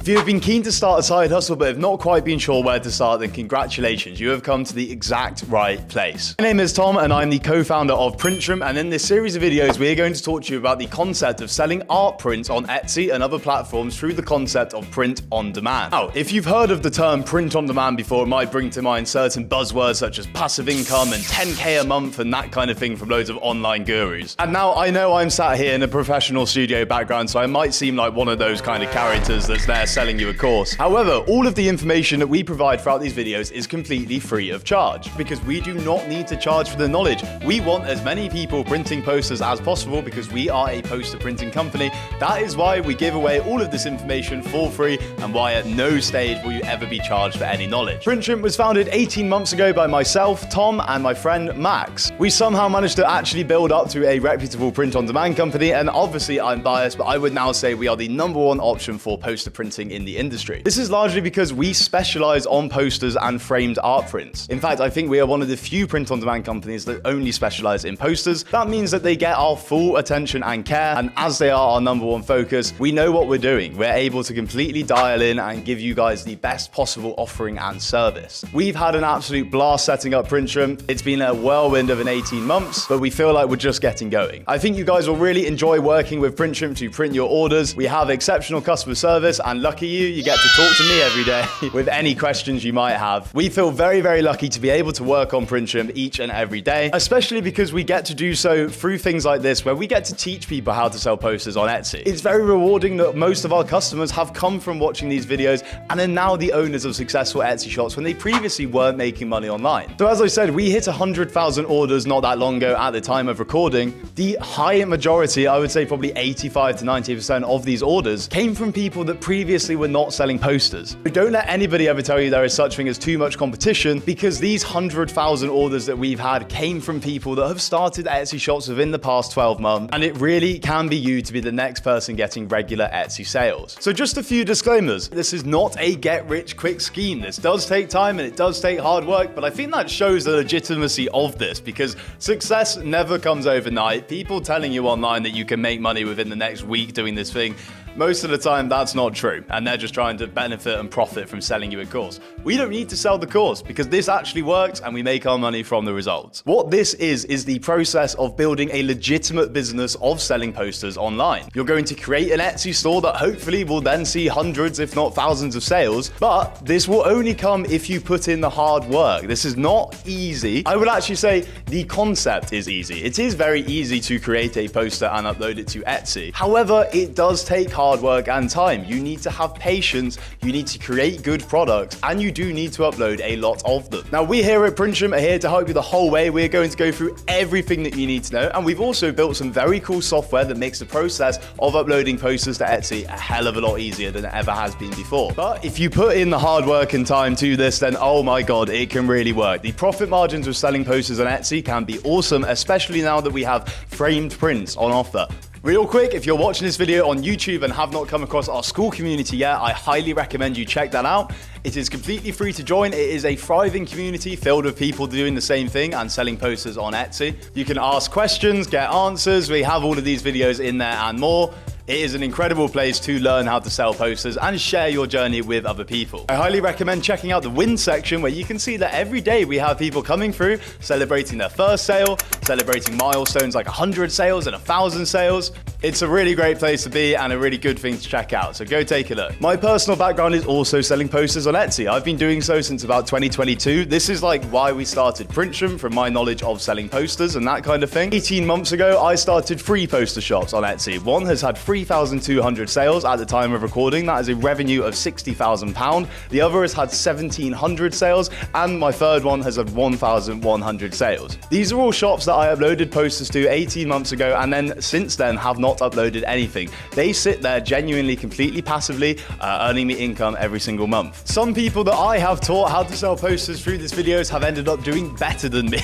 If you have been keen to start a side hustle but have not quite been sure where to start, then congratulations, you have come to the exact right place. My name is Tom and I'm the co-founder of PrintShrimp, and in this series of videos we are going to talk to you about the concept of selling art prints on Etsy and other platforms through the concept of print on demand. Now, if you've heard of the term print on demand before, it might bring to mind certain buzzwords such as passive income and 10k a month and that kind of thing from loads of online gurus. And now I know I'm sat here in a professional studio background, so I might seem like one of those kind of characters that's there selling you a course. However, all of the information that we provide throughout these videos is completely free of charge because we do not need to charge for the knowledge. We want as many people printing posters as possible because we are a poster printing company. That is why we give away all of this information for free and why at no stage will you ever be charged for any knowledge. PrintShrimp was founded 18 months ago by myself, Tom, and my friend Max. We somehow managed to actually build up to a reputable print on demand company, and obviously I'm biased, but I would now say we are the #1 option for poster printing in the industry. This is largely because we specialize on posters and framed art prints. In fact, I think we are one of the few print on demand companies that only specialize in posters. That means that they get our full attention and care, and as they are our #1 focus, we know what we're doing. We're able to completely dial in and give you guys the best possible offering and service. We've had an absolute blast setting up PrintShrimp. It's been a whirlwind of an 18 months, but we feel like we're just getting going. I think you guys will really enjoy working with PrintShrimp to print your orders. We have exceptional customer service, and lucky you get to talk to me every day with any questions you might have. We feel very, very lucky to be able to work on PrintShrimp each and every day, especially because we get to do so through things like this, where we get to teach people how to sell posters on Etsy. It's very rewarding that most of our customers have come from watching these videos and are now the owners of successful Etsy shops when they previously weren't making money online. So as I said, we hit 100,000 orders not that long ago at the time of recording. The high majority, I would say probably 85 to 90% of these orders, came from people that previously were not selling posters. So don't let anybody ever tell you there is such thing as too much competition, because these 100,000 orders that we've had came from people that have started Etsy shops within the past 12 months, and it really can be you to be the next person getting regular Etsy sales. So just a few disclaimers. This is not a get-rich-quick scheme. This does take time and it does take hard work, but I think that shows the legitimacy of this because success never comes overnight. People telling you online that you can make money within the next week doing this thing, most of the time that's not true, and they're just trying to benefit and profit from selling you a course. We don't need to sell the course because this actually works and we make our money from the results. What this is the process of building a legitimate business of selling posters online. You're going to create an Etsy store that hopefully will then see hundreds if not thousands of sales, but this will only come if you put in the hard work. This is not easy. I would actually say the concept is easy. It is very easy to create a poster and upload it to Etsy. However, it does take hard work and time. You need to have patience, you need to create good products, and you do need to upload a lot of them. Now, we here at PrintShrimp are here to help you the whole way. We're going to go through everything that you need to know, and we've also built some very cool software that makes the process of uploading posters to Etsy a hell of a lot easier than it ever has been before. But if you put in the hard work and time to this, then oh my god, it can really work. The profit margins of selling posters on Etsy can be awesome, especially now that we have framed prints on offer. Real quick, if you're watching this video on YouTube and have not come across our school community yet, I highly recommend you check that out. It is completely free to join. It is a thriving community filled with people doing the same thing and selling posters on Etsy. You can ask questions, get answers. We have all of these videos in there and more. It is an incredible place to learn how to sell posters and share your journey with other people. I highly recommend checking out the wins section, where you can see that every day we have people coming through celebrating their first sale, celebrating milestones like 100 sales and 1,000 sales. It's a really great place to be and a really good thing to check out, so go take a look. My personal background is also selling posters on Etsy. I've been doing so since about 2022. This is like why we started PrintShrimp, from my knowledge of selling posters and that kind of thing. 18 months ago, I started free poster shops on Etsy. One has had 3,200 sales at the time of recording. That is a revenue of £60,000. The other has had 1,700 sales, and my third one has had 1,100 sales. These are all shops that I uploaded posters to 18 months ago, and then since then have not uploaded anything. They sit there genuinely, completely passively, earning me income every single month. Some people that I have taught how to sell posters through these videos have ended up doing better than me.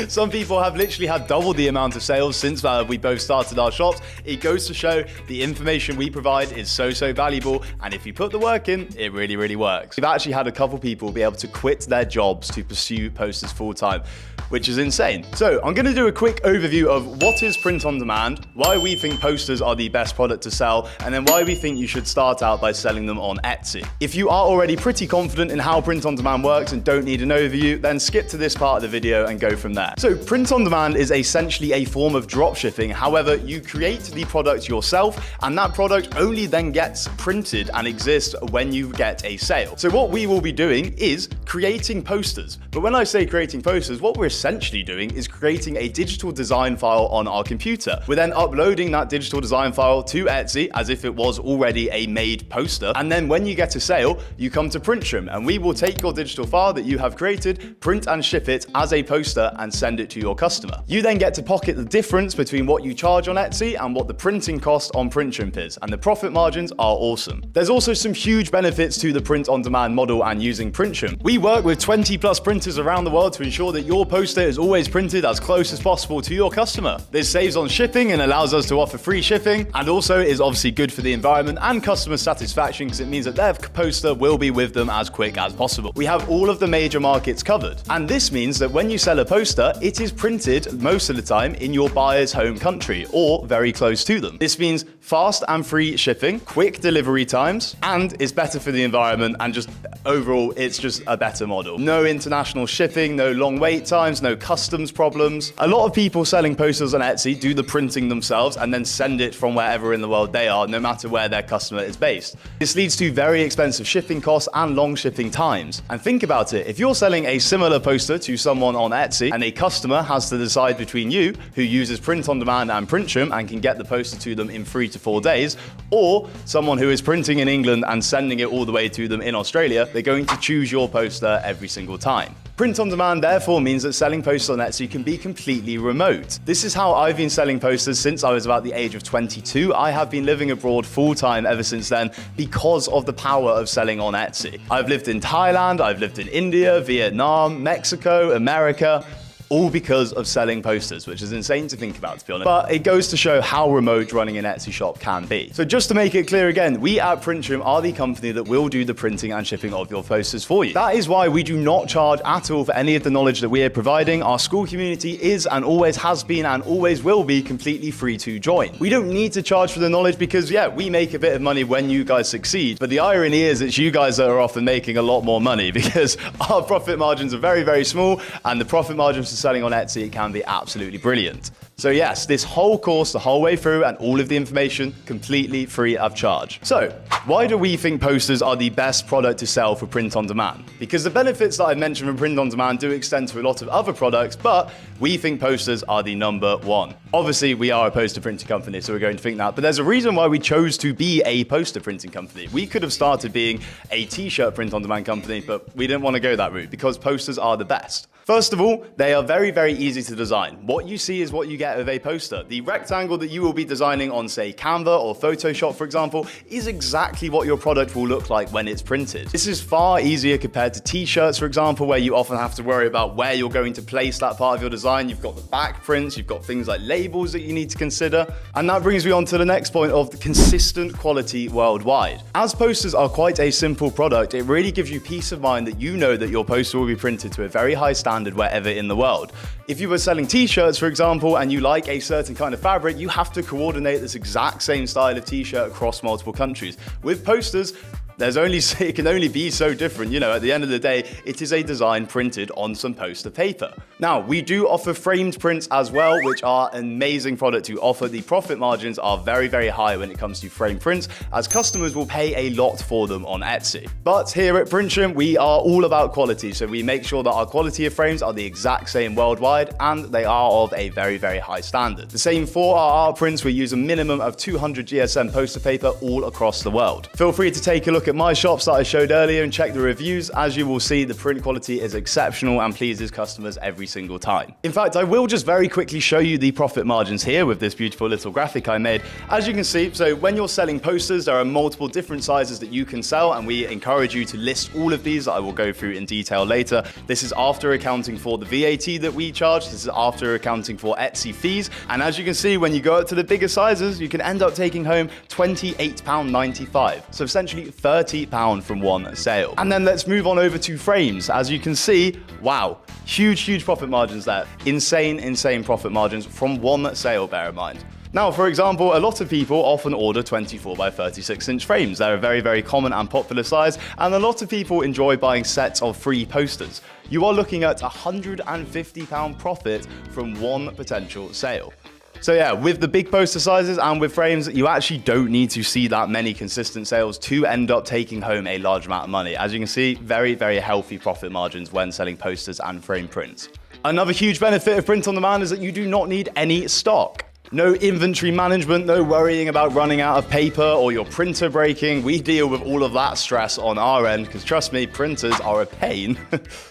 Some people have literally had double the amount of sales since we both started our shops. It goes to show the information we provide is so valuable, and if you put the work in, it really, really works. We've actually had a couple people be able to quit their jobs to pursue posters full time, which is insane. So I'm going to do a quick overview of what is print on demand, why we think think posters are the best product to sell, and then why we think you should start out by selling them on Etsy. If you are already pretty confident in how print on demand works and don't need an overview, then skip to this part of the video and go from there. So print on demand is essentially a form of drop shipping. However, you create the product yourself, and that product only then gets printed and exists when you get a sale. So what we will be doing is creating posters. But when I say creating posters, what we're essentially doing is creating a digital design file on our computer. We're then uploading that digital design file to Etsy as if it was already a made poster. And then when you get a sale, you come to PrintShrimp, and we will take your digital file that you have created, print and ship it as a poster and send it to your customer. You then get to pocket the difference between what you charge on Etsy and what the printing cost on PrintShrimp is, and the profit margins are awesome. There's also some huge benefits to the print on demand model and using PrintShrimp. We work with 20 plus printers around the world to ensure that your poster is always printed as close as possible to your customer. This saves on shipping and allows us to offer free shipping, and also is obviously good for the environment and customer satisfaction because it means that their poster will be with them as quick as possible. We have all of the major markets covered, and this means that when you sell a poster, it is printed most of the time in your buyer's home country or very close to them. This means fast and free shipping, quick delivery times, and it's better for the environment, and just overall, it's just a better model. No international shipping, no long wait times, no customs problems. A lot of people selling posters on Etsy do the printing themselves and then send it from wherever in the world they are, no matter where their customer is based. This leads to very expensive shipping costs and long shipping times. And think about it, if you're selling a similar poster to someone on Etsy and a customer has to decide between you, who uses print on demand and PrintShrimp and can get the poster to them in 3 to 4 days, or someone who is printing in England and sending it all the way to them in Australia, they're going to choose your poster every single time. Print on demand therefore means that selling posters on Etsy can be completely remote. This is how I've been selling posters since I was about the age of 22. I have been living abroad full-time ever since then because of the power of selling on Etsy. I've lived in Thailand, I've lived in India, Vietnam, Mexico, America, all because of selling posters, which is insane to think about, to be honest. But it goes to show how remote running an Etsy shop can be. So just to make it clear again, we at PrintShrimp are the company that will do the printing and shipping of your posters for you. That is why we do not charge at all for any of the knowledge that we are providing. Our school community is and always has been and always will be completely free to join. We don't need to charge for the knowledge because, yeah, we make a bit of money when you guys succeed. But the irony is it's you guys that are often making a lot more money because our profit margins are very, very small, and the profit margins for selling on Etsy can be absolutely brilliant. So yes, this whole course, the whole way through, and all of the information completely free of charge. So why do we think posters are the best product to sell for print on demand? Because the benefits that I mentioned from print on demand do extend to a lot of other products, but we think posters are the number one. Obviously, we are a poster printing company, so we're going to think that, but there's a reason why we chose to be a poster printing company. We could have started being a t-shirt print on demand company, but we didn't want to go that route because posters are the best. First of all, they are very, very easy to design. What you see is what you get with a poster. The rectangle that you will be designing on, say, Canva or Photoshop, for example, is exactly what your product will look like when it's printed. This is far easier compared to t-shirts, for example, where you often have to worry about where you're going to place that part of your design. You've got the back prints, you've got things like labels that you need to consider. And that brings me on to the next point of the consistent quality worldwide. As posters are quite a simple product, it really gives you peace of mind that you know that your poster will be printed to a very high standard wherever in the world. If you were selling t-shirts, for example, and you like a certain kind of fabric, you have to coordinate this exact same style of t-shirt across multiple countries. With posters, it can only be so different. You know, at the end of the day, it is a design printed on some poster paper. Now, we do offer framed prints as well, which are an amazing product to offer. The profit margins are very, very high when it comes to framed prints, as customers will pay a lot for them on Etsy. But here at PrintShrimp, we are all about quality. So we make sure that our quality of frames are the exact same worldwide, and they are of a very, very high standard. The same for our art prints. We use a minimum of 200 GSM poster paper all across the world. Feel free to take a look at my shops that I showed earlier and check the reviews. As you will see, the print quality is exceptional and pleases customers every single time. In fact, I will just very quickly show you the profit margins here with this beautiful little graphic I made. As you can see, so when you're selling posters, there are multiple different sizes that you can sell, and we encourage you to list all of these that I will go through in detail later. This is after accounting for the VAT that we charge. This is after accounting for Etsy fees. And as you can see, when you go up to the bigger sizes, you can end up taking home £28.95. So essentially £30 from one sale. And then let's move on over to frames. As you can see, wow, huge profit margins there. Insane profit margins from one sale, bear in mind. Now, for example, a lot of people often order 24 by 36 inch frames. They're a very, very common and popular size, and a lot of people enjoy buying sets of free posters. You are looking at £150 profit from one potential sale. So yeah, with the big poster sizes and with frames, you actually don't need to see that many consistent sales to end up taking home a large amount of money. As you can see, very, very healthy profit margins when selling posters and frame prints. Another huge benefit of print on demand is that you do not need any stock. No inventory management, no worrying about running out of paper or your printer breaking. We deal with all of that stress on our end because trust me, printers are a pain.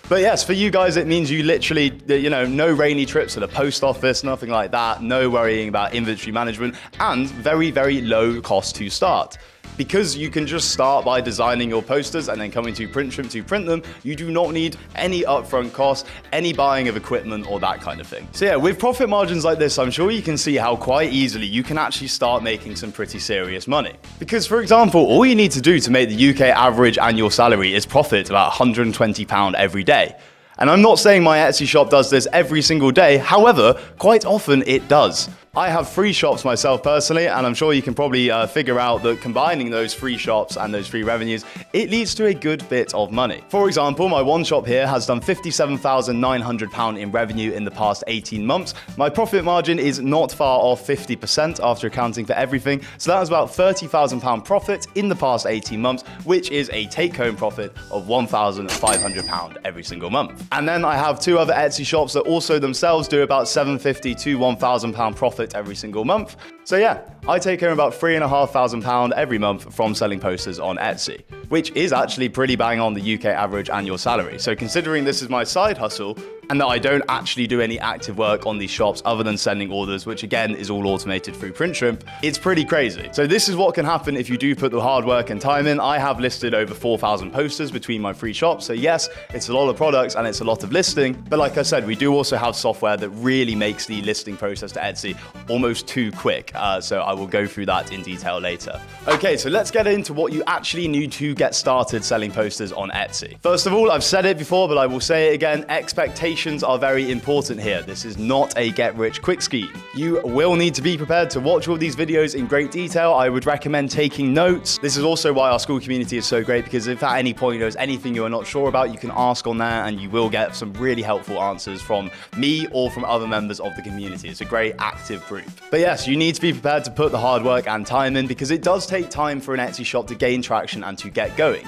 But yes, for you guys, it means you literally, no rainy trips to the post office, nothing like that, no worrying about inventory management, and very, very low cost to start. Because you can just start by designing your posters and then coming to PrintShrimp to print them, you do not need any upfront costs, any buying of equipment or that kind of thing. So yeah, with profit margins like this, I'm sure you can see how quite easily you can actually start making some pretty serious money. Because for example, all you need to do to make the UK average annual salary is profit about £120 every day. And I'm not saying my Etsy shop does this every single day, however, quite often it does. I have free shops myself personally, and I'm sure you can probably figure out that combining those free shops and those free revenues, it leads to a good bit of money. For example, my one shop here has done £57,900 in revenue in the past 18 months. My profit margin is not far off 50% after accounting for everything, so that was about £30,000 profit in the past 18 months, which is a take-home profit of £1,500 every single month. And then I have two other Etsy shops that also themselves do about £750 to £1,000 profit every single month. So yeah, I take home about £3,500 every month from selling posters on Etsy, which is actually pretty bang on the UK average annual salary. So considering this is my side hustle, and that I don't actually do any active work on these shops other than sending orders, which again is all automated through PrintShrimp, it's pretty crazy. So this is what can happen if you do put the hard work and time in. I have listed over 4,000 posters between my free shops. So yes, it's a lot of products and it's a lot of listing. But like I said, we do also have software that really makes the listing process to Etsy almost too quick. So I will go through that in detail later. Okay, so let's get into what you actually need to get started selling posters on Etsy. First of all, I've said it before, but I will say it again, expectations are very important here. This is not a get-rich-quick scheme. You will need to be prepared to watch all these videos in great detail. I would recommend taking notes. This is also why our school community is so great, because if at any point there's anything you are not sure about, you can ask on there and you will get some really helpful answers from me or from other members of the community. It's a great active group. But yes, you need to be prepared to put the hard work and time in, because it does take time for an Etsy shop to gain traction and to get going.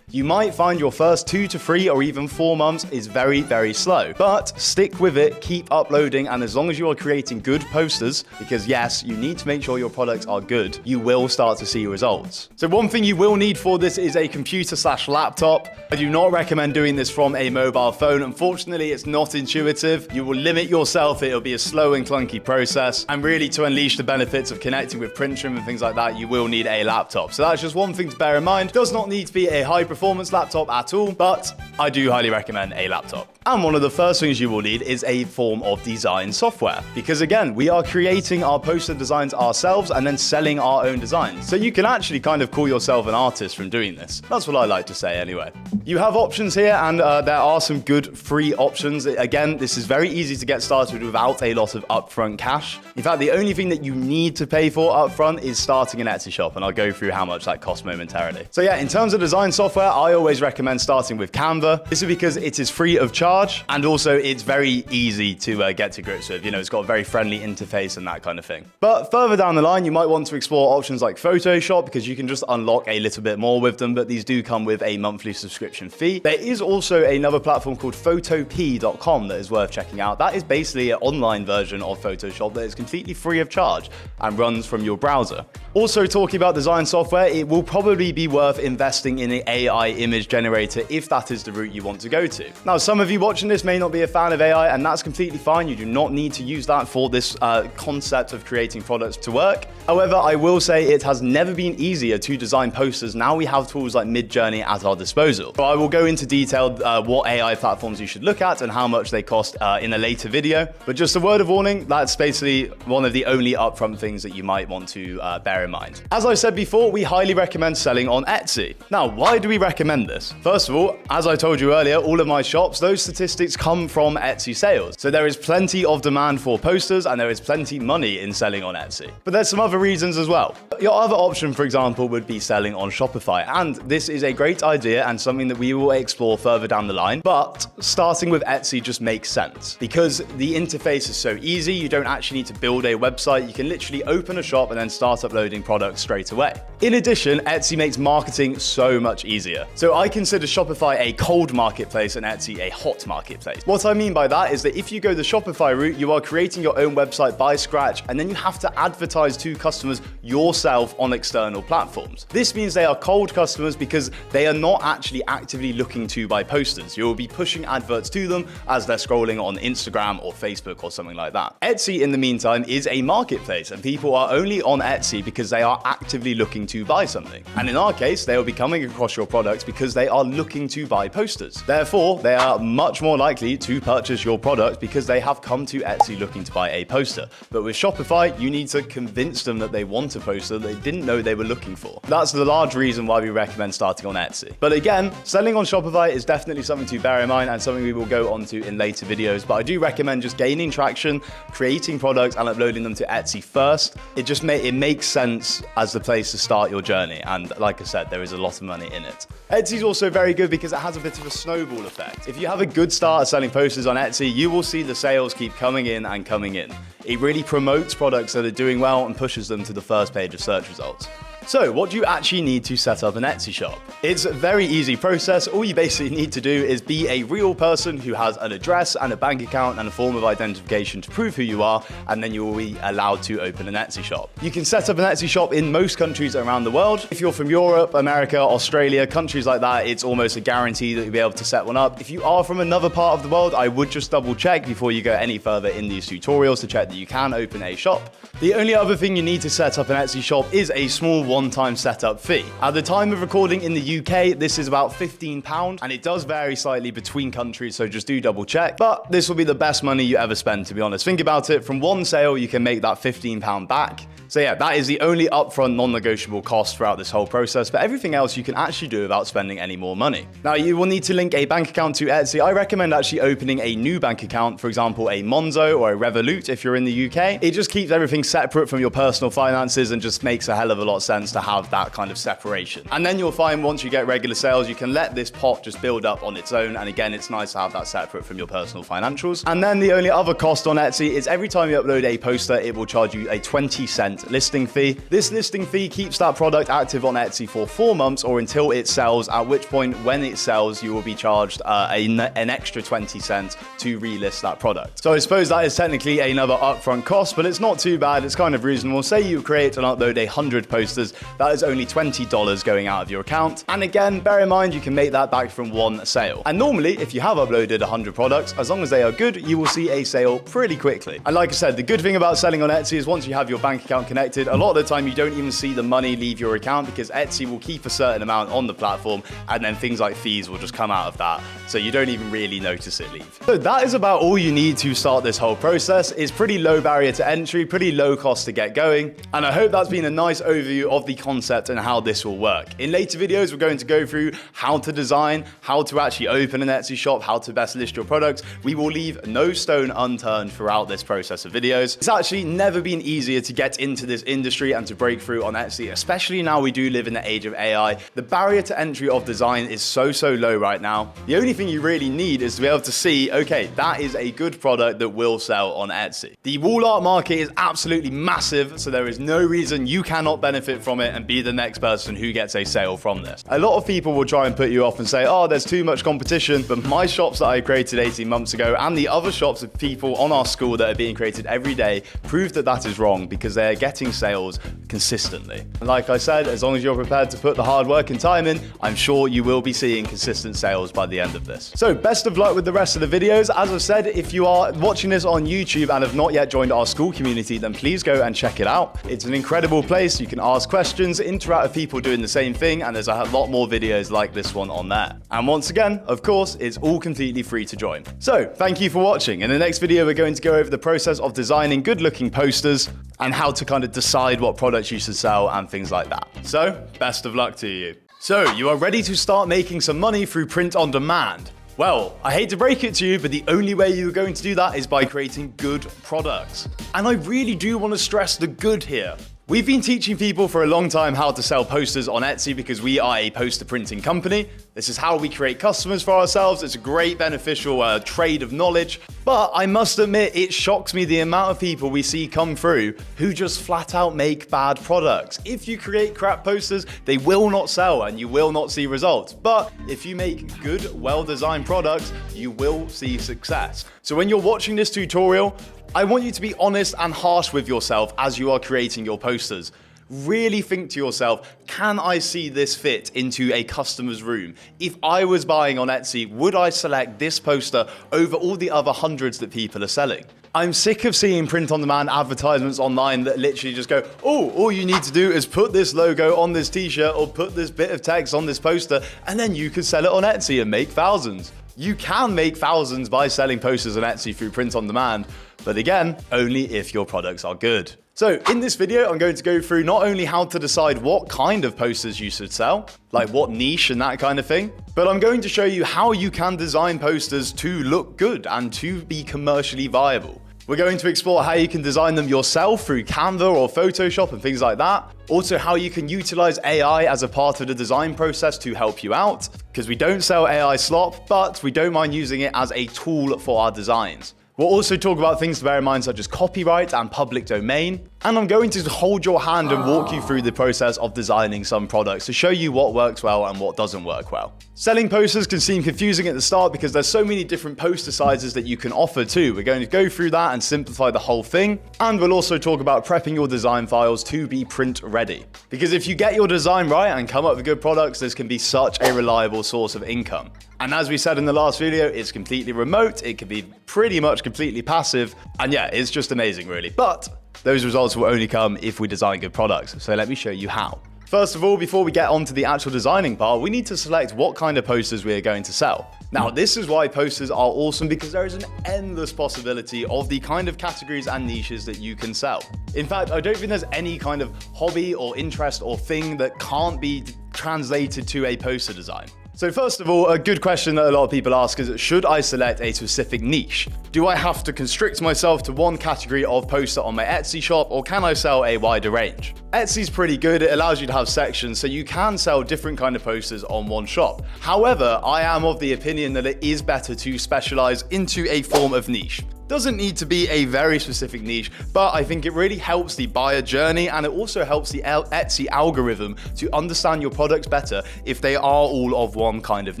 You might find your first 2 to 3 or even 4 months is very, very slow, but stick with it, keep uploading, and as long as you are creating good posters, because yes, you need to make sure your products are good, you will start to see results. So one thing you will need for this is a computer/laptop. I do not recommend doing this from a mobile phone. Unfortunately, it's not intuitive. You will limit yourself. It'll be a slow and clunky process. And really, to unleash the benefits of connecting with PrintShrimp and things like that, you will need a laptop. So that's just one thing to bear in mind. It does not need to be a high-performance laptop at all, but I do highly recommend a laptop. And one of the first things you will need is a form of design software, because again, we are creating our poster designs ourselves and then selling our own designs. So you can actually kind of call yourself an artist from doing this. That's what I like to say anyway. You have options here, and there are some good free options. Again, this is very easy to get started without a lot of upfront cash. In fact, the only thing that you need to pay for upfront is starting an Etsy shop, and I'll go through how much that costs momentarily. So yeah, in terms of design software, I always recommend starting with Canva. This is because it is free of charge, and also it's very easy to get to grips with. You know, it's got a very friendly interface and that kind of thing. But further down the line, you might want to explore options like Photoshop, because you can just unlock a little bit more with them, but these do come with a monthly subscription fee. There is also another platform called photop.com that is worth checking out. That is basically an online version of Photoshop that is completely free of charge and runs from your browser. Also, talking about design software, it will probably be worth investing in an AI image generator if that is the route you want to go to. Now, some of you watching this may not be a fan of AI, and that's completely fine. You do not need to use that for this concept of creating products to work. However, I will say it has never been easier to design posters. Now we have tools like Midjourney at our disposal. So I will go into detail what AI platforms you should look at and how much they cost in a later video. But just a word of warning, that's basically one of the only upfront things that you might want to bear in mind. As I said before, we highly recommend selling on Etsy. Now, why do we recommend this? First of all, as I told you earlier, all of my shops, those statistics come from Etsy sales. So there is plenty of demand for posters and there is plenty money in selling on Etsy. But there's some other reasons as well. Your other option, for example, would be selling on Shopify. And this is a great idea and something that we will explore further down the line. But starting with Etsy just makes sense because the interface is so easy. You don't actually need to build a website. You can literally open a shop and then start uploading products straight away. In addition, Etsy makes marketing so much easier. So I consider Shopify a cold marketplace and Etsy a hot marketplace. What I mean by that is that if you go the Shopify route, you are creating your own website by scratch and then you have to advertise to customers yourself on external platforms. This means they are cold customers because they are not actually actively looking to buy posters. You will be pushing adverts to them as they're scrolling on Instagram or Facebook or something like that. Etsy, in the meantime, is a marketplace and people are only on Etsy because they are actively looking to buy something. And in our case, they will be coming across your products because they are looking to buy posters. Therefore, they are much more likely to purchase your product because they have come to Etsy looking to buy a poster. But with Shopify, you need to convince them that they want a poster that they didn't know they were looking for. That's the large reason why we recommend starting on Etsy. But again, selling on Shopify is definitely something to bear in mind and something we will go on to in later videos. But I do recommend just gaining traction, creating products and uploading them to Etsy first. It makes sense as the place to start your journey. And like I said, there is a lot of money in it. Etsy is also very good because it has a bit of a snowball effect. If you have a good start at selling posters on Etsy, you will see the sales keep coming in and coming in. It really promotes products that are doing well and pushes them to the first page of search results. So what do you actually need to set up an Etsy shop? It's a very easy process. All you basically need to do is be a real person who has an address and a bank account and a form of identification to prove who you are, and then you will be allowed to open an Etsy shop. You can set up an Etsy shop in most countries around the world. If you're from Europe, America, Australia, countries like that, it's almost a guarantee that you'll be able to set one up. If you are from another part of the world, I would just double check before you go any further in these tutorials to check that you can open a shop. The only other thing you need to set up an Etsy shop is a small one-time setup fee. At the time of recording in the UK, this is about £15, and it does vary slightly between countries, so just do double check. But this will be the best money you ever spend, to be honest. Think about it, from one sale, you can make that £15 back. So yeah, that is the only upfront non-negotiable cost throughout this whole process, but everything else you can actually do without spending any more money. Now, you will need to link a bank account to Etsy. I recommend actually opening a new bank account, for example, a Monzo or a Revolut if you're in the UK. It just keeps everything separate from your personal finances and just makes a hell of a lot of sense to have that kind of separation. And then you'll find once you get regular sales, you can let this pot just build up on its own. And again, it's nice to have that separate from your personal financials. And then the only other cost on Etsy is every time you upload a poster, it will charge you a 20-cent listing fee. This listing fee keeps that product active on Etsy for 4 months or until it sells, at which point when it sells, you will be charged an extra 20 cents to relist that product. So I suppose that is technically another upfront cost, but it's not too bad. It's kind of reasonable. Say you create and upload 100 posters, that is only $20 going out of your account. And again, bear in mind, you can make that back from one sale. And normally, if you have uploaded 100 products, as long as they are good, you will see a sale pretty quickly. And like I said, the good thing about selling on Etsy is once you have your bank account connected, a lot of the time you don't even see the money leave your account because Etsy will keep a certain amount on the platform and then things like fees will just come out of that. So you don't even really notice it leave. So that is about all you need to start this whole process. It's pretty low barrier to entry, pretty low cost to get going. And I hope that's been a nice overview of the concept and how this will work. In later videos, we're going to go through how to design, how to actually open an Etsy shop, how to best list your products. We will leave no stone unturned throughout this process of videos. It's actually never been easier to get into this industry and to break through on Etsy, especially now we do live in the age of AI. The barrier to entry of design is so low right now. The only thing you really need is to be able to see, okay, that is a good product that will sell on Etsy. The wall art market is absolutely massive, so there is no reason you cannot benefit from it and be the next person who gets a sale from this. A lot of people will try and put you off and say, oh, there's too much competition, but my shops that I created 18 months ago and the other shops of people on our school that are being created every day prove that that is wrong because they're getting sales consistently. And like I said, as long as you're prepared to put the hard work and time in, I'm sure you will be seeing consistent sales by the end of this. So best of luck with the rest of the videos. As I've said, if you are watching this on YouTube and have not yet joined our school community, then please go and check it out. It's an incredible place. You can ask questions, interact with people doing the same thing, and there's a lot more videos like this one on there. And once again, of course, it's all completely free to join. So thank you for watching. In the next video, we're going to go over the process of designing good-looking posters and how to kind of decide what products you should sell and things like that. So best of luck to you. So you are ready to start making some money through print on demand. Well, I hate to break it to you, but the only way you're going to do that is by creating good products. And I really do want to stress the good here. We've been teaching people for a long time how to sell posters on Etsy because we are a poster printing company. This is how we create customers for ourselves. It's a great beneficial trade of knowledge. But I must admit, it shocks me the amount of people we see come through who just flat out make bad products. If you create crap posters, they will not sell and you will not see results. But if you make good, well-designed products, you will see success. So when you're watching this tutorial, I want you to be honest and harsh with yourself as you are creating your posters. Really think to yourself, can I see this fit into a customer's room? If I was buying on Etsy, would I select this poster over all the other hundreds that people are selling? I'm sick of seeing print-on-demand advertisements online that literally just go, oh, all you need to do is put this logo on this t-shirt or put this bit of text on this poster, and then you can sell it on Etsy and make thousands. You can make thousands by selling posters on Etsy through print-on-demand, but again, only if your products are good. So in this video, I'm going to go through not only how to decide what kind of posters you should sell, like what niche and that kind of thing, but I'm going to show you how you can design posters to look good and to be commercially viable. We're going to explore how you can design them yourself through Canva or Photoshop and things like that. Also, how you can utilize AI as a part of the design process to help you out, because we don't sell AI slop, but we don't mind using it as a tool for our designs. We'll also talk about things to bear in mind such as copyright and public domain. And I'm going to hold your hand and walk you through the process of designing some products to show you what works well and what doesn't work well. Selling posters can seem confusing at the start because there's so many different poster sizes that you can offer too. We're going to go through that and simplify the whole thing. And we'll also talk about prepping your design files to be print ready. Because if you get your design right and come up with good products, this can be such a reliable source of income. And as we said in the last video, it's completely remote. It can be pretty much completely passive. And yeah, it's just amazing really. But those results will only come if we design good products. So let me show you how. First of all, before we get onto the actual designing part, we need to select what kind of posters we are going to sell. Now, this is why posters are awesome, because there is an endless possibility of the kind of categories and niches that you can sell. In fact, I don't think there's any kind of hobby or interest or thing that can't be translated to a poster design. So first of all, a good question that a lot of people ask is, should I select a specific niche? Do I have to constrict myself to one category of poster on my Etsy shop, or can I sell a wider range? Etsy's pretty good. It allows you to have sections, so you can sell different kind of posters on one shop. However, I am of the opinion that it is better to specialize into a form of niche. Doesn't need to be a very specific niche, but I think it really helps the buyer journey, and it also helps the Etsy algorithm to understand your products better if they are all of one kind of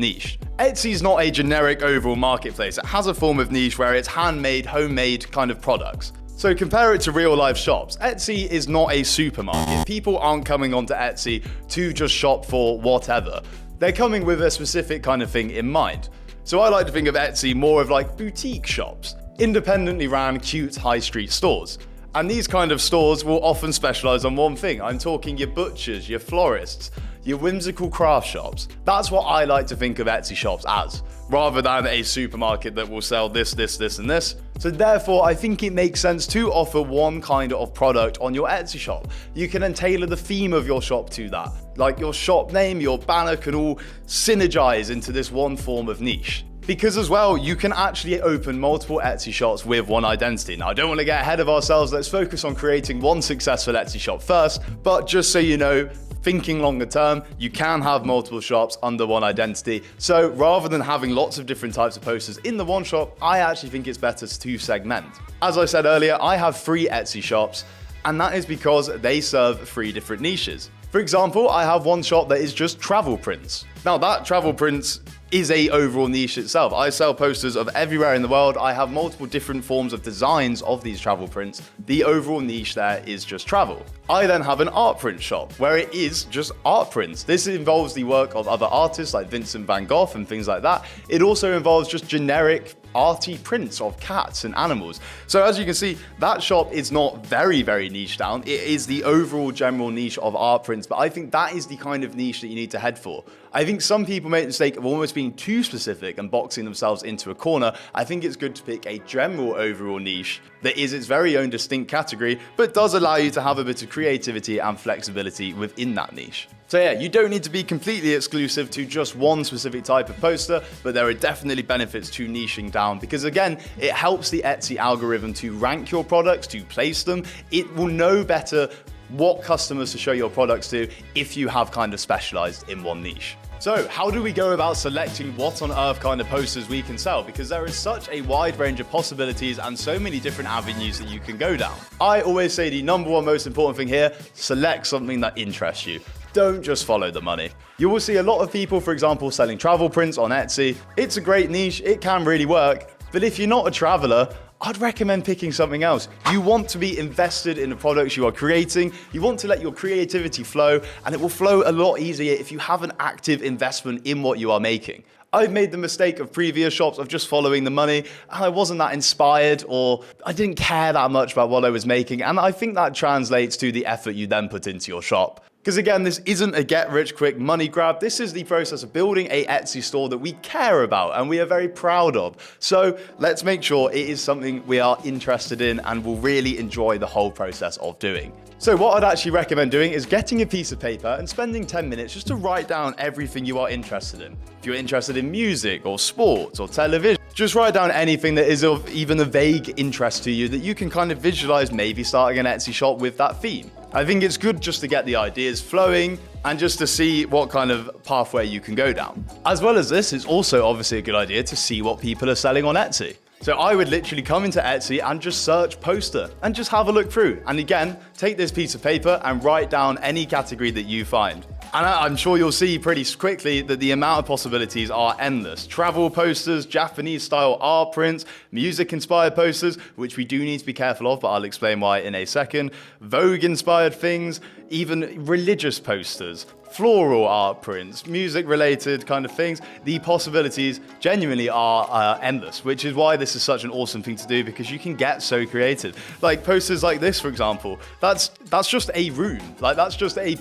niche. Etsy is not a generic overall marketplace. It has a form of niche where it's handmade, homemade kind of products. So compare it to real life shops. Etsy is not a supermarket. People aren't coming onto Etsy to just shop for whatever. They're coming with a specific kind of thing in mind. So I like to think of Etsy more of like boutique shops. Independently ran, cute high street stores. And these kind of stores will often specialize on one thing. I'm talking your butchers, your florists, your whimsical craft shops. That's what I like to think of Etsy shops as, rather than a supermarket that will sell this, this, this, and this. So therefore, I think it makes sense to offer one kind of product on your Etsy shop. You can then tailor the theme of your shop to that. Like your shop name, your banner can all synergize into this one form of niche. Because as well, you can actually open multiple Etsy shops with one identity. Now, I don't want to get ahead of ourselves. Let's focus on creating one successful Etsy shop first. But just so you know, thinking longer term, you can have multiple shops under one identity. So rather than having lots of different types of posters in the one shop, I actually think it's better to segment. As I said earlier, I have 3 Etsy shops, and that is because they serve 3 different niches. For example, I have one shop that is just travel prints. Now that travel prints is a overall niche itself. I sell posters of everywhere in the world. I have multiple different forms of designs of these travel prints. The overall niche there is just travel. I then have an art print shop where it is just art prints. This involves the work of other artists like Vincent van Gogh and things like that. It also involves just generic arty prints of cats and animals. So as you can see, that shop is not very, very niche down. It is the overall general niche of art prints, but I think that is the kind of niche that you need to head for. I think some people make the mistake of almost being too specific and boxing themselves into a corner. I think it's good to pick a general overall niche that is its very own distinct category, but does allow you to have a bit of creativity and flexibility within that niche. So yeah, you don't need to be completely exclusive to just one specific type of poster, but there are definitely benefits to niching down because again, it helps the Etsy algorithm to rank your products, to place them. It will know better what customers to show your products to if you have kind of specialized in one niche. So how do we go about selecting what on earth kind of posters we can sell? Because there is such a wide range of possibilities and so many different avenues that you can go down. I always say the number one most important thing here, select something that interests you. Don't just follow the money. You will see a lot of people, for example, selling travel prints on Etsy. It's a great niche, it can really work, but if you're not a traveler, I'd recommend picking something else. You want to be invested in the products you are creating. You want to let your creativity flow, and it will flow a lot easier if you have an active investment in what you are making. I've made the mistake of previous shops of just following the money, and I wasn't that inspired, or I didn't care that much about what I was making, and I think that translates to the effort you then put into your shop. Because again, this isn't a get-rich-quick money grab. This is the process of building a Etsy store that we care about and we are very proud of. So let's make sure it is something we are interested in and will really enjoy the whole process of doing. So what I'd actually recommend doing is getting a piece of paper and spending 10 minutes just to write down everything you are interested in. If you're interested in music or sports or television, just write down anything that is of even a vague interest to you that you can kind of visualize maybe starting an Etsy shop with that theme. I think it's good just to get the ideas flowing and just to see what kind of pathway you can go down. As well as this, it's also obviously a good idea to see what people are selling on Etsy. So I would literally come into Etsy and just search poster and just have a look through. And again, take this piece of paper and write down any category that you find. And I'm sure you'll see pretty quickly that the amount of possibilities are endless. Travel posters, Japanese style art prints, music inspired posters, which we do need to be careful of, but I'll explain why in a second. Vogue inspired things, even religious posters, floral art prints, music related kind of things. The possibilities genuinely are endless, which is why this is such an awesome thing to do because you can get so creative. Like posters like this, for example, that's just a room. Like that's just a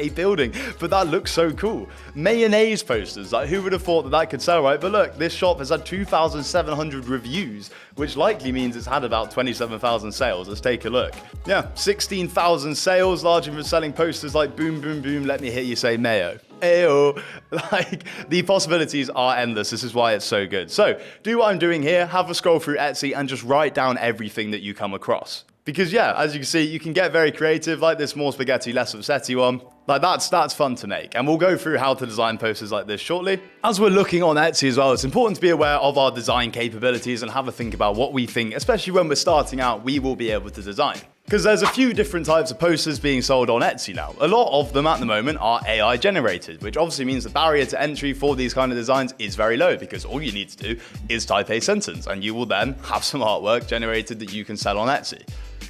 building, but that looks so cool. Mayonnaise posters, like who would have thought that that could sell, right? But look, this shop has had 2,700 reviews, which likely means it's had about 27,000 sales. Let's take a look. Yeah, 16,000 sales, largely for selling posters like boom, boom, boom, let me hear you say mayo. Ayo. Like, the possibilities are endless. This is why it's so good. So, do what I'm doing here, have a scroll through Etsy and just write down everything that you come across. Because yeah, as you can see, you can get very creative, like this more spaghetti, less upsetty one. Like that's fun to make. And we'll go through how to design posters like this shortly. As we're looking on Etsy as well, it's important to be aware of our design capabilities and have a think about what we think, especially when we're starting out, we will be able to design. Because there's a few different types of posters being sold on Etsy now. A lot of them at the moment are AI generated, which obviously means the barrier to entry for these kind of designs is very low because all you need to do is type a sentence and you will then have some artwork generated that you can sell on Etsy.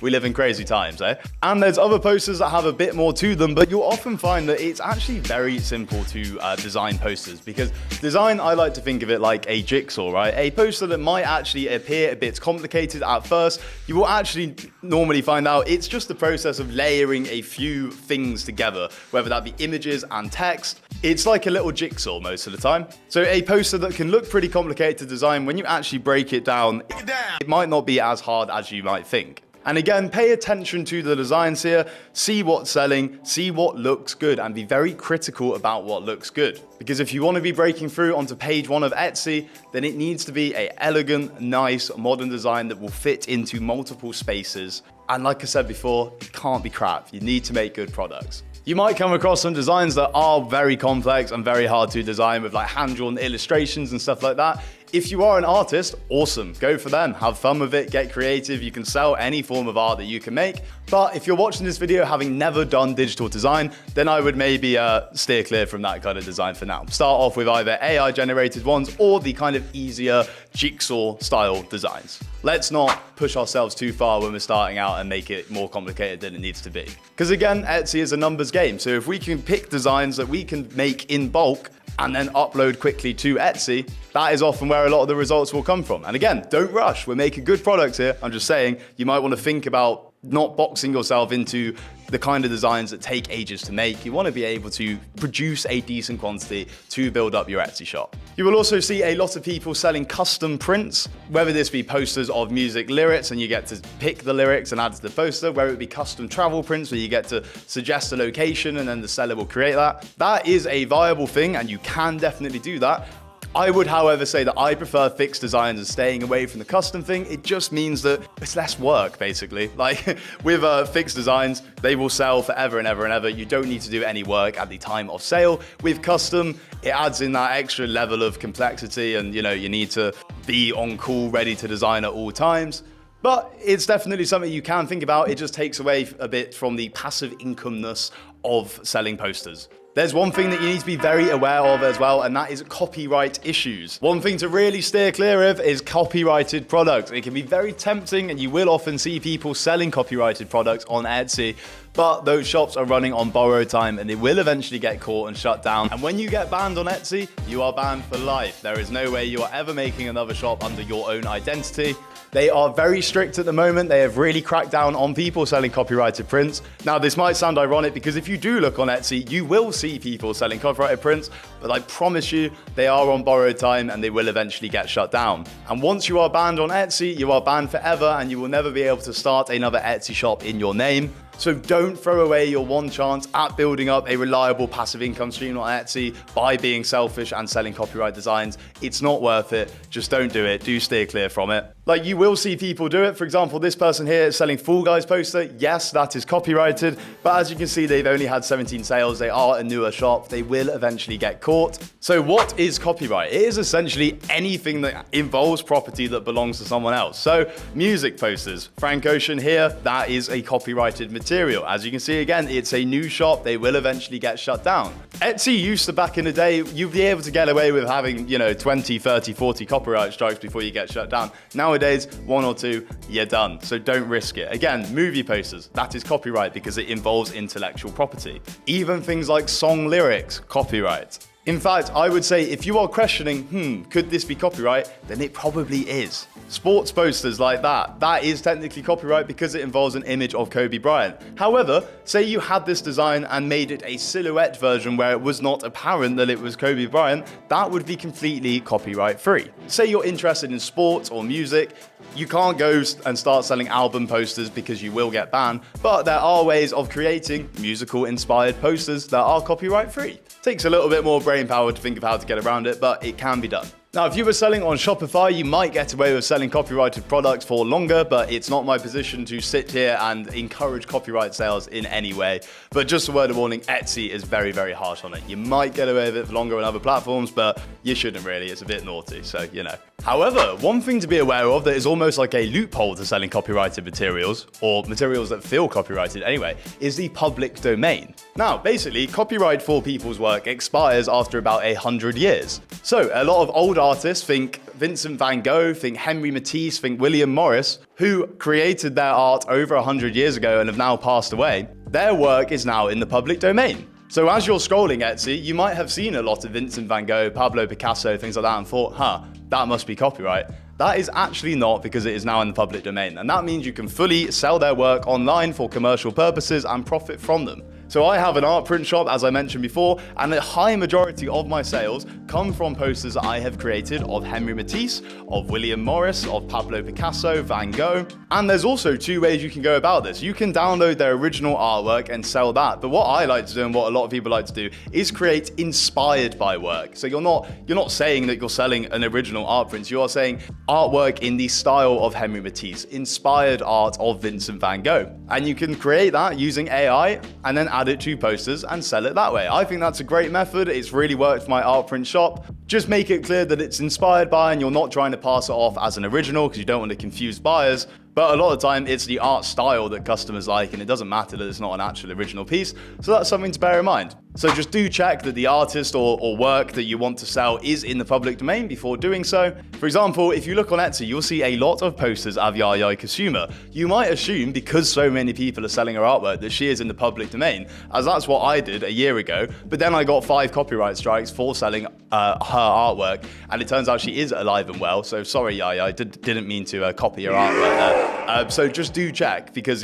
We live in crazy times, eh? And there's other posters that have a bit more to them, but you'll often find that it's actually very simple to design posters because design, I like to think of it like a jigsaw, right? A poster that might actually appear a bit complicated at first, you will actually normally find out it's just the process of layering a few things together, whether that be images and text. It's like a little jigsaw most of the time. So a poster that can look pretty complicated to design, when you actually break it down, it might not be as hard as you might think. And again, pay attention to the designs here, see what's selling, see what looks good, and be very critical about what looks good. Because if you want to be breaking through onto page 1 of Etsy, then it needs to be an elegant, nice, modern design that will fit into multiple spaces. And like I said before, it can't be crap. You need to make good products. You might come across some designs that are very complex and very hard to design with like hand-drawn illustrations and stuff like that. If you are an artist, awesome, go for them. Have fun with it, get creative. You can sell any form of art that you can make. But if you're watching this video having never done digital design, then I would maybe steer clear from that kind of design for now. Start off with either AI generated ones or the kind of easier jigsaw style designs. Let's not push ourselves too far when we're starting out and make it more complicated than it needs to be. Because again, Etsy is a numbers game. So if we can pick designs that we can make in bulk and then upload quickly to Etsy, that is often where a lot of the results will come from. And again, don't rush. We're making good products here. I'm just saying you might want to think about not boxing yourself into the kind of designs that take ages to make. You want to be able to produce a decent quantity to build up your Etsy shop. You will also see a lot of people selling custom prints, whether this be posters of music lyrics and you get to pick the lyrics and add to the poster, whether it be custom travel prints where you get to suggest a location and then the seller will create that. That is a viable thing and you can definitely do that. I would, however, say that I prefer fixed designs and staying away from the custom thing. It just means that it's less work, basically. Like with fixed designs, they will sell forever and ever and ever. You don't need to do any work at the time of sale. With custom, it adds in that extra level of complexity and, you need to be on call, ready to design at all times. But it's definitely something you can think about. It just takes away a bit from the passive income-ness of selling posters. There's one thing that you need to be very aware of as well, and that is copyright issues. One thing to really steer clear of is copyrighted products. It can be very tempting, and you will often see people selling copyrighted products on Etsy, but those shops are running on borrowed time and they will eventually get caught and shut down. And when you get banned on Etsy, you are banned for life. There is no way you are ever making another shop under your own identity. They are very strict at the moment. They have really cracked down on people selling copyrighted prints. Now, this might sound ironic because if you do look on Etsy, you will see people selling copyrighted prints, but I promise you, they are on borrowed time and they will eventually get shut down. And once you are banned on Etsy, you are banned forever and you will never be able to start another Etsy shop in your name. So don't throw away your one chance at building up a reliable passive income stream on Etsy by being selfish and selling copyright designs. It's not worth it. Just don't do it. Do steer clear from it. Like, you will see people do it. For example, this person here is selling Fall Guys poster. Yes, that is copyrighted, but as you can see, they've only had 17 sales. They are a newer shop. They will eventually get caught. So what is copyright? It is essentially anything that involves property that belongs to someone else. So music posters, Frank Ocean here, that is a copyrighted material. As you can see, again, it's a new shop. They will eventually get shut down. Etsy used to, back in the day, you'd be able to get away with having, 20, 30, 40 copyright strikes before you get shut down. Nowadays, one or two, you're done. So don't risk it. Again, movie posters, that is copyright because it involves intellectual property. Even things like song lyrics, copyright. In fact, I would say if you are questioning, could this be copyright, then it probably is. Sports posters like that is technically copyright because it involves an image of Kobe Bryant. However, say you had this design and made it a silhouette version where it was not apparent that it was Kobe Bryant, that would be completely copyright free. Say you're interested in sports or music, you can't go and start selling album posters because you will get banned, but there are ways of creating musical inspired posters that are copyright free. Takes a little bit more brain power to think of how to get around it, but it can be done. Now, if you were selling on Shopify, you might get away with selling copyrighted products for longer, but it's not my position to sit here and encourage copyright sales in any way. But just a word of warning, Etsy is very, very harsh on it. You might get away with it for longer on other platforms, but you shouldn't really. It's a bit naughty, so However, one thing to be aware of that is almost like a loophole to selling copyrighted materials, or materials that feel copyrighted anyway, is the public domain. Now, basically, copyright for people's work expires after about 100 years. So a lot of old artists, think Vincent van Gogh, think Henry Matisse, think William Morris, who created their art over 100 years ago and have now passed away, their work is now in the public domain. So as you're scrolling Etsy, you might have seen a lot of Vincent van Gogh, Pablo Picasso, things like that, and thought, that must be copyright. That is actually not, because it is now in the public domain. And that means you can fully sell their work online for commercial purposes and profit from them. So I have an art print shop, as I mentioned before, and a high majority of my sales come from posters that I have created of Henry Matisse, of William Morris, of Pablo Picasso, Van Gogh. And there's also two ways you can go about this. You can download their original artwork and sell that. But what I like to do, and what a lot of people like to do, is create inspired by work. So you're not saying that you're selling an original art print. You are saying artwork in the style of Henry Matisse, inspired art of Vincent van Gogh. And you can create that using AI and then add it to posters and sell it that way. I think that's a great method. It's really worked for my art print shop. Just make it clear that it's inspired by and you're not trying to pass it off as an original because you don't want to confuse buyers. But a lot of the time, it's the art style that customers like, and it doesn't matter that it's not an actual original piece. So that's something to bear in mind. So just do check that the artist or work that you want to sell is in the public domain before doing so. For example, if you look on Etsy, you'll see a lot of posters of Yaya Kusuma. You might assume, because so many people are selling her artwork, that she is in the public domain, as that's what I did a year ago. But then I got 5 copyright strikes for selling her artwork, and it turns out she is alive and well. So sorry, Yaya, I didn't mean to copy your artwork there. So just do check, because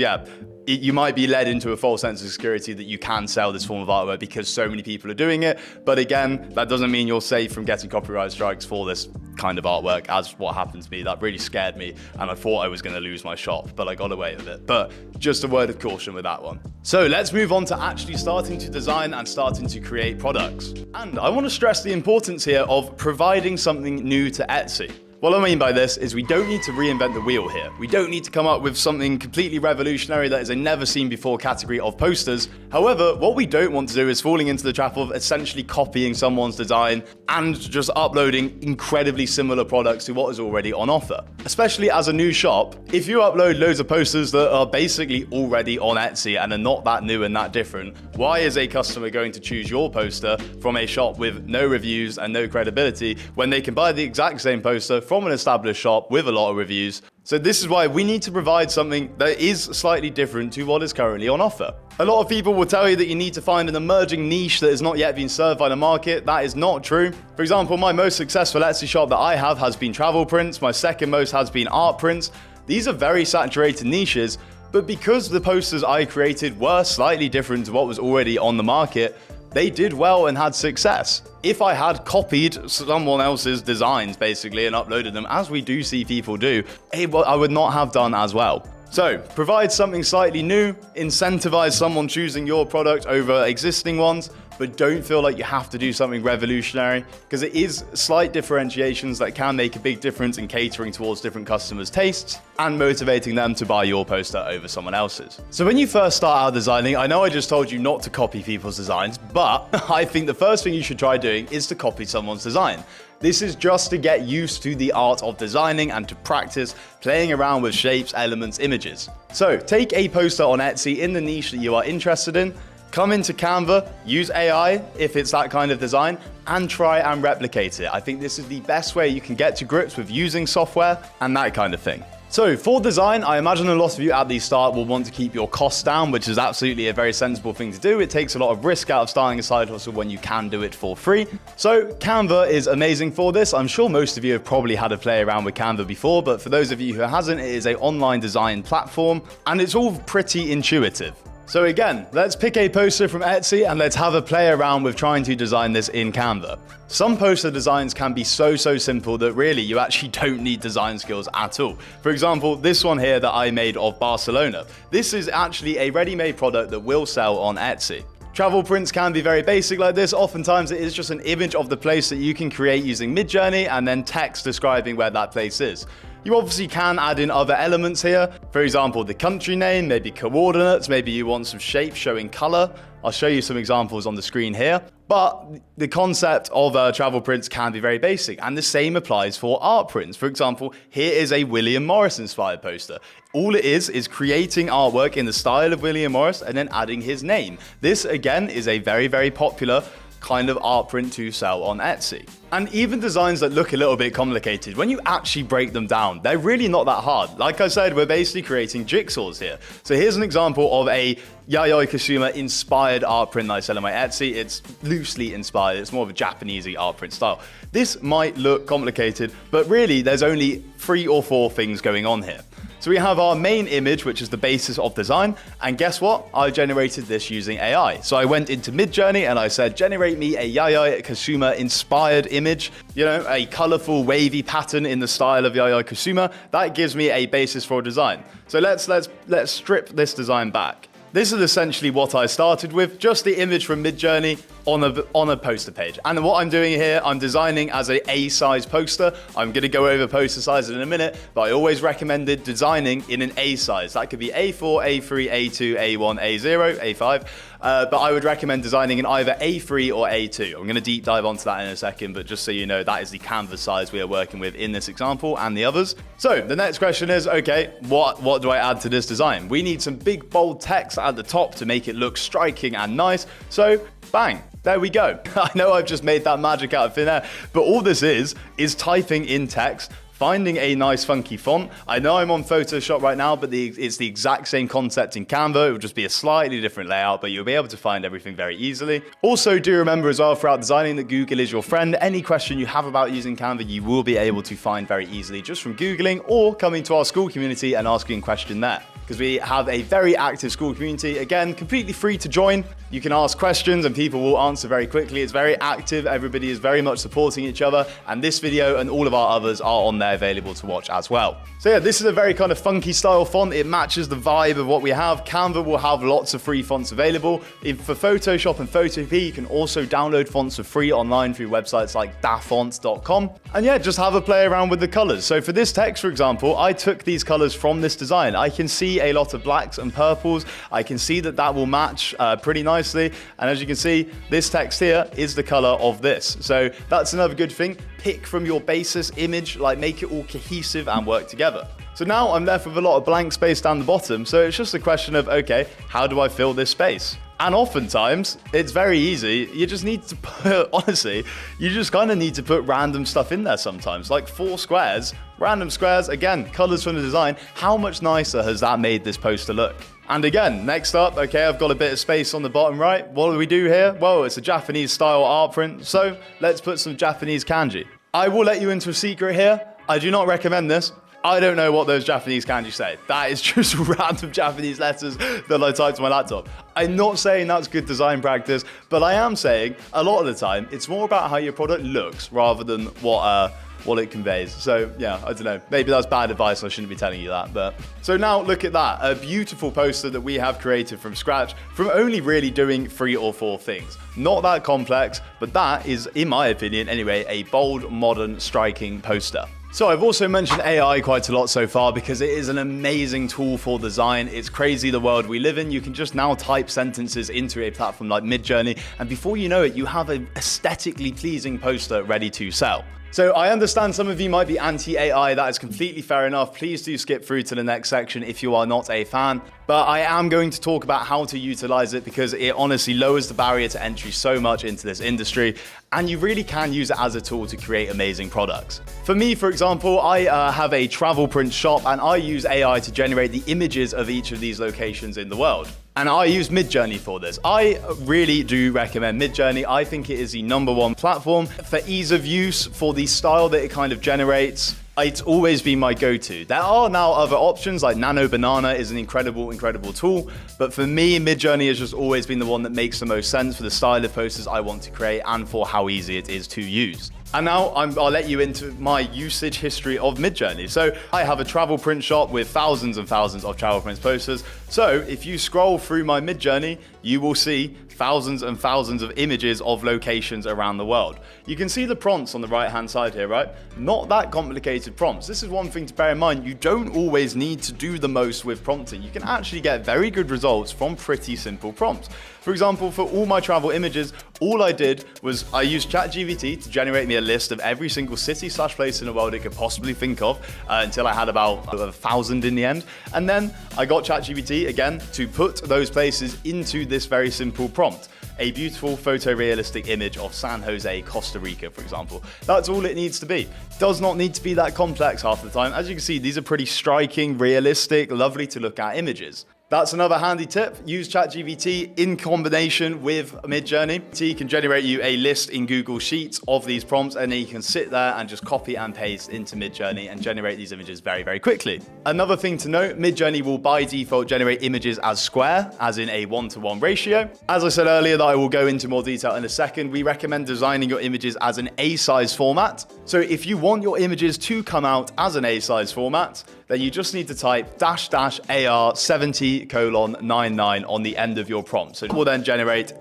you might be led into a false sense of security that you can sell this form of artwork because so many people are doing it. But again, that doesn't mean you're safe from getting copyright strikes for this kind of artwork, as what happened to me. That really scared me, and I thought I was going to lose my shop, but I got away with it. But just a word of caution with that one. So let's move on to actually starting to design and starting to create products. And I want to stress the importance here of providing something new to Etsy. What I mean by this is we don't need to reinvent the wheel here. We don't need to come up with something completely revolutionary that is a never seen before category of posters. However, what we don't want to do is falling into the trap of essentially copying someone's design and just uploading incredibly similar products to what is already on offer. Especially as a new shop, if you upload loads of posters that are basically already on Etsy and are not that new and that different, why is a customer going to choose your poster from a shop with no reviews and no credibility when they can buy the exact same poster from an established shop with a lot of reviews? So this is why we need to provide something that is slightly different to what is currently on offer. A lot of people will tell you that you need to find an emerging niche that has not yet been served by the market. That is not true. For example, my most successful Etsy shop that I have has been travel prints. My second most has been art prints. These are very saturated niches, but because the posters I created were slightly different to what was already on the market, they did well and had success. If I had copied someone else's designs basically and uploaded them, as we do see people do, I would not have done as well. So provide something slightly new, incentivize someone choosing your product over existing ones, but don't feel like you have to do something revolutionary, because it is slight differentiations that can make a big difference in catering towards different customers' tastes and motivating them to buy your poster over someone else's. So when you first start out designing, I know I just told you not to copy people's designs, but I think the first thing you should try doing is to copy someone's design. This is just to get used to the art of designing and to practice playing around with shapes, elements, images. So take a poster on Etsy in the niche that you are interested in, come into Canva, use AI if it's that kind of design, and try and replicate it. I think this is the best way you can get to grips with using software and that kind of thing. So for design, I imagine a lot of you at the start will want to keep your costs down, which is absolutely a very sensible thing to do. It takes a lot of risk out of starting a side hustle when you can do it for free. So Canva is amazing for this. I'm sure most of you have probably had a play around with Canva before, but for those of you who hasn't, it is an online design platform and it's all pretty intuitive. So again, let's pick a poster from Etsy and let's have a play around with trying to design this in Canva. Some poster designs can be so simple that really you actually don't need design skills at all. For example, this one here that I made of Barcelona. This is actually a ready-made product that will sell on Etsy. Travel prints can be very basic like this. Oftentimes it is just an image of the place that you can create using Midjourney and then text describing where that place is. You obviously can add in other elements here. For example, the country name, maybe coordinates, maybe you want some shapes showing color. I'll show you some examples on the screen here. But the concept of travel prints can be very basic, and the same applies for art prints. For example, here is a William Morris inspired poster. All it is creating artwork in the style of William Morris and then adding his name. This again is a very popular kind of art print to sell on Etsy. And even designs that look a little bit complicated, when you actually break them down, they're really not that hard. Like I said, we're basically creating jigsaws here. So here's an example of a Yayoi Kusama inspired art print that I sell on my Etsy. It's loosely inspired. It's more of a Japanese art print style. This might look complicated, but really there's only 3 or 4 things going on here. So we have our main image, which is the basis of design. And guess what? I generated this using AI. So I went into Midjourney and I said, generate me a Yayoi Kusama inspired image, a colorful wavy pattern in the style of Yayoi Kusama. That gives me a basis for a design. So let's strip this design back. This is essentially what I started with, just the image from Midjourney on a poster page. And what I'm doing here, I'm designing as an A-size poster. I'm going to go over poster sizes in a minute, but I always recommended designing in an A size. That could be A4, A3, A2, A1, A0, A5. But I would recommend designing in either A3 or A2. I'm going to deep dive onto that in a second, but just so you know, that is the canvas size we are working with in this example and the others. So the next question is, okay, what do I add to this design? We need some big bold text at the top to make it look striking and nice. So bang, there we go. I know I've just made that magic out of thin air, but all this is typing in text, finding a nice funky font. I know I'm on Photoshop right now, but it's the exact same concept in Canva. It will just be a slightly different layout, but you'll be able to find everything very easily. Also, do remember as well throughout designing that Google is your friend. Any question you have about using Canva, you will be able to find very easily just from Googling or coming to our school community and asking a question there. because we have a very active school community. Again, completely free to join. You can ask questions and people will answer very quickly. It's very active. Everybody is very much supporting each other. And this video and all of our others are on there available to watch as well. So yeah, this is a very kind of funky style font. It matches the vibe of what we have. Canva will have lots of free fonts available. For Photoshop and Photopea, you can also download fonts for free online through websites like dafonts.com. And yeah, just have a play around with the colors. So for this text, for example, I took these colors from this design. I can see a lot of blacks and purples. I can see that that will match pretty nicely. And as you can see, this text here is the color of this. So that's another good thing. Pick from your basis image, like make it all cohesive and work together. So now I'm left with a lot of blank space down the bottom. So it's just a question of, okay, how do I fill this space? And oftentimes, it's very easy. You just need to put, honestly, you just kind of need to put random stuff in there sometimes. Like 4 squares, random squares, again, colors from the design. How much nicer has that made this poster look? And again, next up, okay, I've got a bit of space on the bottom right. What do we do here? Well, it's a Japanese style art print. So let's put some Japanese kanji. I will let you into a secret here. I do not recommend this. I don't know what those Japanese kanji say. That is just random Japanese letters that I typed on my laptop. I'm not saying that's good design practice, but I am saying a lot of the time, it's more about how your product looks rather than what it conveys. So yeah, I don't know. Maybe that's bad advice. I shouldn't be telling you that. But so now look at that. A beautiful poster that we have created from scratch from only really doing 3 or 4 things. Not that complex, but that is, in my opinion anyway, a bold, modern, striking poster. So I've also mentioned AI quite a lot so far because it is an amazing tool for design. It's crazy the world we live in. You can just now type sentences into a platform like Midjourney, and before you know it, you have an aesthetically pleasing poster ready to sell. So I understand some of you might be anti-AI. That is completely fair enough. Please do skip through to the next section if you are not a fan. But I am going to talk about how to utilize it because it honestly lowers the barrier to entry so much into this industry. And you really can use it as a tool to create amazing products. For me, for example, I have a travel print shop and I use AI to generate the images of each of these locations in the world. And I use Midjourney for this. I really do recommend Midjourney. I think it is the #1 platform for ease of use, for the style that it kind of generates. It's always been my go-to. There are now other options, like Nano Banana is an incredible tool. But for me, Midjourney has just always been the one that makes the most sense for the style of posters I want to create and for how easy it is to use. And now I'll let you into my usage history of Midjourney. So I have a travel print shop with thousands and thousands of travel prints posters. So if you scroll through my Midjourney, you will see thousands and thousands of images of locations around the world. You can see the prompts on the right-hand side here, right? Not that complicated prompts. This is one thing to bear in mind. You don't always need to do the most with prompting. You can actually get very good results from pretty simple prompts. For example, for all my travel images, all I did was I used ChatGPT to generate me a list of every single city/place in the world it could possibly think of until I had about 1,000 in the end. And then I got ChatGPT again to put those places into this very simple prompt. A beautiful photorealistic image of San Jose, Costa Rica, for example. That's all it needs to be. Does not need to be that complex half the time. As you can see, these are pretty striking, realistic, lovely to look at images. That's another handy tip. Use ChatGPT in combination with Midjourney. It can generate you a list in Google Sheets of these prompts, and then you can sit there and just copy and paste into Midjourney and generate these images very, very quickly. Another thing to note, Midjourney will by default generate images as square, as in a 1:1 ratio. As I said earlier, that I will go into more detail in a second, we recommend designing your images as an A-size format. So if you want your images to come out as an A-size format, then you just need to type --AR70:99 on the end of your prompt. So it will then generate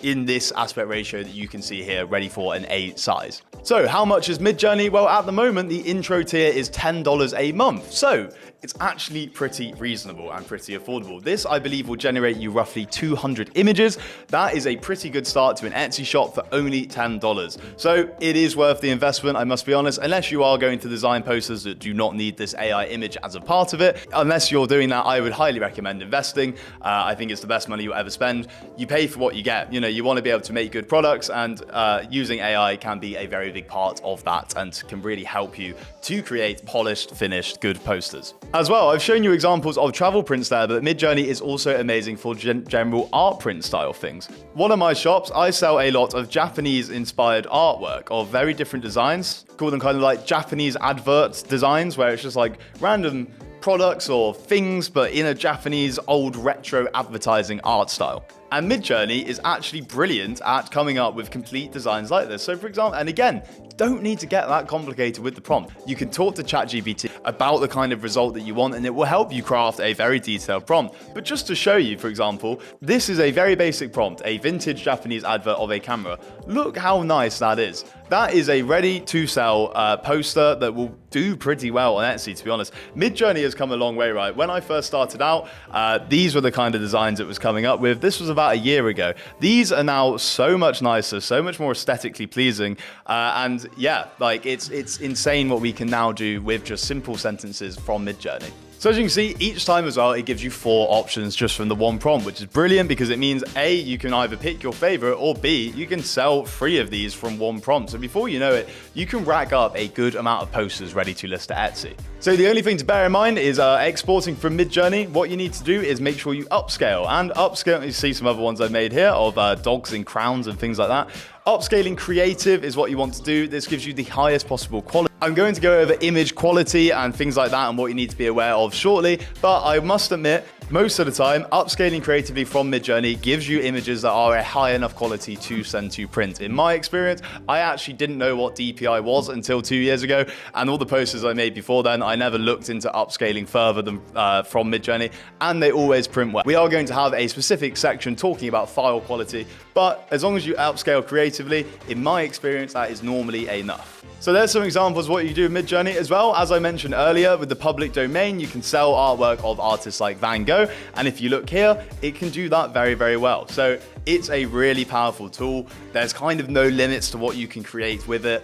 in this aspect ratio that you can see here, ready for an A size. So how much is Midjourney? Well, at the moment, the intro tier is $10 a month. So it's actually pretty reasonable and pretty affordable. This, I believe, will generate you roughly 200 images. That is a pretty good start to an Etsy shop for only $10. So it is worth the investment, I must be honest, unless you are going to design posters that do not need this AI image as a part of it. Unless you're doing that, I would highly recommend investing. I think it's the best money you'll ever spend. You pay for what you get. You know, you want to be able to make good products, and using AI can be a very big part of that and can really help you to create polished, finished, good posters. As well, I've shown you examples of travel prints there, but Midjourney is also amazing for general art print style things. One of my shops, I sell a lot of Japanese-inspired artwork of very different designs. Call them kind of like Japanese advert designs, where it's just like random products or things, but in a Japanese old retro advertising art style. And Midjourney is actually brilliant at coming up with complete designs like this. So for example, and again, don't need to get that complicated with the prompt. You can talk to ChatGPT about the kind of result that you want, and it will help you craft a very detailed prompt. But just to show you, for example, this is a very basic prompt, a vintage Japanese advert of a camera. Look how nice that is. That is a ready to sell poster that will do pretty well on Etsy, to be honest. Midjourney has come a long way, right? When I first started out, these were the kind of designs it was coming up with. This was about a year ago. These are now so much nicer, so much more aesthetically pleasing. And yeah, like it's insane what we can now do with just simple sentences from Midjourney. So as you can see, each time as well, it gives you 4 options just from the one prompt, which is brilliant because it means A, you can either pick your favorite, or B, you can sell 3 of these from one prompt. So before you know it, you can rack up a good amount of posters ready to list at Etsy. So the only thing to bear in mind is exporting from Midjourney. What you need to do is make sure you upscale. And upscale, you see some other ones I've made here of dogs in crowns and things like that. Upscaling creative is what you want to do. This gives you the highest possible quality. I'm going to go over image quality and things like that and what you need to be aware of shortly, but I must admit, most of the time, upscaling creatively from Midjourney gives you images that are a high enough quality to send to print. In my experience, I actually didn't know what DPI was until 2 years ago, and all the posters I made before then, I never looked into upscaling further than from Midjourney, and they always print well. We are going to have a specific section talking about file quality, but as long as you upscale creatively, in my experience, that is normally enough. So there's some examples of what you do with Midjourney as well. As I mentioned earlier, with the public domain, you can sell artwork of artists like Van Gogh. And if you look here, it can do that very, very well. So it's a really powerful tool. There's kind of no limits to what you can create with it.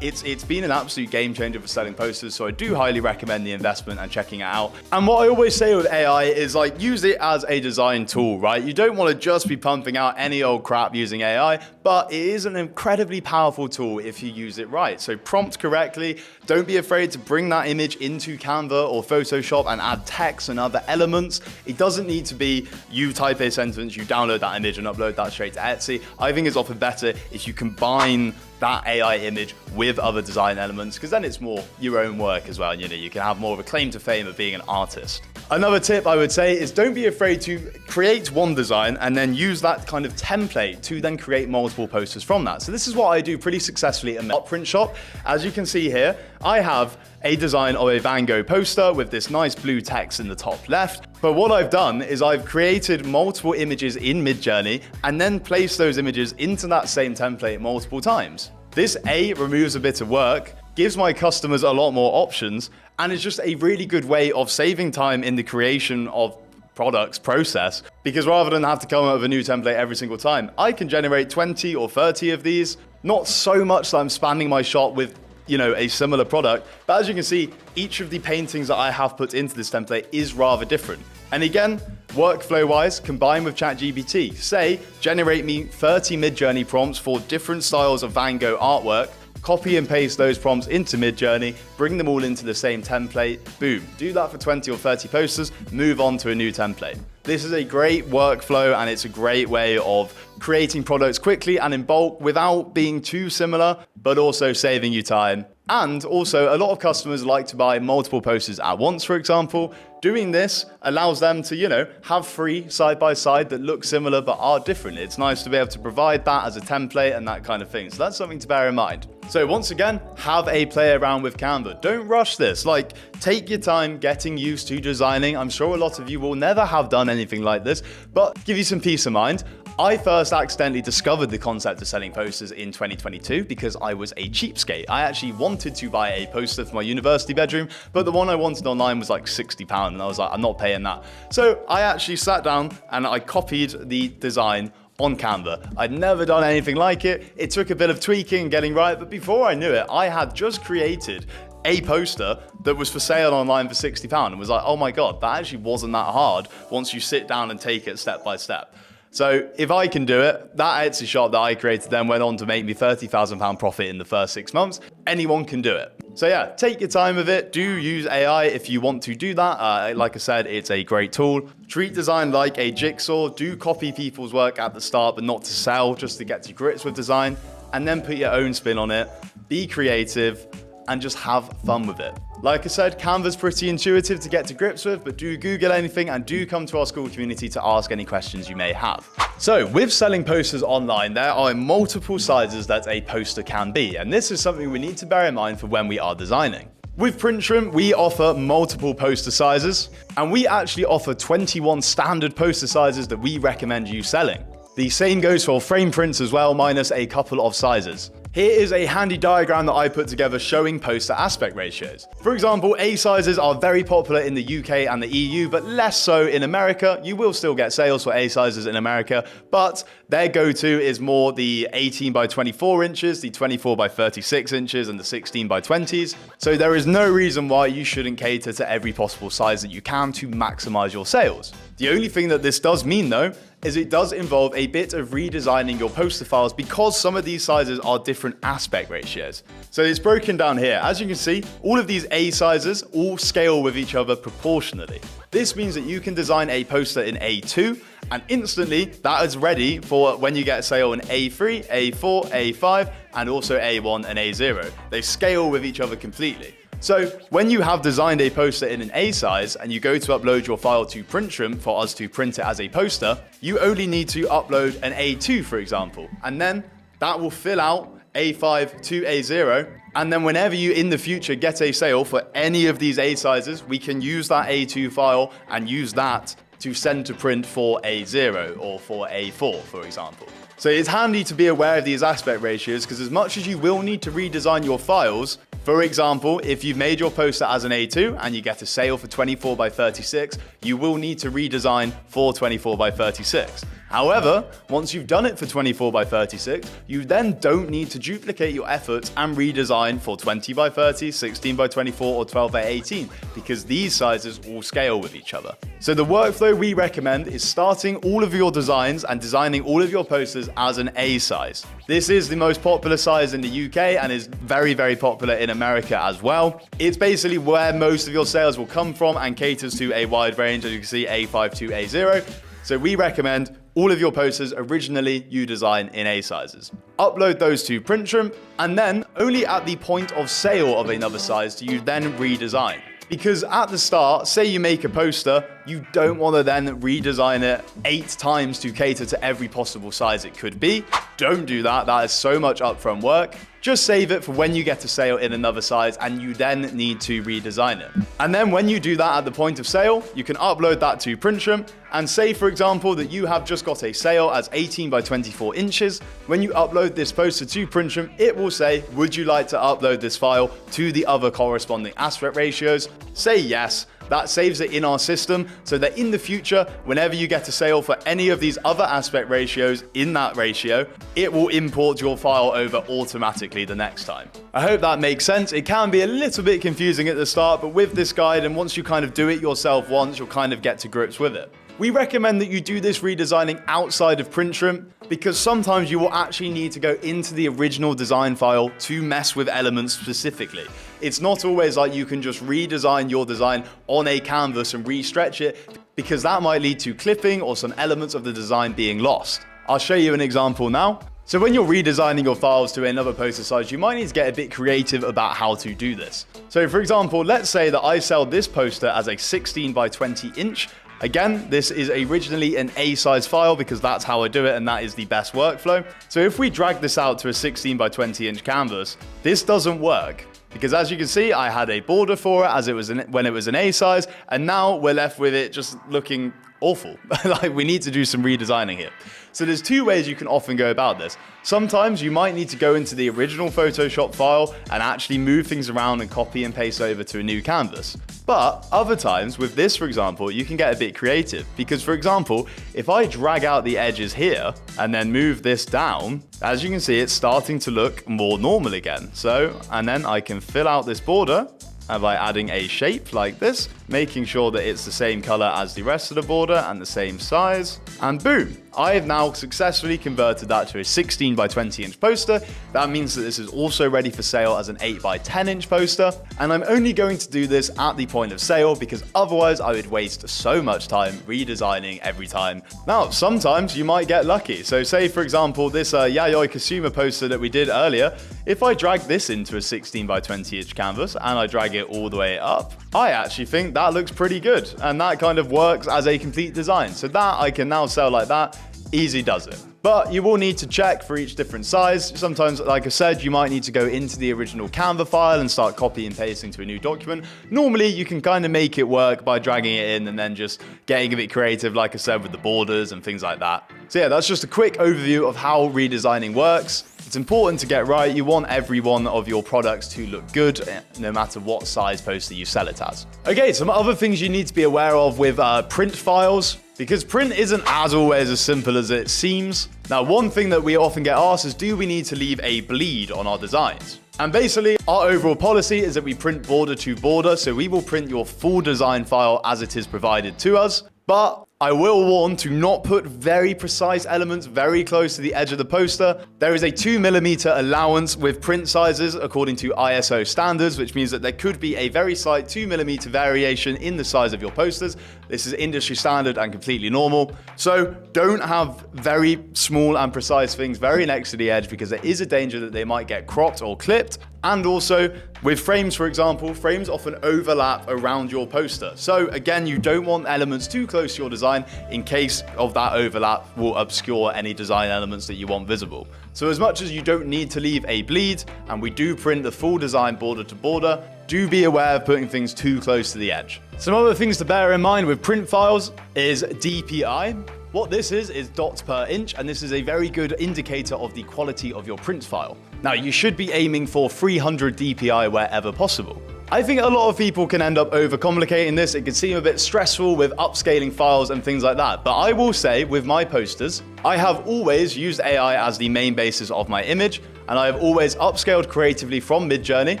It's been an absolute game changer for selling posters. So I do highly recommend the investment and checking it out. And what I always say with AI is like, use it as a design tool, right? You don't want to just be pumping out any old crap using AI, but it is an incredibly powerful tool if you use it right. So prompt correctly. Don't be afraid to bring that image into Canva or Photoshop and add text and other elements. It doesn't need to be you type a sentence, you download that image and upload that straight to Etsy. I think it's often better if you combine that AI image with other design elements, because then it's more your own work as well. You know, you can have more of a claim to fame of being an artist. Another tip I would say is don't be afraid to create one design and then use that kind of template to then create multiple posters from that. So this is what I do pretty successfully at Print Shop. As you can see here, I have a design of a Van Gogh poster with this nice blue text in the top left. But what I've done is I've created multiple images in Midjourney and then placed those images into that same template multiple times. This removes a bit of work, gives my customers a lot more options, and it's just a really good way of saving time in the creation of products process, because rather than have to come up with a new template every single time, I can generate 20 or 30 of these. Not so much that I'm spanning my shop with, you know, a similar product, but as you can see, each of the paintings that I have put into this template is rather different. And again, workflow-wise, combined with ChatGPT, say, generate me 30 Midjourney prompts for different styles of Van Gogh artwork, copy and paste those prompts into Midjourney, bring them all into the same template, boom. Do that for 20 or 30 posters, move on to a new template. This is a great workflow and it's a great way of creating products quickly and in bulk without being too similar, but also saving you time. And also, a lot of customers like to buy multiple posters at once, for example. Doing this allows them to, you know, have 3 side by side that look similar but are different. It's nice to be able to provide that as a template and that kind of thing. So that's something to bear in mind. So once again, have a play around with Canva. Don't rush this. Like, take your time getting used to designing. I'm sure a lot of you will never have done anything like this, but give you some peace of mind. I first accidentally discovered the concept of selling posters in 2022 because I was a cheapskate. I actually wanted to buy a poster for my university bedroom, but the one I wanted online was like £60, and I was like, I'm not paying that. So I actually sat down and I copied the design on Canva. I'd never done anything like it. It took a bit of tweaking and getting right, but before I knew it, I had just created a poster that was for sale online for £60 and was like, oh my God, that actually wasn't that hard once you sit down and take it step by step. So if I can do it, that Etsy shop that I created then went on to make me £30,000 profit in the first 6 months. Anyone can do it. So yeah, take your time with it. Do use AI if you want to do that. Like I said, it's a great tool. Treat design like a jigsaw. Do copy people's work at the start, but not to sell, just to get to grips with design. And then put your own spin on it. Be creative and just have fun with it. Like I said, Canva's pretty intuitive to get to grips with, but do Google anything and do come to our Skool community to ask any questions you may have. So with selling posters online, there are multiple sizes that a poster can be, and this is something we need to bear in mind for when we are designing. With PrintShrimp, we offer multiple poster sizes, and we actually offer 21 standard poster sizes that we recommend you selling. The same goes for frame prints as well, minus a couple of sizes. Here is a handy diagram that I put together showing poster aspect ratios. For example, A sizes are very popular in the UK and the EU, but less so in America. You will still get sales for A sizes in America, but their go-to is more the 18 by 24 inches, the 24 by 36 inches, and the 16 by 20s. So there is no reason why you shouldn't cater to every possible size that you can to maximize your sales. The only thing that this does mean though, is it does involve a bit of redesigning your poster files because some of these sizes are different aspect ratios. So it's broken down here. As you can see, all of these A sizes all scale with each other proportionally. This means that you can design a poster in A2 and instantly that is ready for when you get a sale in A3, A4, A5, and also A1 and A0. They scale with each other completely. So when you have designed a poster in an A size and you go to upload your file to PrintShrimp for us to print it as a poster, you only need to upload an A2, for example, and then that will fill out A5 to A0. And then whenever you in the future get a sale for any of these A sizes, we can use that A2 file and use that to send to print for A0 or for A4, for example. So it's handy to be aware of these aspect ratios because as much as you will need to redesign your files, for example, if you've made your poster as an A2 and you get a sale for 24 by 36, you will need to redesign for 24 by 36. However, once you've done it for 24 by 36, you then don't need to duplicate your efforts and redesign for 20 by 30, 16 by 24, or 12 by 18, because these sizes all scale with each other. So the workflow we recommend is starting all of your designs and designing all of your posters as an A size. This is the most popular size in the UK and is very, very popular in America as well. It's basically where most of your sales will come from and caters to a wide range, as you can see, A5 to A0. So we recommend all of your posters originally you design in A sizes. Upload those to PrintShrimp, and then only at the point of sale of another size do you then redesign. Because at the start, say you make a poster, you don't want to then redesign it 8 times to cater to every possible size it could be. Don't do that. That is so much upfront work. Just save it for when you get a sale in another size and you then need to redesign it. And then when you do that at the point of sale, you can upload that to PrintShrimp and say, for example, that you have just got a sale as 18 by 24 inches. When you upload this poster to PrintShrimp, it will say, would you like to upload this file to the other corresponding aspect ratios? Say yes. That saves it in our system so that in the future, whenever you get a sale for any of these other aspect ratios in that ratio, it will import your file over automatically the next time. I hope that makes sense. It can be a little bit confusing at the start, but with this guide, and once you kind of do it yourself once, you'll kind of get to grips with it. We recommend that you do this redesigning outside of PrintShrimp because sometimes you will actually need to go into the original design file to mess with elements specifically. It's not always like you can just redesign your design on a canvas and re-stretch it because that might lead to clipping or some elements of the design being lost. I'll show you an example now. So when you're redesigning your files to another poster size, you might need to get a bit creative about how to do this. So for example, let's say that I sell this poster as a 16 by 20 inch. Again, this is originally an A size file because that's how I do it and that is the best workflow. So if we drag this out to a 16 by 20 inch canvas, this doesn't work. Because as you can see, I had a border for it as it was when it was an A size, and now we're left with it just looking awful. Like we need to do some redesigning here. So there's 2 ways you can often go about this. Sometimes you might need to go into the original Photoshop file and actually move things around and copy and paste over to a new canvas. But other times, with this for example, you can get a bit creative because for example, if I drag out the edges here and then move this down, as you can see, it's starting to look more normal again. So, and then I can fill out this border and by adding a shape like this, making sure that it's the same color as the rest of the border and the same size, and boom. I have now successfully converted that to a 16 by 20 inch poster. That means that this is also ready for sale as an 8 by 10 inch poster. And I'm only going to do this at the point of sale because otherwise I would waste so much time redesigning every time. Now, sometimes you might get lucky. So say, for example, this Yayoi Kasuma poster that we did earlier, if I drag this into a 16 by 20 inch canvas and I drag it all the way up, I actually think that looks pretty good. And that kind of works as a complete design. So that I can now sell like that. Easy does it. But you will need to check for each different size. Sometimes, like I said, you might need to go into the original Canva file and start copy and pasting to a new document. Normally, you can kind of make it work by dragging it in and then just getting a bit creative, like I said, with the borders and things like that. So yeah, that's just a quick overview of how redesigning works. It's important to get right. You want every one of your products to look good, no matter what size poster you sell it as. Okay, some other things you need to be aware of with print files, because print isn't as always as simple as it seems. Now, one thing that we often get asked is, do we need to leave a bleed on our designs? And basically, our overall policy is that we print border to border, so we will print your full design file as it is provided to us. But I will warn to not put very precise elements very close to the edge of the poster. There is a 2mm allowance with print sizes according to ISO standards, which means that there could be a very slight 2mm variation in the size of your posters. This is industry standard and completely normal. So don't have very small and precise things very next to the edge because there is a danger that they might get cropped or clipped. And also with frames, for example, frames often overlap around your poster. So again, you don't want elements too close to your design in case of that overlap will obscure any design elements that you want visible. So as much as you don't need to leave a bleed, and we do print the full design border to border, do be aware of putting things too close to the edge. Some other things to bear in mind with print files is DPI. What this is dots per inch, and this is a very good indicator of the quality of your print file. Now, you should be aiming for 300 DPI wherever possible. I think a lot of people can end up overcomplicating this. It can seem a bit stressful with upscaling files and things like that. But I will say with my posters, I have always used AI as the main basis of my image, and I have always upscaled creatively from Midjourney,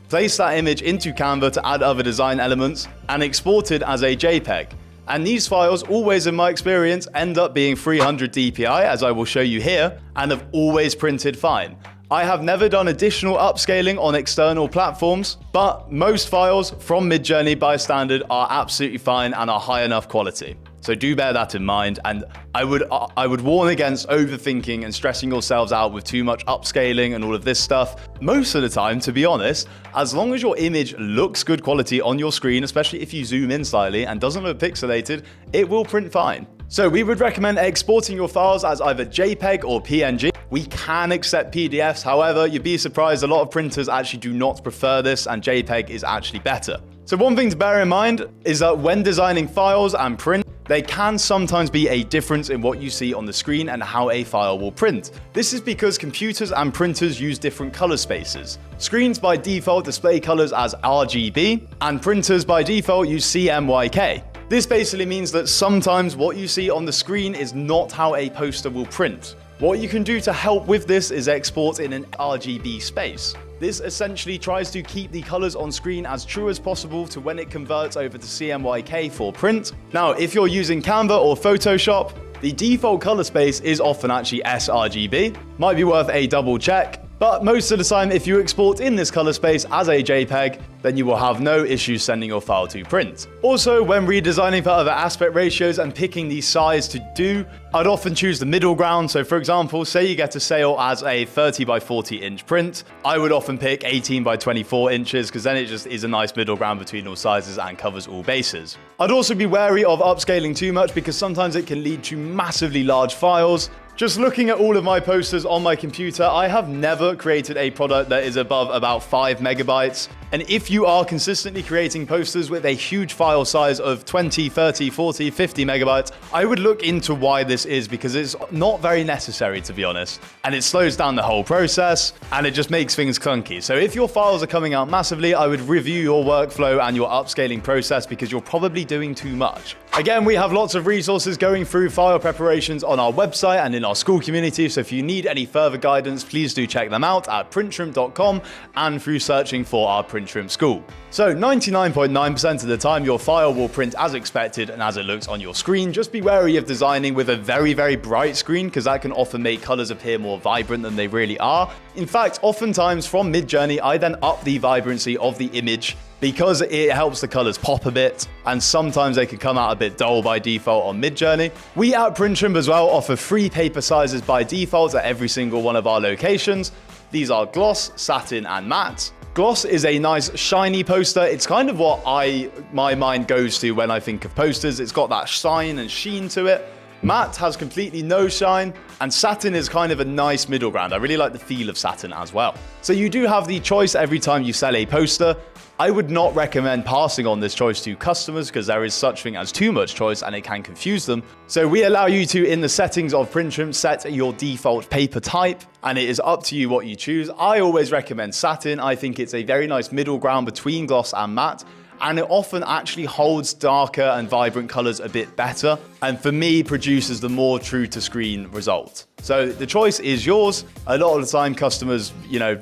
placed that image into Canva to add other design elements, and exported as a JPEG. And these files always, in my experience, end up being 300 DPI, as I will show you here, and have always printed fine. I have never done additional upscaling on external platforms, but most files from Midjourney by standard are absolutely fine and are high enough quality. So do bear that in mind, and I would warn against overthinking and stressing yourselves out with too much upscaling and all of this stuff. Most of the time, to be honest, as long as your image looks good quality on your screen, especially if you zoom in slightly and doesn't look pixelated, it will print fine. So we would recommend exporting your files as either JPEG or PNG. We can accept PDFs, however, you'd be surprised a lot of printers actually do not prefer this, and JPEG is actually better. So one thing to bear in mind is that when designing files and print, there can sometimes be a difference in what you see on the screen and how a file will print. This is because computers and printers use different color spaces. Screens by default display colors as RGB, and printers by default use CMYK. This basically means that sometimes what you see on the screen is not how a poster will print. What you can do to help with this is export in an RGB space. This essentially tries to keep the colors on screen as true as possible to when it converts over to CMYK for print. Now, if you're using Canva or Photoshop, the default color space is often actually sRGB. Might be worth a double check. But most of the time, if you export in this color space as a JPEG, then you will have no issues sending your file to print. Also, when redesigning for other aspect ratios and picking the size to do, I'd often choose the middle ground. So for example, say you get a sale as a 30 by 40 inch print, I would often pick 18 by 24 inches because then it just is a nice middle ground between all sizes and covers all bases. I'd also be wary of upscaling too much because sometimes it can lead to massively large files. Just looking at all of my posters on my computer, I have never created a product that is above about 5 megabytes. And if you are consistently creating posters with a huge file size of 20, 30, 40, 50 megabytes, I would look into why this is because it's not very necessary, to be honest. And it slows down the whole process and it just makes things clunky. So if your files are coming out massively, I would review your workflow and your upscaling process because you're probably doing too much. Again, we have lots of resources going through file preparations on our website and in our Skool community. So if you need any further guidance, please do check them out at printshrimp.com and through searching for our PrintShrimp Skool. So 99.9% of the time, your file will print as expected and as it looks on your screen. Just be wary of designing with a very, very bright screen because that can often make colors appear more vibrant than they really are. In fact, oftentimes from Midjourney, I then up the vibrancy of the image because it helps the colors pop a bit, and sometimes they can come out a bit dull by default on Midjourney. We at PrintShrimp as well offer free paper sizes by default at every single one of our locations. These are gloss, satin, and matte. Gloss is a nice shiny poster. It's kind of what my mind goes to when I think of posters. It's got that shine and sheen to it. Matte has completely no shine, and satin is kind of a nice middle ground. I really like the feel of satin as well. So you do have the choice every time you sell a poster. I would not recommend passing on this choice to customers because there is such thing as too much choice and it can confuse them. So we allow you to, in the settings of PrintShrimp, set your default paper type, and it is up to you what you choose. I always recommend satin. I think it's a very nice middle ground between gloss and matte, and it often actually holds darker and vibrant colors a bit better, and for me produces the more true to screen result. So the choice is yours. A lot of the time customers,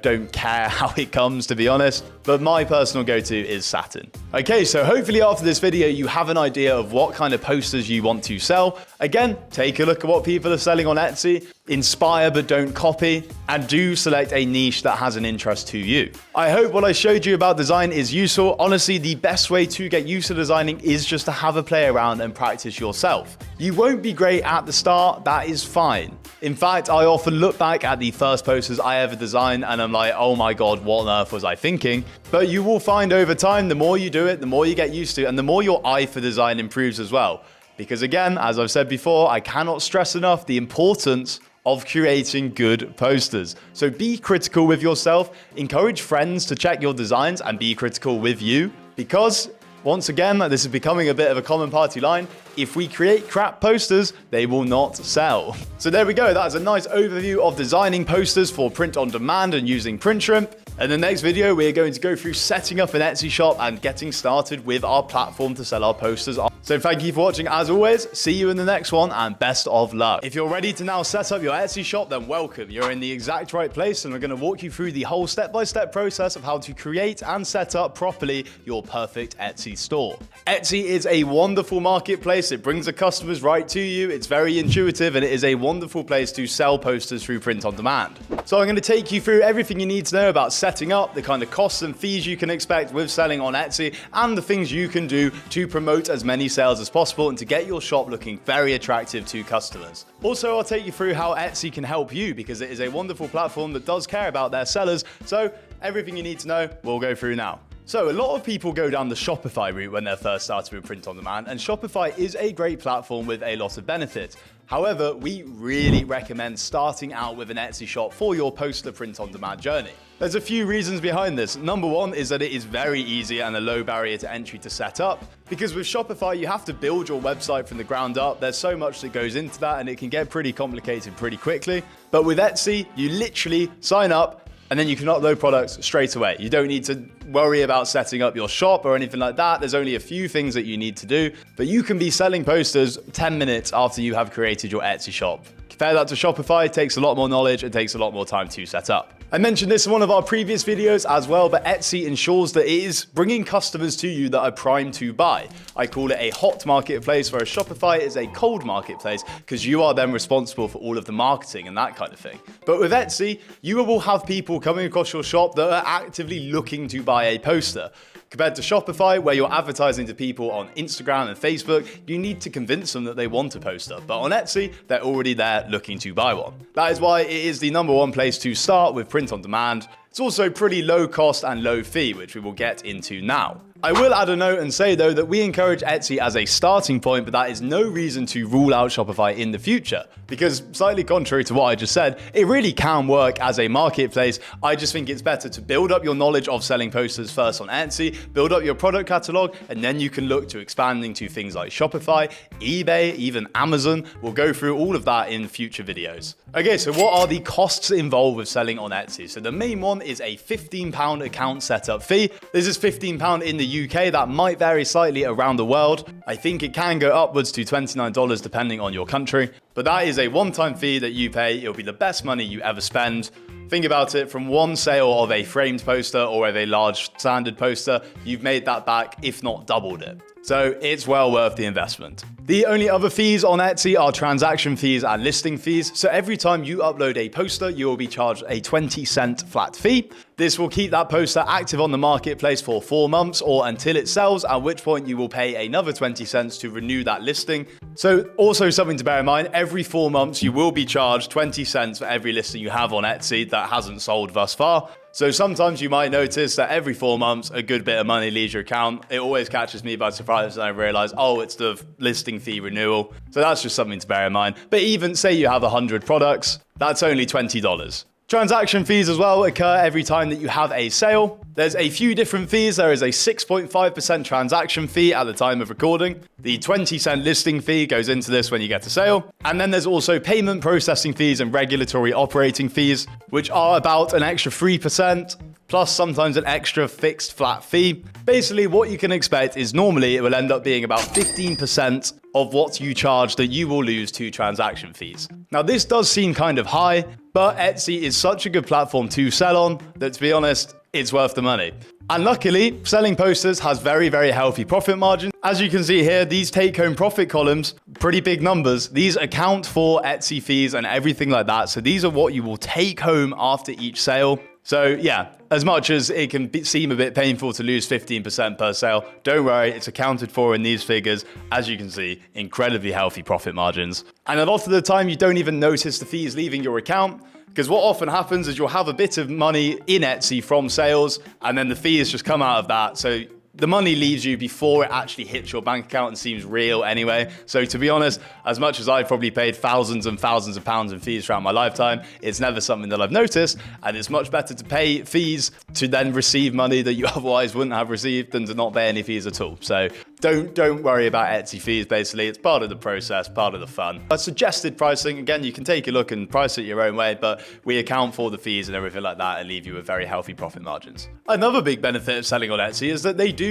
don't care how it comes, to be honest, but my personal go-to is satin. Okay, so hopefully after this video, you have an idea of what kind of posters you want to sell. Again, take a look at what people are selling on Etsy, inspire but don't copy, and do select a niche that has an interest to you. I hope what I showed you about design is useful. Honestly, the best way to get used to designing is just to have a play around and practice yourself. You won't be great at the start, that is fine. In fact, I often look back at the first posters I ever designed and I'm like, oh my God, what on earth was I thinking? But you will find over time, the more you do it, the more you get used to, and the more your eye for design improves as well. Because again, as I've said before, I cannot stress enough the importance of creating good posters. So be critical with yourself, encourage friends to check your designs and be critical with you, because once again, this is becoming a bit of a common party line. If we create crap posters, they will not sell. So there we go. That is a nice overview of designing posters for print on demand and using PrintShrimp. In the next video, we're going to go through setting up an Etsy shop and getting started with our platform to sell our posters on. So thank you for watching as always. See you in the next one and best of luck. If you're ready to now set up your Etsy shop, then welcome. You're in the exact right place, and we're going to walk you through the whole step-by-step process of how to create and set up properly your perfect Etsy store. Etsy is a wonderful marketplace. It brings the customers right to you. It's very intuitive, and it is a wonderful place to sell posters through print on demand. So I'm going to take you through everything you need to know about setting up, the kind of costs and fees you can expect with selling on Etsy, and the things you can do to promote as many sales as possible and to get your shop looking very attractive to customers. Also, I'll take you through how Etsy can help you because it is a wonderful platform that does care about their sellers. So everything you need to know, we'll go through now. So a lot of people go down the Shopify route when they're first starting with print on demand, and Shopify is a great platform with a lot of benefits. However, we really recommend starting out with an Etsy shop for your poster print on demand journey. There's a few reasons behind this. Number one is that it is very easy and a low barrier to entry to set up. Because with Shopify, you have to build your website from the ground up. There's so much that goes into that, and it can get pretty complicated pretty quickly. But with Etsy, you literally sign up, and then you can upload products straight away. You don't need to worry about setting up your shop or anything like that. There's only a few things that you need to do, but you can be selling posters 10 minutes after you have created your Etsy shop. Compare that to Shopify, it takes a lot more knowledge, it takes a lot more time to set up. I mentioned this in one of our previous videos as well, but Etsy ensures that it is bringing customers to you that are primed to buy. I call it a hot marketplace, whereas Shopify is a cold marketplace because you are then responsible for all of the marketing and that kind of thing. But with Etsy, you will have people coming across your shop that are actively looking to buy a poster. Compared to Shopify, where you're advertising to people on Instagram and Facebook, you need to convince them that they want a poster. But on Etsy, they're already there looking to buy one. That is why it is the number one place to start with print on demand. It's also pretty low cost and low fee, which we will get into now. I will add a note and say though that we encourage Etsy as a starting point, but that is no reason to rule out Shopify in the future. Because slightly contrary to what I just said, it really can work as a marketplace. I just think it's better to build up your knowledge of selling posters first on Etsy, build up your product catalog, and then you can look to expanding to things like Shopify, eBay, even Amazon. We'll go through all of that in future videos. Okay, so what are the costs involved with selling on Etsy? So the main one is a £15 account setup fee. This is £15 in the UK. That might vary slightly around the world. I think it can go upwards to $29 depending on your country. But that is a one-time fee that you pay. It'll be the best money you ever spend. Think about it, from one sale of a framed poster or of a large standard poster, you've made that back, if not doubled it. So it's well worth the investment. The only other fees on Etsy are transaction fees and listing fees. So every time you upload a poster, you will be charged a 20-cent flat fee. This will keep that poster active on the marketplace for 4 months or until it sells, at which point you will pay another 20 cents to renew that listing. So also something to bear in mind, every 4 months you will be charged 20 cents for every listing you have on Etsy that hasn't sold thus far. So sometimes you might notice that every 4 months, a good bit of money leaves your account. It always catches me by surprise and I realize, oh, it's the listing fee renewal. So that's just something to bear in mind. But even say you have 100 products, that's only $20. Transaction fees as well occur every time that you have a sale. There's a few different fees. There is a 6.5% transaction fee at the time of recording. The 20-cent listing fee goes into this when you get a sale. And then there's also payment processing fees and regulatory operating fees, which are about an extra 3%, plus sometimes an extra fixed flat fee. Basically, what you can expect is normally it will end up being about 15% of what you charge that you will lose to transaction fees. Now, this does seem kind of high, but Etsy is such a good platform to sell on that, to be honest, it's worth the money. And luckily, selling posters has very, very healthy profit margins. As you can see here, these take-home profit columns, pretty big numbers. These account for Etsy fees and everything like that. So these are what you will take home after each sale. So yeah, as much as it can seem a bit painful to lose 15% per sale, don't worry, it's accounted for in these figures. As you can see, incredibly healthy profit margins. And a lot of the time, you don't even notice the fees leaving your account, because what often happens is you'll have a bit of money in Etsy from sales, and then the fees just come out of that. So the money leaves you before it actually hits your bank account and seems real anyway. So to be honest, as much as I've probably paid thousands and thousands of pounds in fees throughout my lifetime, it's never something that I've noticed. And it's much better to pay fees to then receive money that you otherwise wouldn't have received than to not pay any fees at all. So don't worry about Etsy fees, basically. It's part of the process, part of the fun. Suggested pricing, again, you can take a look and price it your own way, but we account for the fees and everything like that and leave you with very healthy profit margins. Another big benefit of selling on Etsy is that they do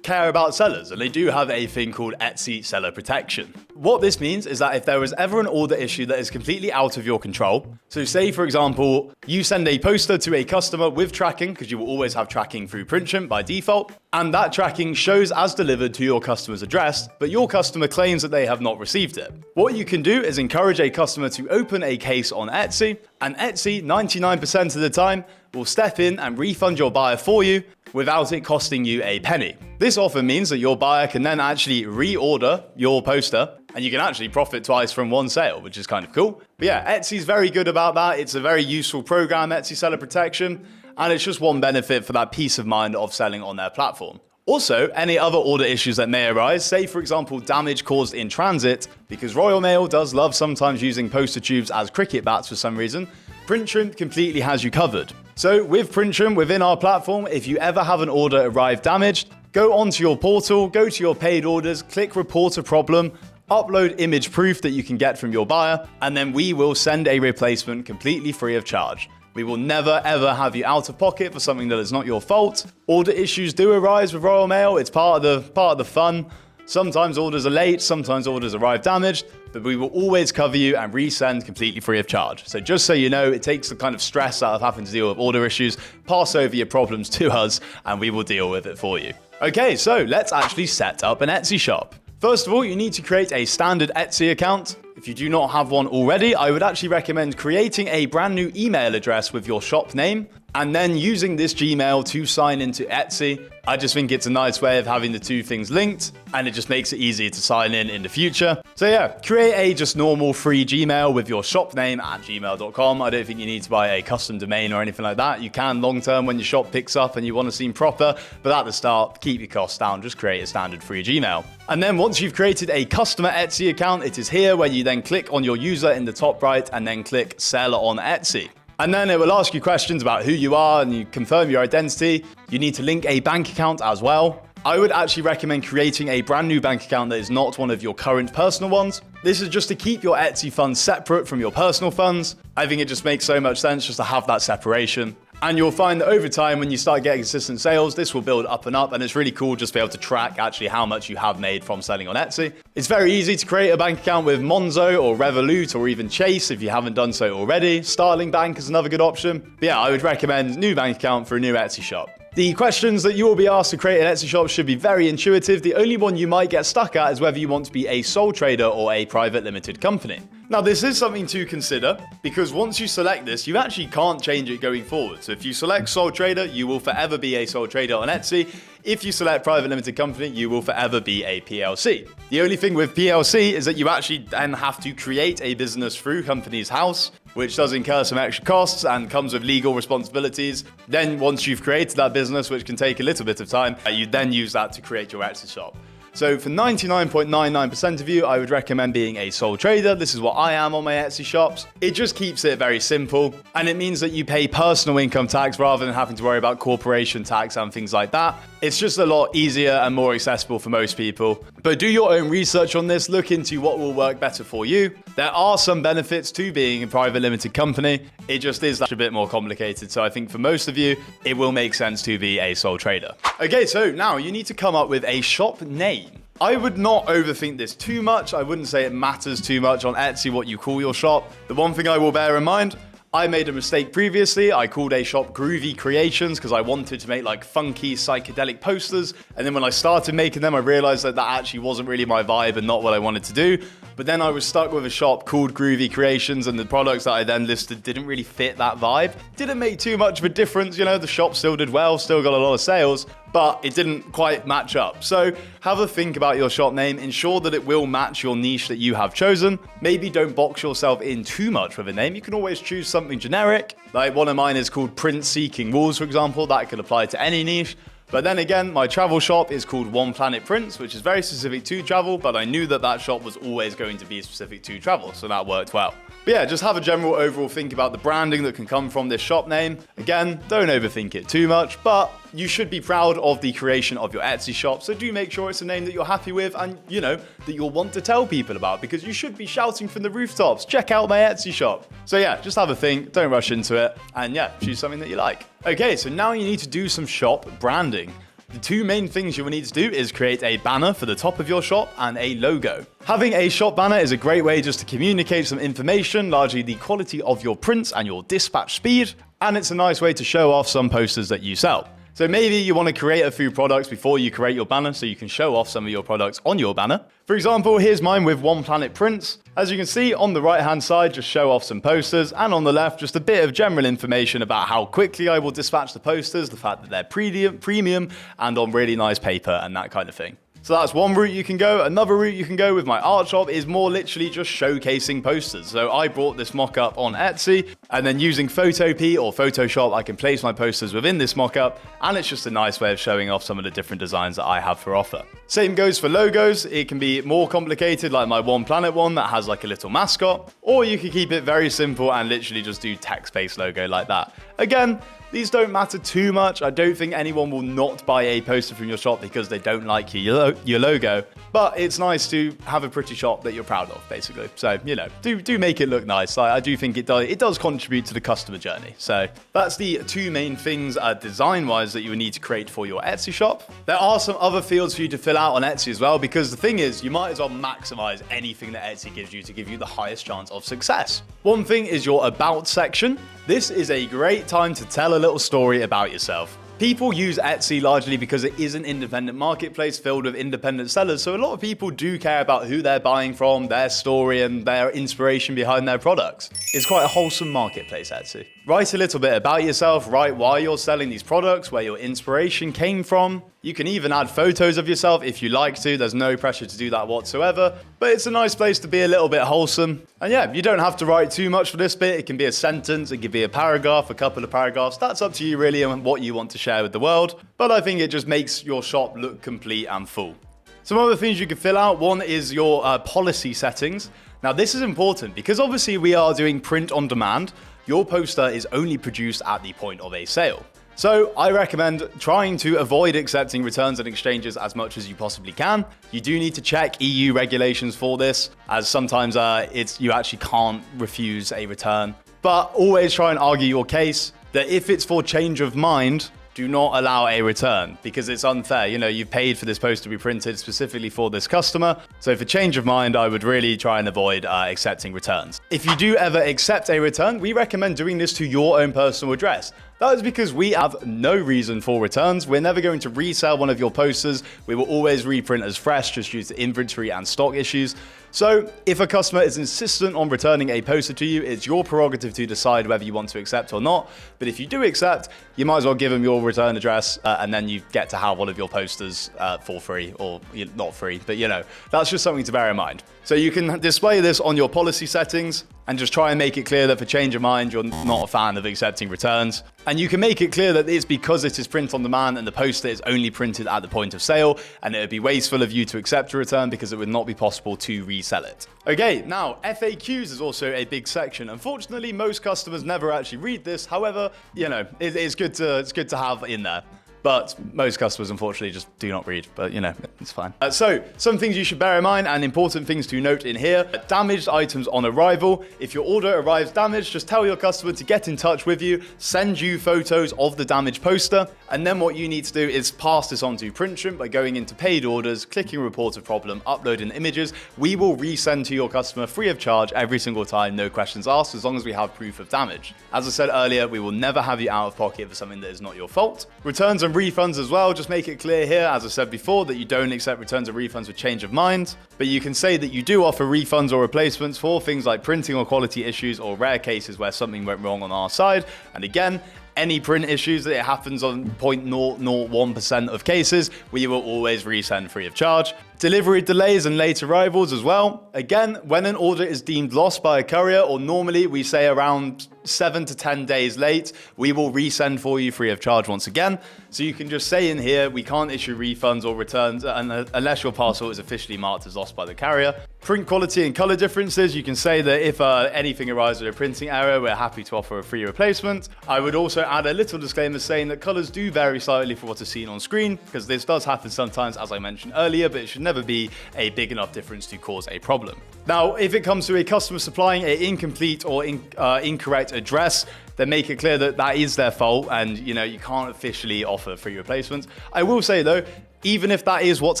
care about sellers, and they do have a thing called Etsy seller protection. What this means is that if there is ever an order issue that is completely out of your control, so say for example, you send a poster to a customer with tracking, because you will always have tracking through PrintShrimp by default, and that tracking shows as delivered to your customer's address, but your customer claims that they have not received it. What you can do is encourage a customer to open a case on Etsy, and Etsy, 99% of the time, will step in and refund your buyer for you without it costing you a penny. This often means that your buyer can then actually reorder your poster, and you can actually profit twice from one sale, which is kind of cool. But yeah, Etsy's very good about that. It's a very useful program, Etsy Seller Protection, and it's just one benefit for that peace of mind of selling on their platform. Also, any other order issues that may arise, say for example damage caused in transit, because Royal Mail does love sometimes using poster tubes as cricket bats for some reason, PrintShrimp completely has you covered. So with PrintShrimp within our platform, if you ever have an order arrive damaged, go onto your portal, go to your paid orders, click report a problem, upload image proof that you can get from your buyer, and then we will send a replacement completely free of charge. We will never ever have you out of pocket for something that is not your fault. Order issues do arise with Royal Mail. It's part of the fun. Sometimes orders are late, sometimes orders arrive damaged, but we will always cover you and resend completely free of charge. So just so you know, it takes the kind of stress out of having to deal with order issues. Pass over your problems to us and we will deal with it for you. Okay, so let's actually set up an Etsy shop. First of all, you need to create a standard Etsy account. If you do not have one already, I would actually recommend creating a brand new email address with your shop name and then using this Gmail to sign into Etsy. I just think it's a nice way of having the two things linked, and it just makes it easier to sign in the future. So yeah, create a just normal free Gmail with your shop name at gmail.com. I don't think you need to buy a custom domain or anything like that. You can long term when your shop picks up and you want to seem proper, but at the start, keep your costs down, just create a standard free Gmail. And then once you've created a customer Etsy account, it is here where you then click on your user in the top right and then click sell on Etsy. And then it will ask you questions about who you are and you confirm your identity. You need to link a bank account as well. I would actually recommend creating a brand new bank account that is not one of your current personal ones. This is just to keep your Etsy funds separate from your personal funds. I think it just makes so much sense just to have that separation. And you'll find that over time, when you start getting consistent sales, this will build up and up. And it's really cool just to be able to track actually how much you have made from selling on Etsy. It's very easy to create a bank account with Monzo or Revolut or even Chase if you haven't done so already. Starling Bank is another good option. But yeah, I would recommend new bank account for a new Etsy shop. The questions that you will be asked to create an Etsy shop should be very intuitive. The only one you might get stuck at is whether you want to be a sole trader or a private limited company. Now, this is something to consider because once you select this, you actually can't change it going forward. So if you select sole trader, you will forever be a sole trader on Etsy. If you select private limited company, you will forever be a PLC. The only thing with PLC is that you actually then have to create a business through Companies House, which does incur some extra costs and comes with legal responsibilities. Then once you've created that business, which can take a little bit of time, you then use that to create your Etsy shop. So for 99.99% of you, I would recommend being a sole trader. This is what I am on my Etsy shops. It just keeps it very simple. And it means that you pay personal income tax rather than having to worry about corporation tax and things like that. It's just a lot easier and more accessible for most people. But do your own research on this. Look into what will work better for you. There are some benefits to being a private limited company. It just is a bit more complicated. So I think for most of you, it will make sense to be a sole trader. Okay, so now you need to come up with a shop name. I would not overthink this too much. I wouldn't say it matters too much on Etsy what you call your shop. The one thing I will bear in mind, I made a mistake previously. I called a shop Groovy Creations because I wanted to make like funky psychedelic posters. And then when I started making them, I realized that that actually wasn't really my vibe and not what I wanted to do. But then I was stuck with a shop called Groovy Creations and the products that I then listed didn't really fit that vibe. Didn't make too much of a difference. You know, the shop still did well, still got a lot of sales, but it didn't quite match up. So have a think about your shop name. Ensure that it will match your niche that you have chosen. Maybe don't box yourself in too much with a name. You can always choose something generic. Like one of mine is called Print Seeking Walls, for example. That could apply to any niche. But then again, my travel shop is called One Planet Prints, which is very specific to travel, but I knew that that shop was always going to be specific to travel, so that worked well. But yeah, just have a general overall think about the branding that can come from this shop name. Again, don't overthink it too much, but you should be proud of the creation of your Etsy shop, so do make sure it's a name that you're happy with and, you know, that you'll want to tell people about, because you should be shouting from the rooftops, check out my Etsy shop. So yeah, just have a think, don't rush into it, and yeah, choose something that you like. Okay, so now you need to do some shop branding. The two main things you will need to do is create a banner for the top of your shop and a logo. Having a shop banner is a great way just to communicate some information, largely the quality of your prints and your dispatch speed, and it's a nice way to show off some posters that you sell. So maybe you want to create a few products before you create your banner so you can show off some of your products on your banner. For example, here's mine with One Planet Prints. As you can see on the right hand side, just show off some posters, and on the left, just a bit of general information about how quickly I will dispatch the posters, the fact that they're premium and on really nice paper and that kind of thing. So that's one route you can go. Another route you can go with my art shop is more literally just showcasing posters. So I brought this mock-up on Etsy, and then using Photopea or Photoshop, I can place my posters within this mock-up, and it's just a nice way of showing off some of the different designs that I have for offer. Same goes for logos. It can be more complicated, like my One Planet one that has like a little mascot, or you can keep it very simple and literally just do text-based logo like that. Again, these don't matter too much. I don't think anyone will not buy a poster from your shop because they don't like your logo, but it's nice to have a pretty shop that you're proud of, basically. So, you know, do make it look nice. I do think it does contribute to the customer journey. So that's the two main things design-wise that you would need to create for your Etsy shop. There are some other fields for you to fill out on Etsy as well, because the thing is, you might as well maximize anything that Etsy gives you to give you the highest chance of success. One thing is your About section. This is a great time to tell a little story about yourself. People use Etsy largely because it is an independent marketplace filled with independent sellers, so a lot of people do care about who they're buying from, their story, and their inspiration behind their products. It's quite a wholesome marketplace, Etsy. Write a little bit about yourself, write why you're selling these products, where your inspiration came from. You can even add photos of yourself if you like to. There's no pressure to do that whatsoever, but it's a nice place to be a little bit wholesome. And yeah, you don't have to write too much for this bit. It can be a sentence, it can be a paragraph, a couple of paragraphs. That's up to you really and what you want to share with the world. But I think it just makes your shop look complete and full. Some other things you can fill out. One is your policy settings. Now this is important because obviously we are doing print on demand. Your poster is only produced at the point of a sale. So I recommend trying to avoid accepting returns and exchanges as much as you possibly can. You do need to check EU regulations for this, as sometimes you actually can't refuse a return. But always try and argue your case. that if it's for change of mind, do not allow a return, because it's unfair. You know, you've paid for this post to be printed specifically for this customer. So for change of mind, I would really try and avoid accepting returns. If you do ever accept a return, we recommend doing this to your own personal address. That is because we have no reason for returns. We're never going to resell one of your posters. We will always reprint as fresh, just due to inventory and stock issues. So if a customer is insistent on returning a poster to you, it's your prerogative to decide whether you want to accept or not. But if you do accept, you might as well give them your return address, and then you get to have one of your posters for free, or not free, but you know, that's just something to bear in mind. So you can display this on your policy settings and just try and make it clear that for change of mind, you're not a fan of accepting returns. And you can make it clear that it's because it is print on demand and the poster is only printed at the point of sale, and it would be wasteful of you to accept a return because it would not be possible to resell it. Okay, now FAQs is also a big section. Unfortunately, most customers never actually read this. However, you know, it's good to have in there. But most customers, unfortunately, just do not read. But, you know, it's fine. So, some things you should bear in mind and important things to note in here. Damaged items on arrival. If your order arrives damaged, just tell your customer to get in touch with you, send you photos of the damaged poster. And then what you need to do is pass this on to PrintShrimp by going into paid orders, clicking report a problem, uploading images. We will resend to your customer free of charge every single time, no questions asked, as long as we have proof of damage. As I said earlier, we will never have you out of pocket for something that is not your fault. Returns and refunds as well, just make it clear here, as I said before, that you don't accept returns or refunds with change of mind, but you can say that you do offer refunds or replacements for things like printing or quality issues or rare cases where something went wrong on our side. And again, any print issues that it happens on 0.001% of cases, we will always resend free of charge. Delivery delays and late arrivals as well. Again, when an order is deemed lost by a courier, or normally we say around 7 to 10 days late, we will resend for you free of charge once again. So you can just say in here, we can't issue refunds or returns unless your parcel is officially marked as lost by the carrier. Print quality and color differences, you can say that if anything arises with a printing error, we're happy to offer a free replacement. I would also add a little disclaimer saying that colors do vary slightly from what is seen on screen, because this does happen sometimes, as I mentioned earlier, but it should never be a big enough difference to cause a problem. Now, if it comes to a customer supplying an incomplete or incorrect address, then make it clear that that is their fault, and you know, you can't officially offer free replacements. I will say though, even if that is what's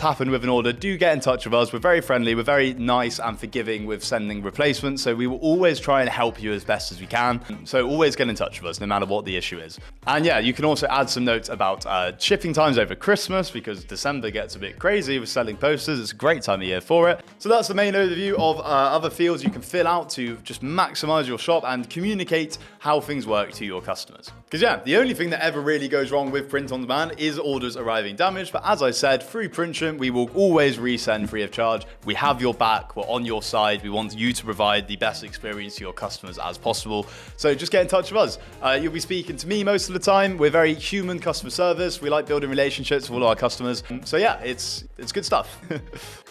happened with an order, do get in touch with us. We're very friendly, we're very nice and forgiving with sending replacements, so we will always try and help you as best as we can. So always get in touch with us, no matter what the issue is. And yeah, you can also add some notes about shipping times over Christmas, because December gets a bit crazy with selling posters. It's a great time of year for it. So that's the main overview of other fields you can fill out to just maximize your shop and communicate how things work to your customers. Because yeah, the only thing that ever really goes wrong with print on demand is orders arriving damaged, but as I said, through PrintShrimp, we will always resend free of charge. We have your back, we're on your side. We want you to provide the best experience to your customers as possible. So just get in touch with us. You'll be speaking to me most of the time. We're very human customer service. We like building relationships with all our customers. So yeah, it's good stuff.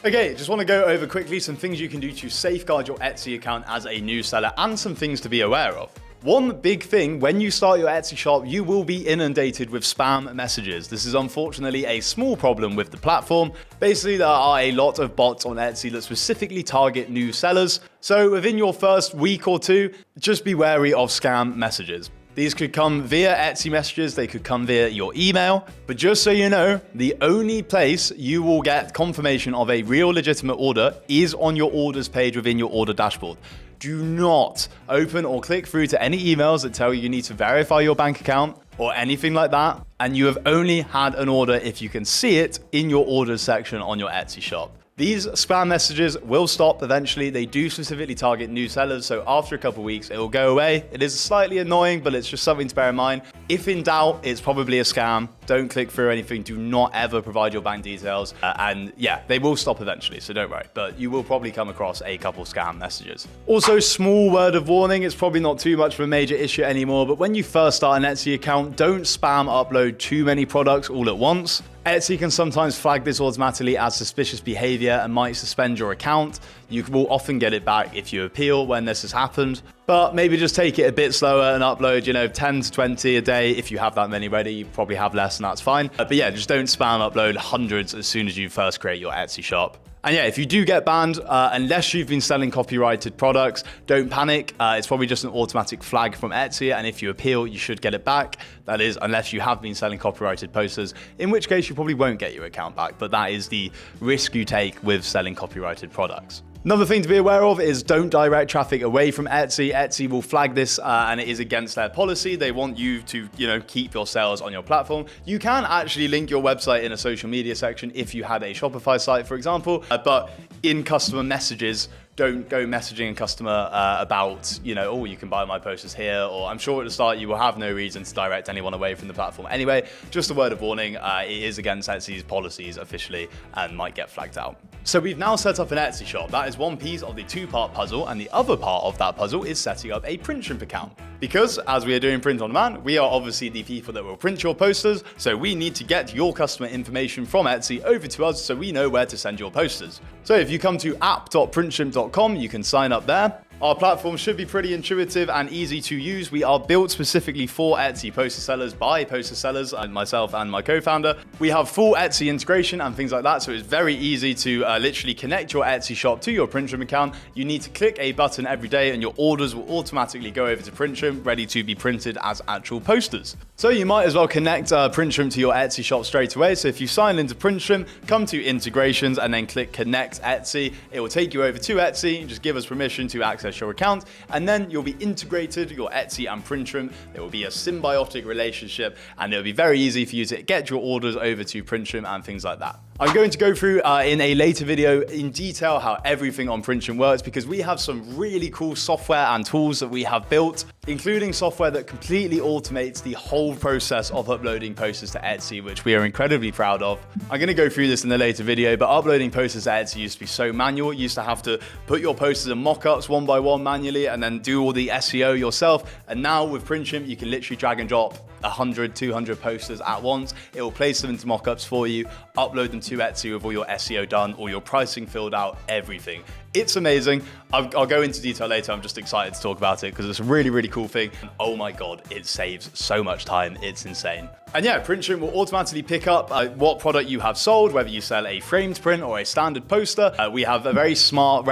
Okay, just want to go over quickly some things you can do to safeguard your Etsy account as a new seller and some things to be aware of. One big thing, when you start your Etsy shop, you will be inundated with spam messages. This is unfortunately a small problem with the platform. Basically, there are a lot of bots on Etsy that specifically target new sellers. So within your first week or two, just be wary of scam messages. These could come via Etsy messages, they could come via your email, but just so you know, the only place you will get confirmation of a real legitimate order is on your orders page within your order dashboard. Do not open or click through to any emails that tell you need to verify your bank account or anything like that, and you have only had an order if you can see it in your orders section on your Etsy shop. These spam messages will stop eventually. They do specifically target new sellers, so after a couple of weeks, it will go away. It is slightly annoying, but it's just something to bear in mind. If in doubt, it's probably a scam. Don't click through anything. Do not ever provide your bank details. And yeah, they will stop eventually, so don't worry. But you will probably come across a couple scam messages. Also, small word of warning. It's probably not too much of a major issue anymore, but when you first start an Etsy account, don't spam upload too many products all at once. Etsy can sometimes flag this automatically as suspicious behavior and might suspend your account. You will often get it back if you appeal when this has happened, but maybe just take it a bit slower and upload, 10 to 20 a day. If you have that many ready, you probably have less and that's fine. But yeah, just don't spam upload hundreds as soon as you first create your Etsy shop. And yeah, if you do get banned, unless you've been selling copyrighted products, don't panic. It's probably just an automatic flag from Etsy, and if you appeal, you should get it back. That is, unless you have been selling copyrighted posters, in which case you probably won't get your account back, but that is the risk you take with selling copyrighted products. Another thing to be aware of is don't direct traffic away from Etsy. Etsy will flag this and it is against their policy. They want you to, keep your sales on your platform. You can actually link your website in a social media section if you have a Shopify site, for example, but in customer messages, don't go messaging a customer about, oh, you can buy my posters here, or I'm sure at the start you will have no reason to direct anyone away from the platform. Anyway, just a word of warning, it is against Etsy's policies officially and might get flagged out. So we've now set up an Etsy shop. That is one piece of the two-part puzzle, and the other part of that puzzle is setting up a PrintShrimp account. Because as we are doing print on demand, we are obviously the people that will print your posters, so we need to get your customer information from Etsy over to us so we know where to send your posters. So if you come to app.printshrimp.com, you can sign up there. Our platform should be pretty intuitive and easy to use. We are built specifically for Etsy poster sellers by poster sellers, and myself and my co-founder. We have full Etsy integration and things like that, so it's very easy to literally connect your Etsy shop to your PrintShrimp account. You need to click a button every day and your orders will automatically go over to PrintShrimp, ready to be printed as actual posters. So you might as well connect PrintShrimp to your Etsy shop straight away. So if you sign into PrintShrimp, come to integrations and then click connect Etsy, it will take you over to Etsy. Just give us permission to access your account, and then you'll be integrated, your Etsy and PrintShrimp. There will be a symbiotic relationship, and it'll be very easy for you to get your orders over to PrintShrimp and things like that. I'm going to go through in a later video in detail how everything on PrintShrimp works, because we have some really cool software and tools that we have built, including software that completely automates the whole process of uploading posters to Etsy, which we are incredibly proud of. I'm going to go through this in a later video, but uploading posters to Etsy used to be so manual. You used to have to put your posters in mockups one by one manually and then do all the SEO yourself. And now with PrintShrimp, you can literally drag and drop 100, 200 posters at once. It will place them into mockups for you, upload them to Etsy with all your SEO done, all your pricing filled out, everything. It's amazing. I'll go into detail later. I'm just excited to talk about it because it's a really, really cool thing. And oh my God, it saves so much time. It's insane. And yeah, PrintShrimp will automatically pick up what product you have sold, whether you sell a framed print or a standard poster. We have a very smart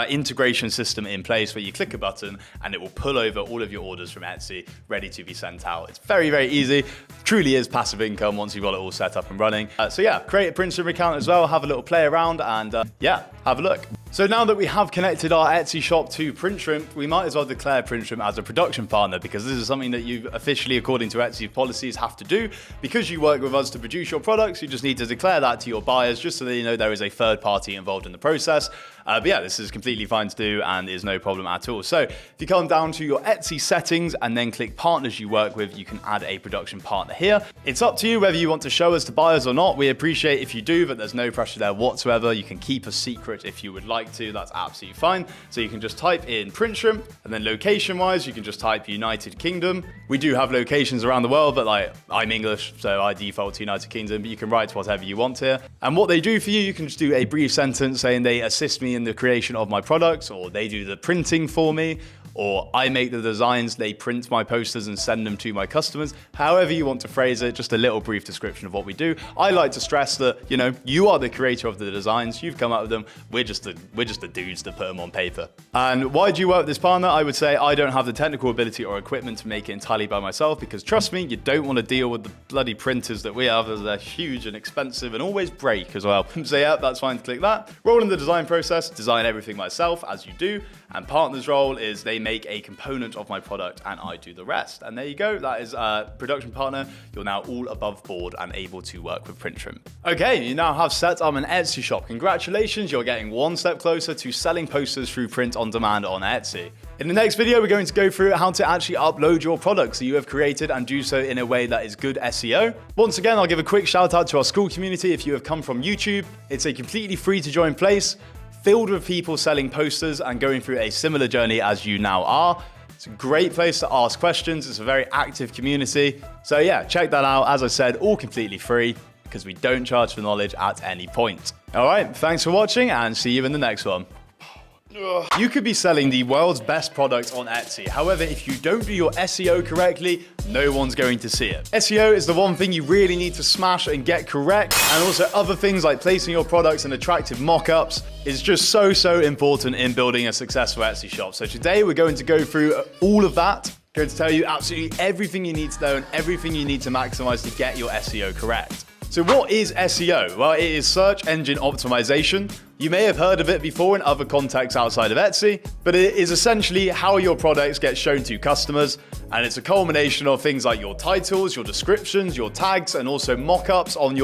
integration system in place where you click a button and it will pull over all of your orders from Etsy, ready to be sent out. It's very, very easy. Truly is passive income once you've got it all set up and running. So yeah, create a PrintShrimp account as well, have a little play around, and yeah, have a look. So now that we have connected our Etsy shop to PrintShrimp, we might as well declare PrintShrimp as a production partner, because this is something that you officially, according to Etsy policies, have to do. Because you work with us to produce your products, you just need to declare that to your buyers, just so that you know there is a third party involved in the process. But yeah, this is completely fine to do and is no problem at all. So if you come down to your Etsy settings and then click partners you work with, you can add a production partner here. It's up to you whether you want to show us to buyers or not. We appreciate if you do, but there's no pressure there whatsoever. You can keep a secret if you would like to. That's absolutely fine. So you can just type in PrintShrimp, and then location wise, you can just type United Kingdom. We do have locations around the world, but like I'm English, so I default to United Kingdom, but you can write whatever you want here. And what they do for you, you can just do a brief sentence saying they assist me in the creation of my products, or they do the printing for me, or I make the designs, they print my posters and send them to my customers. However you want to phrase it, just a little brief description of what we do. I like to stress that, you are the creator of the designs, you've come up with them, we're just the dudes that put them on paper. And why do you work with this partner? I would say I don't have the technical ability or equipment to make it entirely by myself, because trust me, you don't want to deal with the bloody printers that we have, as they're huge and expensive and always break as well. So yeah, that's fine to click that. Roll in the design process, design everything myself as you do. And partner's role is they make a component of my product and I do the rest. And there you go. That is production partner. You're now all above board and able to work with PrintShrimp. Okay, you now have set up an Etsy shop. Congratulations, you're getting one step closer to selling posters through print on demand on Etsy. In the next video, we're going to go through how to actually upload your products that you have created and do so in a way that is good SEO. Once again, I'll give a quick shout out to our school community. If you have come from YouTube, it's a completely free to join place, filled with people selling posters and going through a similar journey as you now are. It's a great place to ask questions. It's a very active community. So yeah, check that out. As I said, all completely free, because we don't charge for knowledge at any point. All right, thanks for watching and see you in the next one. You could be selling the world's best product on Etsy. However, if you don't do your SEO correctly, no one's going to see it. SEO is the one thing you really need to smash and get correct. And also other things like placing your products in attractive mockups is just so important in building a successful Etsy shop. So today we're going to go through all of that. Going to tell you absolutely everything you need to know and everything you need to maximize to get your SEO correct. So what is SEO? Well, it is search engine optimization. You may have heard of it before in other contexts outside of Etsy, but it is essentially how your products get shown to customers. And it's a culmination of things like your titles, your descriptions, your tags, and also mockups on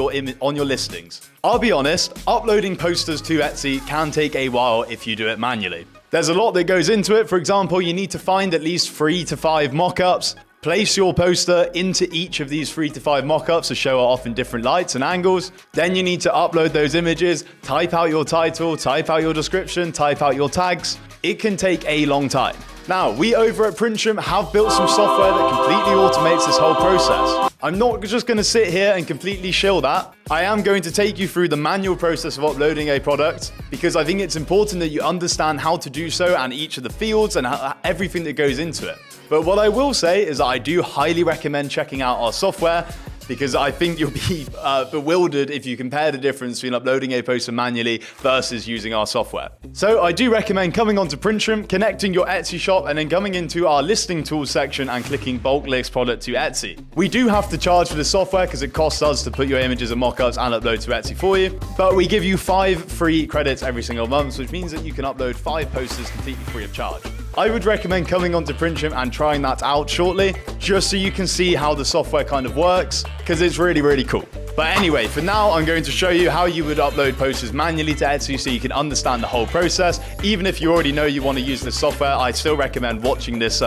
your listings. I'll be honest, uploading posters to Etsy can take a while if you do it manually. There's a lot that goes into it. For example, you need to find at least 3 to 5 mockups. Place your poster into each of these 3 to 5 mockups to show it off in different lights and angles. Then you need to upload those images, type out your title, type out your description, type out your tags. It can take a long time. Now, we over at PrintShrimp have built some software that completely automates this whole process. I'm not just going to sit here and completely shill that. I am going to take you through the manual process of uploading a product because I think it's important that you understand how to do so and each of the fields and everything that goes into it. But what I will say is that I do highly recommend checking out our software because I think you'll be bewildered if you compare the difference between uploading a poster manually versus using our software. So I do recommend coming onto PrintShrimp, connecting your Etsy shop, and then coming into our listing tools section and clicking bulk list product to Etsy. We do have to charge for the software because it costs us to put your images and mockups and upload to Etsy for you. But we give you 5 free credits every single month, which means that you can upload 5 posters completely free of charge. I would recommend coming onto PrintShrimp and trying that out shortly, just so you can see how the software kind of works, because it's really cool. But anyway, for now, I'm going to show you how you would upload posters manually to Etsy so you can understand the whole process. Even if you already know you want to use this software, I still recommend watching this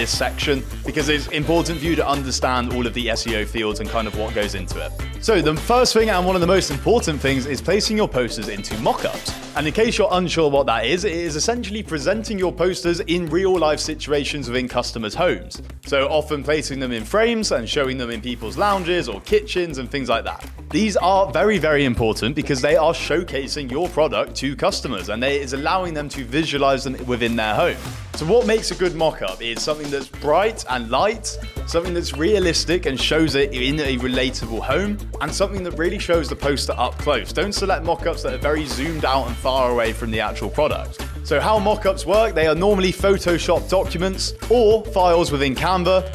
section because it's important for you to understand all of the SEO fields and kind of what goes into it. So the first thing and one of the most important things is placing your posters into mockups. And in case you're unsure what that is, it is essentially presenting your posters in real life situations within customers' homes. So often placing them in frames and showing them in people's lounges or kitchens and things like that. These are very important because they are showcasing your product to customers and it is allowing them to visualize them within their home. So what makes a good mockup is something that's bright and light, something that's realistic and shows it in a relatable home, and something that really shows the poster up close. Don't select mockups that are very zoomed out and far away from the actual product. So how mockups work, they are normally Photoshop documents or files within Canva,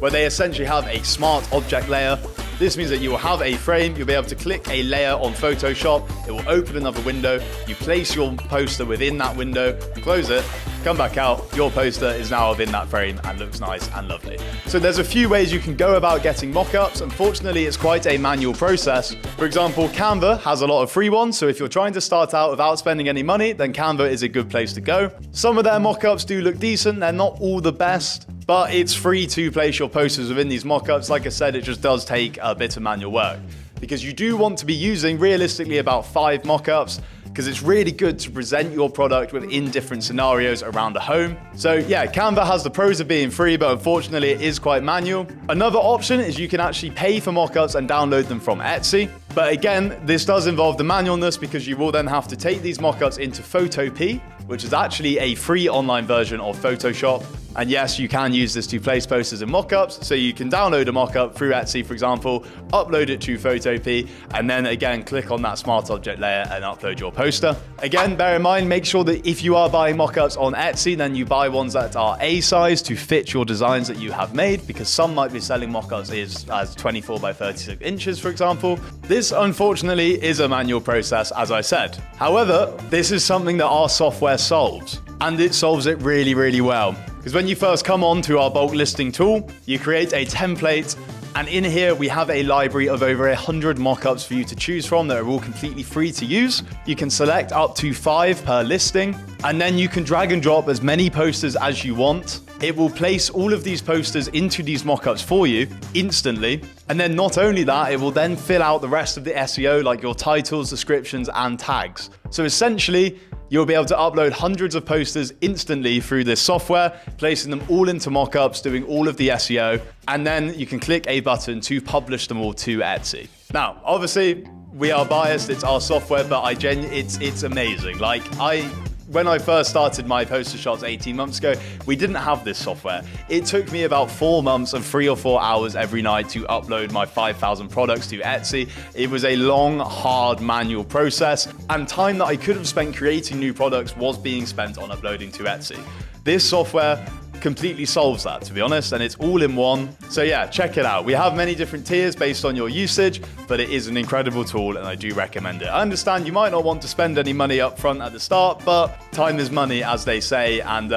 where they essentially have a smart object layer. This means that you will have a frame, you'll be able to click a layer on Photoshop, it will open another window, you place your poster within that window, close it, come back out, your poster is now within that frame and looks nice and lovely. So there's a few ways you can go about getting mockups. Unfortunately, it's quite a manual process. For example, Canva has a lot of free ones, so if you're trying to start out without spending any money, then Canva is a good place to go. Some of their mockups do look decent, they're not all the best, but it's free to place your posters within these mockups. Like I said, it just does take a bit of manual work because you do want to be using realistically about 5 mockups because it's really good to present your product within different scenarios around the home. So yeah, Canva has the pros of being free, but unfortunately it is quite manual. Another option is you can actually pay for mockups and download them from Etsy. But again, this does involve the manualness because you will then have to take these mockups into Photopea, which is actually a free online version of Photoshop. And yes, you can use this to place posters and mockups. So you can download a mockup through Etsy, for example, upload it to Photopea, and then again, click on that smart object layer and upload your poster. Again, bear in mind, make sure that if you are buying mockups on Etsy, then you buy ones that are A size to fit your designs that you have made, because some might be selling mockups as 24 by 36 inches, for example. This, unfortunately, is a manual process, as I said. However, this is something that our software solves, and it solves it really well. Because when you first come on to our bulk listing tool, you create a template, and in here we have a library of over 100 mockups for you to choose from that are all completely free to use. You can select up to 5 per listing, and then you can drag and drop as many posters as you want. It will place all of these posters into these mockups for you instantly. And then not only that, it will then fill out the rest of the SEO, like your titles, descriptions, and tags. So essentially, you'll be able to upload hundreds of posters instantly through this software, placing them all into mockups, doing all of the SEO, and then you can click a button to publish them all to Etsy. Now, obviously, we are biased, it's our software, but it's amazing. Like, I when I first started my poster shops 18 months ago, we didn't have this software. It took me about 4 months and 3 or 4 hours every night to upload my 5,000 products to Etsy. It was a long, hard manual process, and time that I could have spent creating new products was being spent on uploading to Etsy. This software completely solves that, to be honest, and it's all in one. So yeah, check it out. We have many different tiers based on your usage, but it is an incredible tool and I do recommend it. I understand you might not want to spend any money up front at the start, but time is money, as they say, and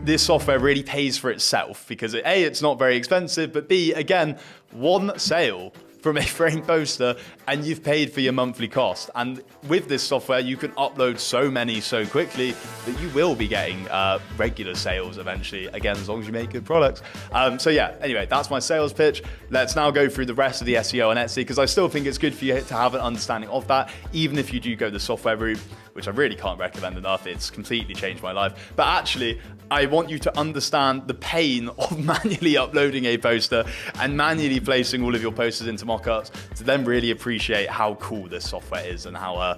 this software really pays for itself because A, it's not very expensive, but B, again, one sale from a frame poster and you've paid for your monthly cost. And with this software, you can upload so many so quickly that you will be getting regular sales eventually, again, as long as you make good products. So yeah, anyway, that's my sales pitch. Let's now go through the rest of the SEO on Etsy, because I still think it's good for you to have an understanding of that, even if you do go the software route, which I really can't recommend enough. It's completely changed my life. But actually, I want you to understand the pain of manually uploading a poster and manually placing all of your posters into Mockups to then really appreciate how cool this software is and how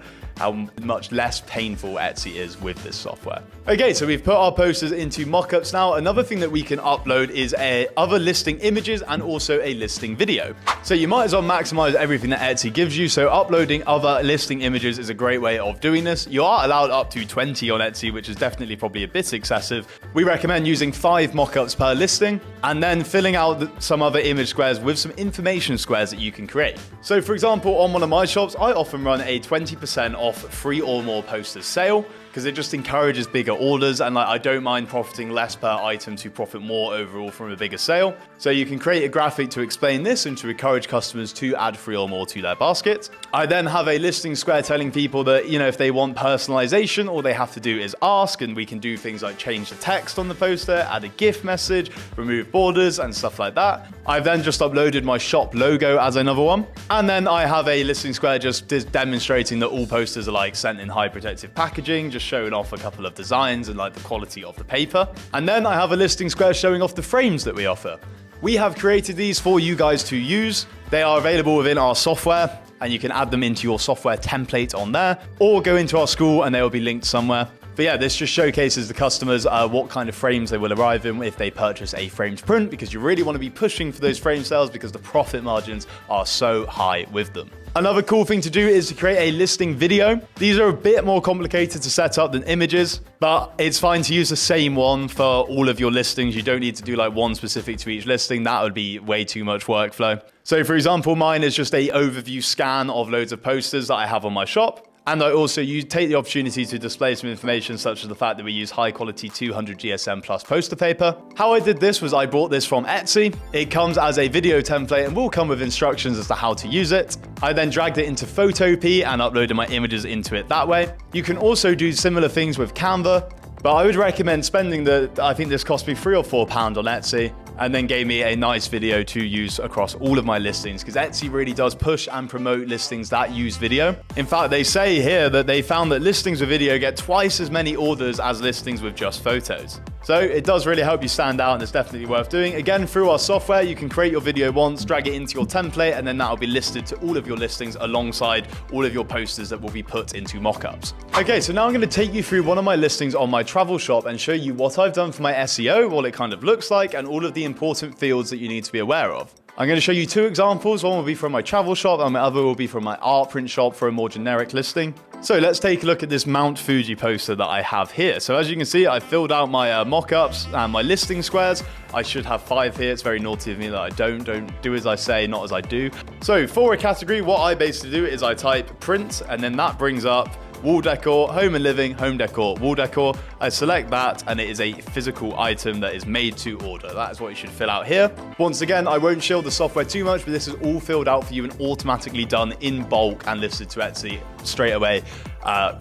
much less painful Etsy is with this software. Okay, so we've put our posters into Mockups now. Another thing that we can upload is other listing images and also a listing video. So you might as well maximize everything that Etsy gives you. So uploading other listing images is a great way of doing this. You are allowed up to 20 on Etsy, which is definitely probably a bit excessive. We recommend using 5 mockups per listing and then filling out some other image squares with some information squares that you can create. So for example, on one of my shops, I often run a 20% off 3 or more posters sale, because it just encourages bigger orders, and I don't mind profiting less per item to profit more overall from a bigger sale. So you can create a graphic to explain this and to encourage customers to add 3 or more to their basket. I then have a listing square telling people that, if they want personalization, all they have to do is ask, and we can do things like change the text on the poster, add a GIF message, remove borders and stuff like that. I've then just uploaded my shop logo as another one. And then I have a listing square just demonstrating that all posters are sent in high protective packaging, just showing off a couple of designs and the quality of the paper. And then I have a listing square showing off the frames that we offer. We have created these for you guys to use. They are available within our software, and you can add them into your software template on there, or go into our school and they will be linked somewhere. But yeah, this just showcases the customers what kind of frames they will arrive in if they purchase a framed print, because you really want to be pushing for those frame sales because the profit margins are so high with them. Another cool thing to do is to create a listing video. These are a bit more complicated to set up than images, but it's fine to use the same one for all of your listings. You don't need to do one specific to each listing. That would be way too much workflow. So for example, mine is just a overview scan of loads of posters that I have on my shop. And I also take the opportunity to display some information, such as the fact that we use high quality 200 GSM plus poster paper. How I did this was I bought this from Etsy. It comes as a video template and will come with instructions as to how to use it. I then dragged it into Photopea and uploaded my images into it that way. You can also do similar things with Canva, but I would recommend spending I think this cost me £3 or £4 on Etsy, and then gave me a nice video to use across all of my listings, because Etsy really does push and promote listings that use video. In fact, they say here that they found that listings with video get twice as many orders as listings with just photos. So it does really help you stand out, and it's definitely worth doing. Again, through our software, you can create your video once, drag it into your template, and then that will be listed to all of your listings alongside all of your posters that will be put into mockups. Okay, so now I'm going to take you through one of my listings on my travel shop and show you what I've done for my SEO, what it kind of looks like, and all of the important fields that you need to be aware of. I'm going to show you 2 examples. One will be from my travel shop and my other will be from my art print shop for a more generic listing. So let's take a look at this Mount Fuji poster that I have here. So as you can see, I filled out my mock-ups and my listing squares. I should have 5 here. It's very naughty of me that I don't do as I say, not as I do. So for a category, what I basically do is I type print, and then that brings up wall decor, home and living, home decor, wall decor. I select that, and it is a physical item that is made to order. That is what you should fill out here. Once again, I won't shield the software too much, but this is all filled out for you and automatically done in bulk and listed to Etsy straight away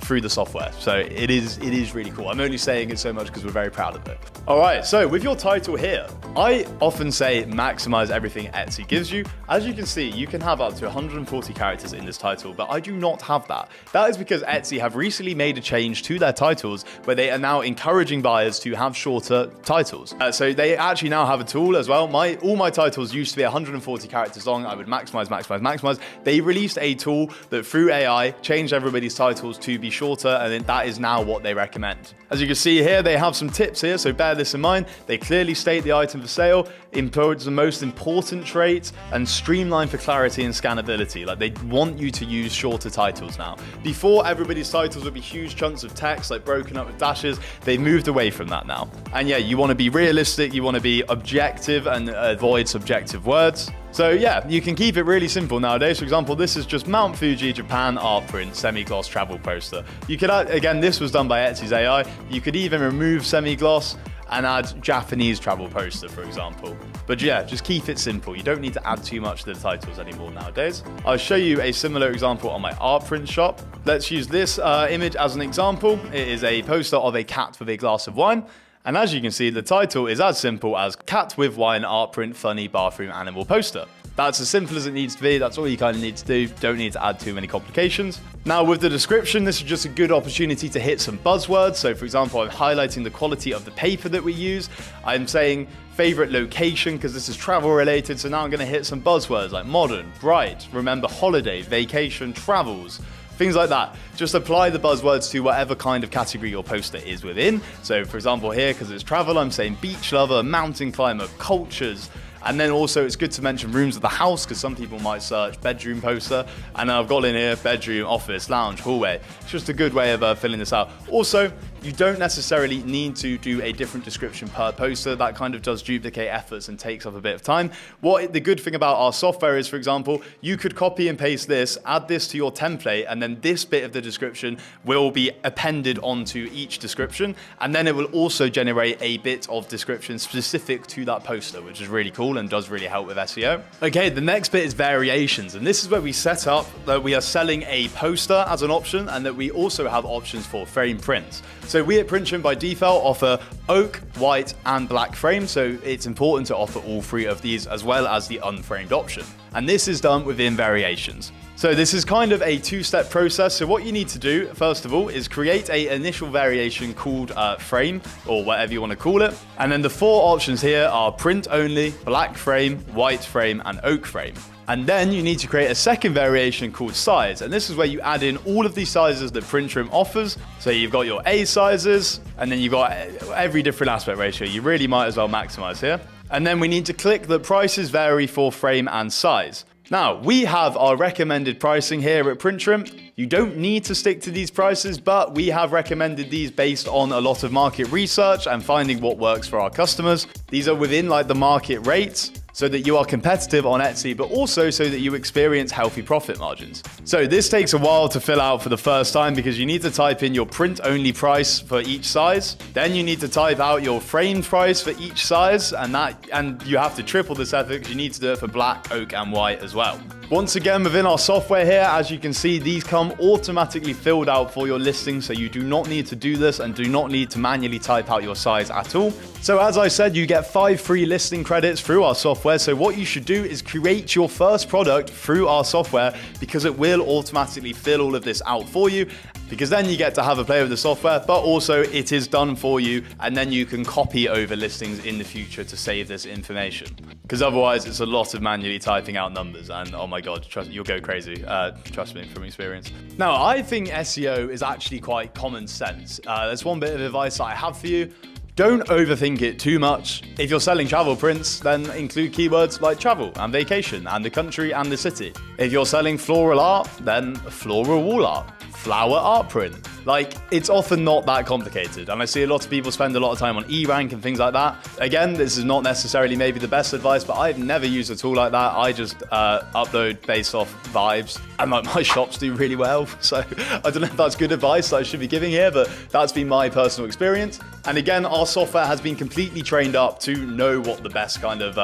through the software. So it is really cool. I'm only saying it so much because we're very proud of it. All right, so with your title here, I often say maximize everything Etsy gives you. As you can see, you can have up to 140 characters in this title, but I do not have that. That is because Etsy have recently made a change to their titles where they are now encouraging buyers to have shorter titles. So they actually now have a tool as well. All my titles used to be 140 characters long. I would maximize. They released a tool that through AI changed everybody's titles to be shorter, and then that is now what they recommend. As you can see here, they have some tips here, so bear this in mind. They clearly state the item for sale, impose the most important traits, and streamline for clarity and scannability. Like, they want you to use shorter titles now. Before, everybody's titles would be huge chunks of text, like broken up with dashes. They've moved away from that now. And yeah, you want to be realistic, you want to be objective and avoid subjective words. So yeah, you can keep it really simple nowadays. For example, this is just Mount Fuji, Japan, art print, semi-gloss travel poster. You could add, again, this was done by Etsy's AI. You could even remove semi-gloss and add Japanese travel poster, for example. But yeah, just keep it simple. You don't need to add too much to the titles anymore nowadays. I'll show you a similar example on my art print shop. Let's use this image as an example. It is a poster of a cat with a glass of wine. And as you can see, the title is as simple as Cat with Wine Art Print Funny Bathroom Animal Poster. That's as simple as it needs to be. That's all you kind of need to do. Don't need to add too many complications. Now with the description, this is just a good opportunity to hit some buzzwords. So for example, I'm highlighting the quality of the paper that we use. I'm saying favorite location because this is travel related. So now I'm going to hit some buzzwords like modern, bright, remember holiday, vacation, travels. Things like that. Just apply the buzzwords to whatever kind of category your poster is within. So for example here, because it's travel, I'm saying beach lover, mountain climber, cultures. And then also it's good to mention rooms of the house because some people might search bedroom poster. And I've got in here bedroom, office, lounge, hallway. It's just a good way of filling this out. Also, you don't necessarily need to do a different description per poster. That kind of does duplicate efforts and takes up a bit of time. What the good thing about our software is, for example, you could copy and paste this, add this to your template, and then this bit of the description will be appended onto each description. And then it will also generate a bit of description specific to that poster, which is really cool and does really help with SEO. Okay, the next bit is variations. And this is where we set up that we are selling a poster as an option and that we also have options for frame prints. So we at PrintShrimp by default offer oak, white, and black frame. So it's important to offer all three of these as well as the unframed option. And this is done within variations. So this is kind of a two-step process. So what you need to do, first of all, is create an initial variation called frame, or whatever you want to call it. And then the four options here are print only, black frame, white frame, and oak frame. And then you need to create a second variation called size. And this is where you add in all of these sizes that PrintShrimp offers. So you've got your A sizes, and then you've got every different aspect ratio. You really might as well maximize here. And then we need to click that prices vary for frame and size. Now, we have our recommended pricing here at PrintShrimp. You don't need to stick to these prices, but we have recommended these based on a lot of market research and finding what works for our customers. These are within like the market rates, so that you are competitive on Etsy, but also so that you experience healthy profit margins. So this takes a while to fill out for the first time because you need to type in your print only price for each size. Then you need to type out your framed price for each size, and you have to triple this effort because you need to do it for black, oak, and white as well. Once again, within our software here, as you can see, these come automatically filled out for your listing, so you do not need to do this and do not need to manually type out your size at all. So as I said, you get 5 free listing credits through our software. So what you should do is create your first product through our software because it will automatically fill all of this out for you. Because then you get to have a play with the software, but also it is done for you, and then you can copy over listings in the future to save this information. Because otherwise it's a lot of manually typing out numbers, and oh my god, you'll go crazy. Trust me from experience. Now, I think SEO is actually quite common sense. There's one bit of advice that I have for you. Don't overthink it too much. If you're selling travel prints, then include keywords like travel and vacation and the country and the city. If you're selling floral art, then floral wall art, flower art print. Like, it's often not that complicated. And I see a lot of people spend a lot of time on eRank and things like that. Again, this is not necessarily maybe the best advice, but I've never used a tool like that. I just upload based off vibes, and like my shops do really well. So I don't know if that's good advice that I should be giving here, but that's been my personal experience. And again, our software has been completely trained up to know what the best kind of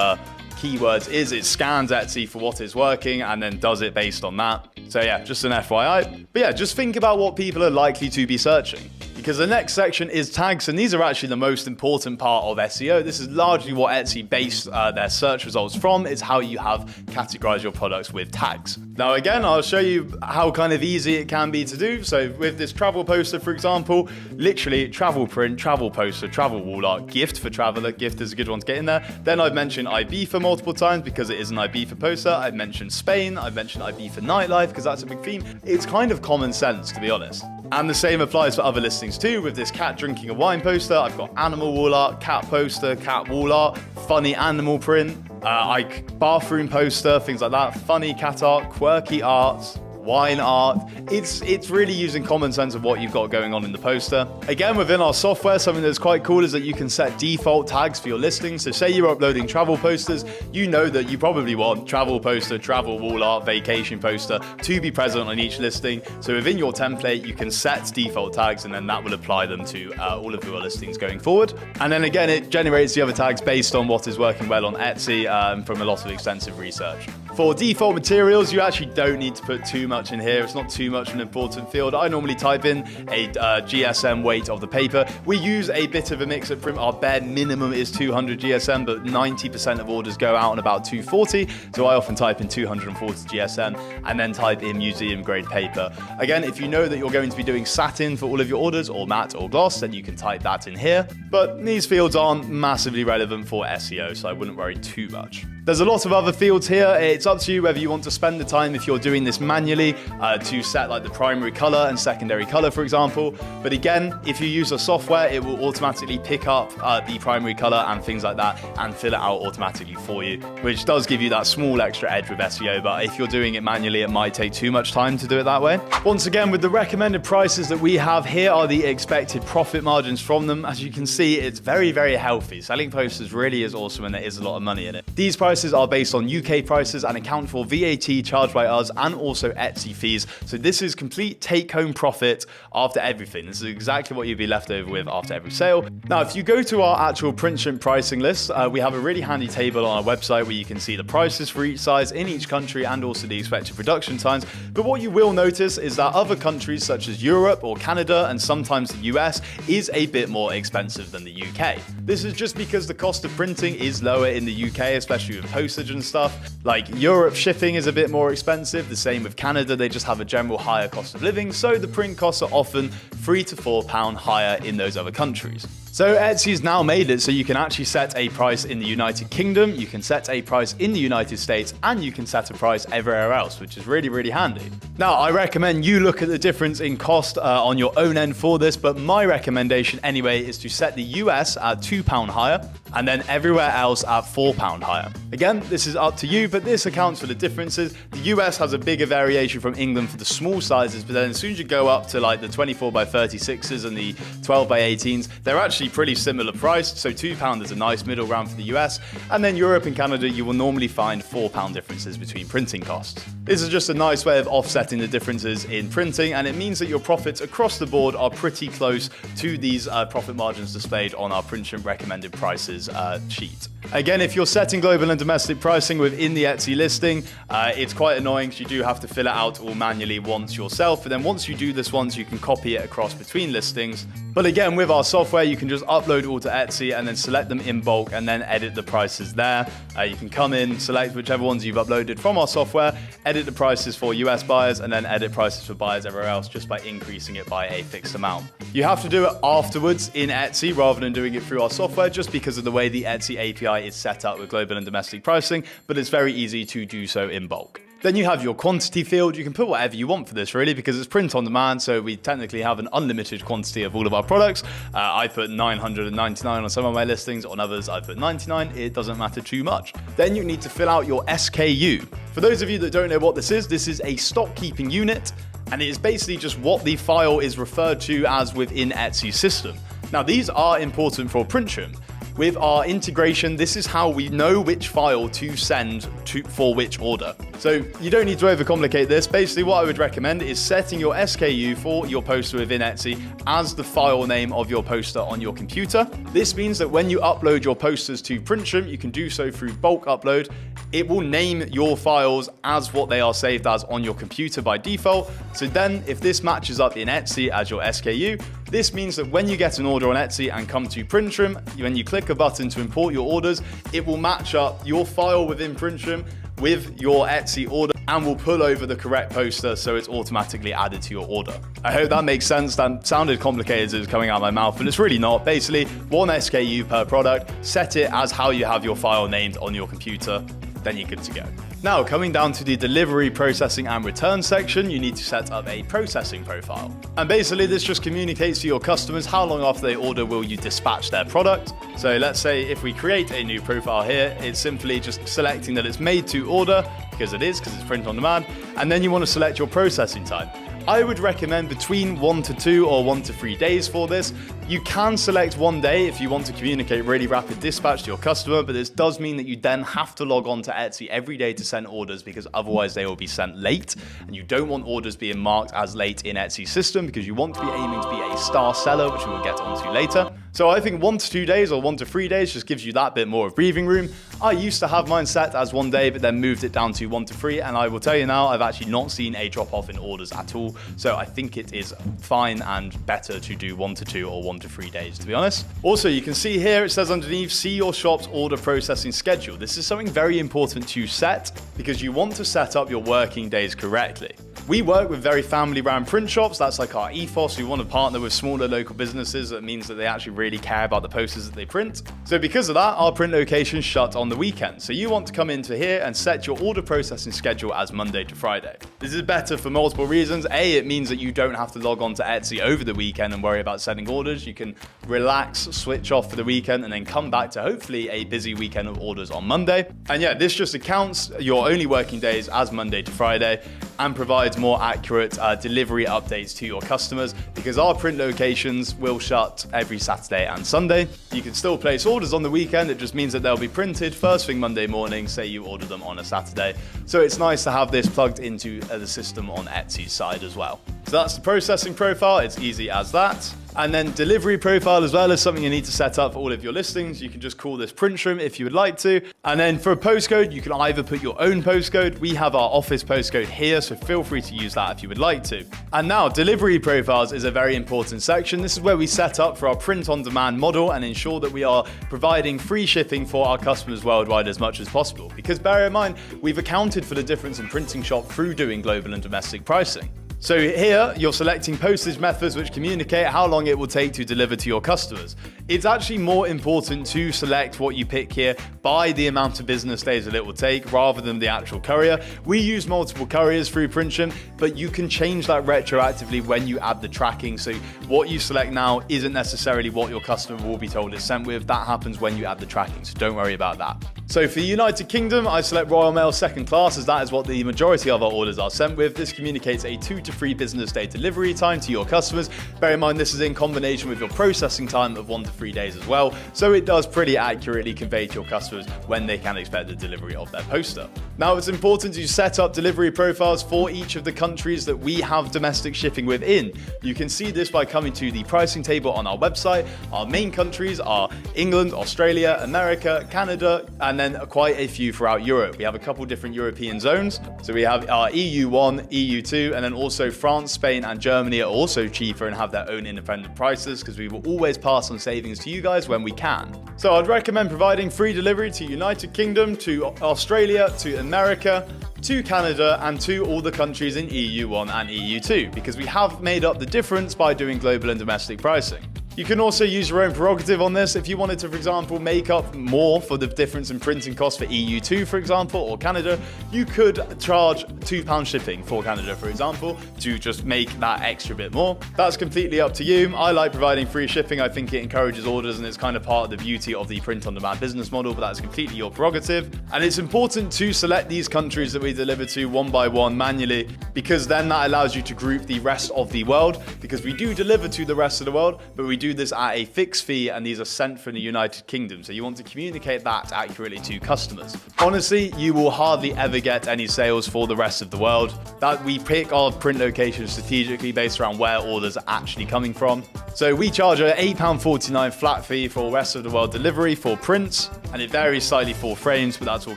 keywords is. It scans Etsy for what is working and then does it based on that. So yeah, just an FYI. But yeah, just think about what people are likely to be searching. because the next section is tags, and these are actually the most important part of SEO. This is largely what Etsy based their search results from. It's how you have categorized your products with tags. Now again, I'll show you how kind of easy it can be to do. So with this travel poster, for example, literally travel print, travel poster, travel wall art, gift for traveler, gift is a good one to get in there. Then I've mentioned Ibiza multiple times because it is an Ibiza poster. I've mentioned Spain, I've mentioned Ibiza nightlife because that's a big theme. It's kind of common sense, to be honest. And the same applies for other listings too. With this cat drinking a wine poster, I've got animal wall art, cat poster, cat wall art, funny animal print, like bathroom poster, things like that, funny cat art, quirky arts, wine art. It's really using common sense of what you've got going on in the poster. Again, within our software, something that's quite cool is that you can set default tags for your listings. So say you're uploading travel posters, you know that you probably want travel poster, travel wall art, vacation poster to be present on each listing. So within your template, you can set default tags, and then that will apply them to all of your listings going forward. And then again, it generates the other tags based on what is working well on Etsy from a lot of extensive research. For default materials, you actually don't need to put too much in here. It's not too much an important field. I normally type in a GSM weight of the paper. We use a bit of a mix at Print. Our bare minimum is 200 GSM, but 90% of orders go out on about 240. So I often type in 240 GSM and then type in museum grade paper. Again, if you know that you're going to be doing satin for all of your orders, or matte or gloss, then you can type that in here. But these fields aren't massively relevant for SEO, so I wouldn't worry too much. There's a lot of other fields here. It's up to you whether you want to spend the time, if you're doing this manually, to set like the primary color and secondary color, for example. But again, if you use a software, it will automatically pick up the primary color and things like that and fill it out automatically for you, which does give you that small extra edge with SEO. But if you're doing it manually, it might take too much time to do it that way. Once again, with the recommended prices that we have here are the expected profit margins from them. As you can see, it's very, very healthy. Selling posters really is awesome, and there is a lot of money in it. These prices are based on UK prices and account for VAT charged by us and also Etsy fees. So this is complete take-home profit after everything. This is exactly what you'd be left over with after every sale. Now, if you go to our actual PrintShrimp pricing list, we have a really handy table on our website where you can see the prices for each size in each country and also the expected production times. But what you will notice is that other countries such as Europe or Canada and sometimes the US is a bit more expensive than the UK. This is just because the cost of printing is lower in the UK, especially with postage and stuff. Like Europe, shipping is a bit more expensive. The same with Canada, they just have a general higher cost of living, so the print costs are often £3 to £4 higher in those other countries. So Etsy's now made it so you can actually set a price in the United Kingdom, you can set a price in the United States, and you can set a price everywhere else, which is really, really handy. Now, I recommend you look at the difference in cost on your own end for this, but my recommendation anyway is to set the US at £2 higher, and then everywhere else at £4 higher. Again, this is up to you, but this accounts for the differences. The US has a bigger variation from England for the small sizes, but then as soon as you go up to like the 24 by 36s and the 12 by 18s, they're actually pretty similar priced. So £2 is a nice middle ground for the US, and then Europe and Canada, you will normally find £4 differences between printing costs. This is just a nice way of offsetting the differences in printing, and it means that your profits across the board are pretty close to these profit margins displayed on our PrintShrimp recommended prices sheet. Again, if you're setting global and domestic pricing within the Etsy listing, it's quite annoying because you do have to fill it out all manually once yourself. And then once you do this once, you can copy it across between listings. But again, with our software, you can just upload all to Etsy and then select them in bulk and then edit the prices there. You can come in, select whichever ones you've uploaded from our software, edit the prices for US buyers, and then edit prices for buyers everywhere else just by increasing it by a fixed amount. You have to do it afterwards in Etsy rather than doing it through our software just because of the way the Etsy API is set up with global and domestic pricing, but it's very easy to do so in bulk. Then you have your quantity field. You can put whatever you want for this really because it's print on demand, so we technically have an unlimited quantity of all of our products. I put 999 on some of my listings, on others I put 99. It doesn't matter too much. Then you need to fill out your SKU. For those of you that don't know what this is a stock keeping unit, and it is basically just what the file is referred to as within Etsy's system. Now these are important for PrintShrimp. With our integration, this is how we know which file to send to for which order. So you don't need to overcomplicate this. Basically, what I would recommend is setting your SKU for your poster within Etsy as the file name of your poster on your computer. This means that when you upload your posters to PrintShrimp, you can do so through bulk upload. It will name your files as what they are saved as on your computer by default. So then if this matches up in Etsy as your SKU, this means that when you get an order on Etsy and come to PrintShrimp, when you click a button to import your orders, it will match up your file within PrintShrimp with your Etsy order and will pull over the correct poster, so it's automatically added to your order. I hope that makes sense. That sounded complicated as it was coming out of my mouth, but it's really not. Basically, one SKU per product, set it as how you have your file named on your computer, then you're good to go. Now, coming down to the delivery, processing, and return section, you need to set up a processing profile. And basically, this just communicates to your customers how long after they order will you dispatch their product. So let's say if we create a new profile here, it's simply just selecting that it's made to order, because it's print on demand, and then you want to select your processing time. I would recommend between 1 to 2 or 1 to 3 days for this. You can select 1 day if you want to communicate really rapid dispatch to your customer, but this does mean that you then have to log on to Etsy every day to send orders, because otherwise they will be sent late, and you don't want orders being marked as late in Etsy's system, because you want to be aiming to be a star seller, which we will get onto later. So I think 1 to 2 days or 1 to 3 days just gives you that bit more of breathing room. I used to have mine set as 1 day, but then moved it down to 1 to 3, and I will tell you now, I've actually not seen a drop off in orders at all. So I think it is fine and better to do 1 to 2 or 1 to 3 days, to be honest. Also, you can see here, it says underneath, see your shop's order processing schedule. This is something very important to set, because you want to set up your working days correctly. We work with very family-run print shops. That's like our ethos. We want to partner with smaller local businesses. That means that they actually really care about the posters that they print. So because of that, our print locations shut on the weekend. So you want to come into here and set your order processing schedule as Monday to Friday. This is better for multiple reasons. A, it means that you don't have to log on to Etsy over the weekend and worry about sending orders. You can relax, switch off for the weekend, and then come back to hopefully a busy weekend of orders on Monday. And yeah, this just accounts your only working days as Monday to Friday and provides more accurate delivery updates to your customers, because our print locations will shut every Saturday and Sunday. You can still place orders on the weekend. It just means that they'll be printed first thing Monday morning, say you order them on a Saturday. So it's nice to have this plugged into the system on Etsy's side as well. So that's the processing profile. It's easy as that. And then delivery profile as well is something you need to set up for all of your listings. You can just call this PrintShrimp if you would like to. And then for a postcode, you can either put your own postcode. We have our office postcode here, so feel free to use that if you would like to. And now delivery profiles is a very important section. This is where we set up for our print on demand model and ensure that we are providing free shipping for our customers worldwide as much as possible. Because bear in mind, we've accounted for the difference in printing shop through doing global and domestic pricing. So here, you're selecting postage methods which communicate how long it will take to deliver to your customers. It's actually more important to select what you pick here by the amount of business days that it will take rather than the actual courier. We use multiple couriers through PrintShrimp, but you can change that retroactively when you add the tracking. So what you select now isn't necessarily what your customer will be told it's sent with. That happens when you add the tracking, so don't worry about that. So for the United Kingdom, I select Royal Mail second class, as that is what the majority of our orders are sent with. This communicates a 2 to 3 business day delivery time to your customers. Bear in mind, this is in combination with your processing time of 1 to 3 days as well. So it does pretty accurately convey to your customers when they can expect the delivery of their poster. Now, it's important to set up delivery profiles for each of the countries that we have domestic shipping within. You can see this by coming to the pricing table on our website. Our main countries are England, Australia, America, Canada, and then quite a few throughout Europe. We have a couple different European zones. So we have our EU1, EU2, and then also France, Spain, and Germany are also cheaper and have their own independent prices, because we will always pass on savings to you guys when we can. So I'd recommend providing free delivery to United Kingdom, to Australia, to America, to Canada, and to all the countries in EU1 and EU2, because we have made up the difference by doing global and domestic pricing. You can also use your own prerogative on this. If you wanted to, for example, make up more for the difference in printing costs for EU2, for example, or Canada, you could charge £2 shipping for Canada, for example, to just make that extra bit more. That's completely up to you. I like providing free shipping. I think it encourages orders, and it's kind of part of the beauty of the print-on-demand business model, but that's completely your prerogative. And it's important to select these countries that we deliver to one by one manually, because then that allows you to group the rest of the world, because we do deliver to the rest of the world, but we do this at a fixed fee, and these are sent from the United Kingdom. So you want to communicate that accurately to customers. Honestly, you will hardly ever get any sales for the rest of the world. That we pick our print locations strategically based around where orders are actually coming from. So we charge a £8.49 flat fee for rest of the world delivery for prints, and it varies slightly for frames, but that's all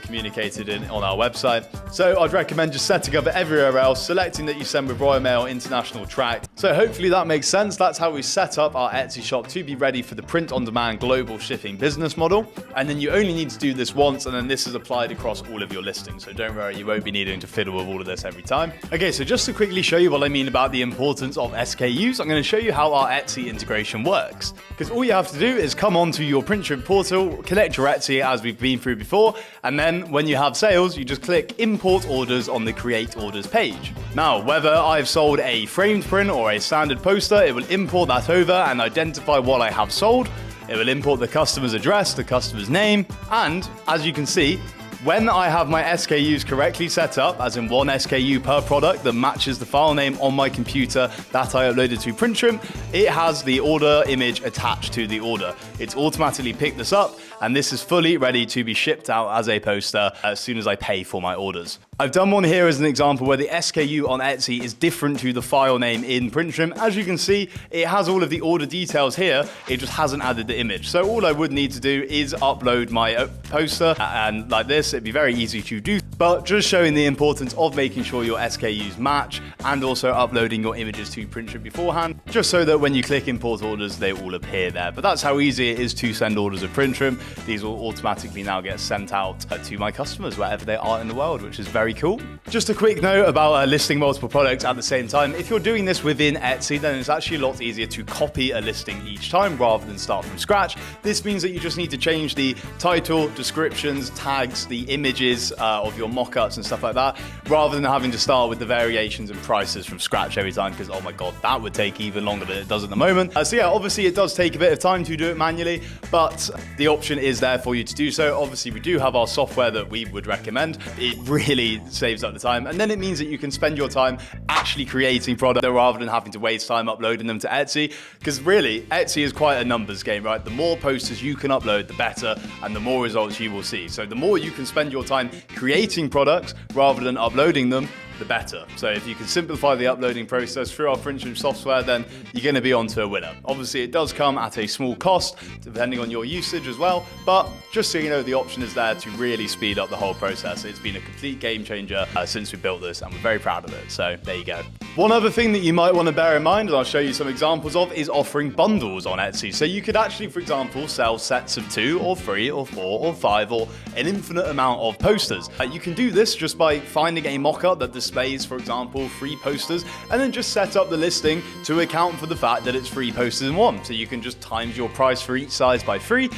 communicated on our website. So I'd recommend just setting up everywhere else, selecting that you send with Royal Mail International Tracked. So hopefully that makes sense. That's how we set up our Etsy shop to be ready for the print-on-demand global shipping business model. And then you only need to do this once, and then this is applied across all of your listings. So don't worry, you won't be needing to fiddle with all of this every time. Okay, so just to quickly show you what I mean about the importance of SKUs, I'm going to show you how our Etsy integration works. Because all you have to do is come onto your PrintShrimp portal, connect your Etsy as we've been through before, and then when you have sales, you just click Import Orders on the Create Orders page. Now, whether I've sold a framed print or a standard poster, it will import that over and identify what I have sold. It will import the customer's address, the customer's name, and as you can see, when I have my SKUs correctly set up, as in one SKU per product that matches the file name on my computer that I uploaded to PrintShrimp, it has the order image attached to the order. It's automatically picked this up, and this is fully ready to be shipped out as a poster as soon as I pay for my orders. I've done one here as an example where the SKU on Etsy is different to the file name in PrintShrimp. As you can see, it has all of the order details here, it just hasn't added the image. So all I would need to do is upload my poster, and like this, it'd be very easy to do, but just showing the importance of making sure your SKUs match and also uploading your images to PrintShrimp beforehand, just so that when you click import orders, they all appear there. But that's how easy it is to send orders of PrintShrimp. These will automatically now get sent out to my customers wherever they are in the world, which is very cool. Just a quick note about listing multiple products at the same time. If you're doing this within Etsy, then it's actually a lot easier to copy a listing each time rather than start from scratch. This means that you just need to change the title, descriptions, tags, the images of your mockups and stuff like that, rather than having to start with the variations and prices from scratch every time, because oh my god, that would take even longer than it does at the moment. So yeah, obviously it does take a bit of time to do it manually, but the option is there for you to do so. Obviously we do have our software that we would recommend. It really saves up the time, and then it means that you can spend your time actually creating product rather than having to waste time uploading them to Etsy, because really Etsy is quite a numbers game, right? The more posters you can upload, the better, and the more results you will see. So the more you can spend your time creating products rather than uploading them, the better. So if you can simplify the uploading process through our PrintShrimp software, then you're going to be onto a winner. Obviously, it does come at a small cost, depending on your usage as well, but just so you know, the option is there to really speed up the whole process. It's been a complete game changer since we built this, and we're very proud of it. So there you go. One other thing that you might want to bear in mind, and I'll show you some examples of, is offering bundles on Etsy. So you could actually, for example, sell sets of 2 or 3 or 4 or 5 or an infinite amount of posters. You can do this just by finding a mockup that displays, for example, 3 posters, and then just set up the listing to account for the fact that it's 3 posters in one. So you can just times your price for each size by 3.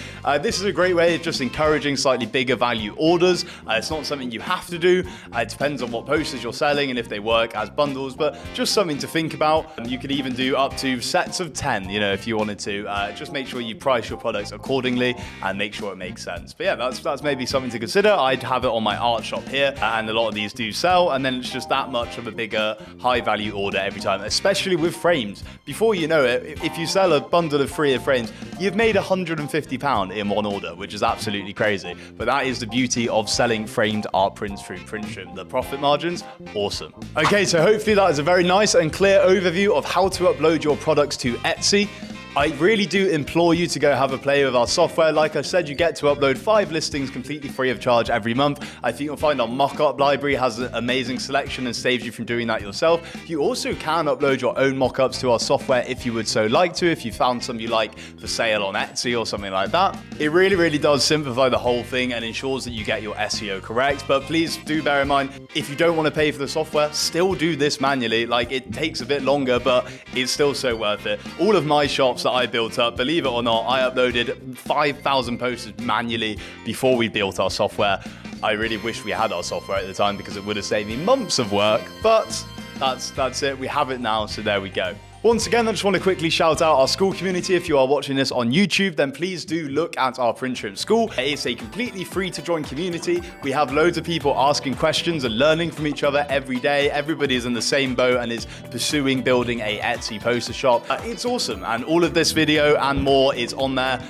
This is a great way of just encouraging slightly bigger value orders. It's not something you have to do. It depends on what posters you're selling and if they work as bundles, but just something to think about. You could even do up to sets of 10, if you wanted to. Just make sure you price your products accordingly and make sure it makes sense. But yeah, that's maybe something to consider. I'd have it on my art shop here, and a lot of these do sell, and then it's just that much of a bigger high value order every time, especially with frames. Before you know it, if you sell a bundle of 3 of frames, you've made £150 in one order, which is absolutely crazy. But that is the beauty of selling framed art prints through PrintShrimp. The profit margins, awesome. Okay, so hopefully that is a very nice and clear overview of how to upload your products to Etsy. I really do implore you to go have a play with our software. Like I said, you get to upload 5 listings completely free of charge every month. I think you'll find our Mockup library has an amazing selection and saves you from doing that yourself. You also can upload your own mockups to our software if you would so like to, if you found some you like for sale on Etsy or something like that. It really, really does simplify the whole thing and ensures that you get your SEO correct. But please do bear in mind, if you don't want to pay for the software, still do this manually. Like, it takes a bit longer, but it's still so worth it. All of my shops that I built up, believe it or not, I uploaded 5,000 posters manually before we built our software. I really wish we had our software at the time because it would have saved me months of work, but that's it. We have it now, so there we go. Once again, I just want to quickly shout out our school community. If you are watching this on YouTube, then please do look at our PrintShrimp School. It's a completely free to join community. We have loads of people asking questions and learning from each other every day. Everybody is in the same boat and is pursuing building a Etsy poster shop. It's awesome, and all of this video and more is on there.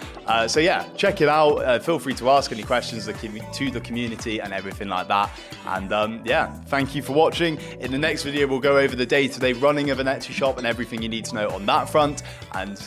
So yeah, check it out. Feel free to ask any questions to the community and everything like that. And yeah, thank you for watching. In the next video, we'll go over the day-to-day running of an Etsy shop and everything you need to know on that front. And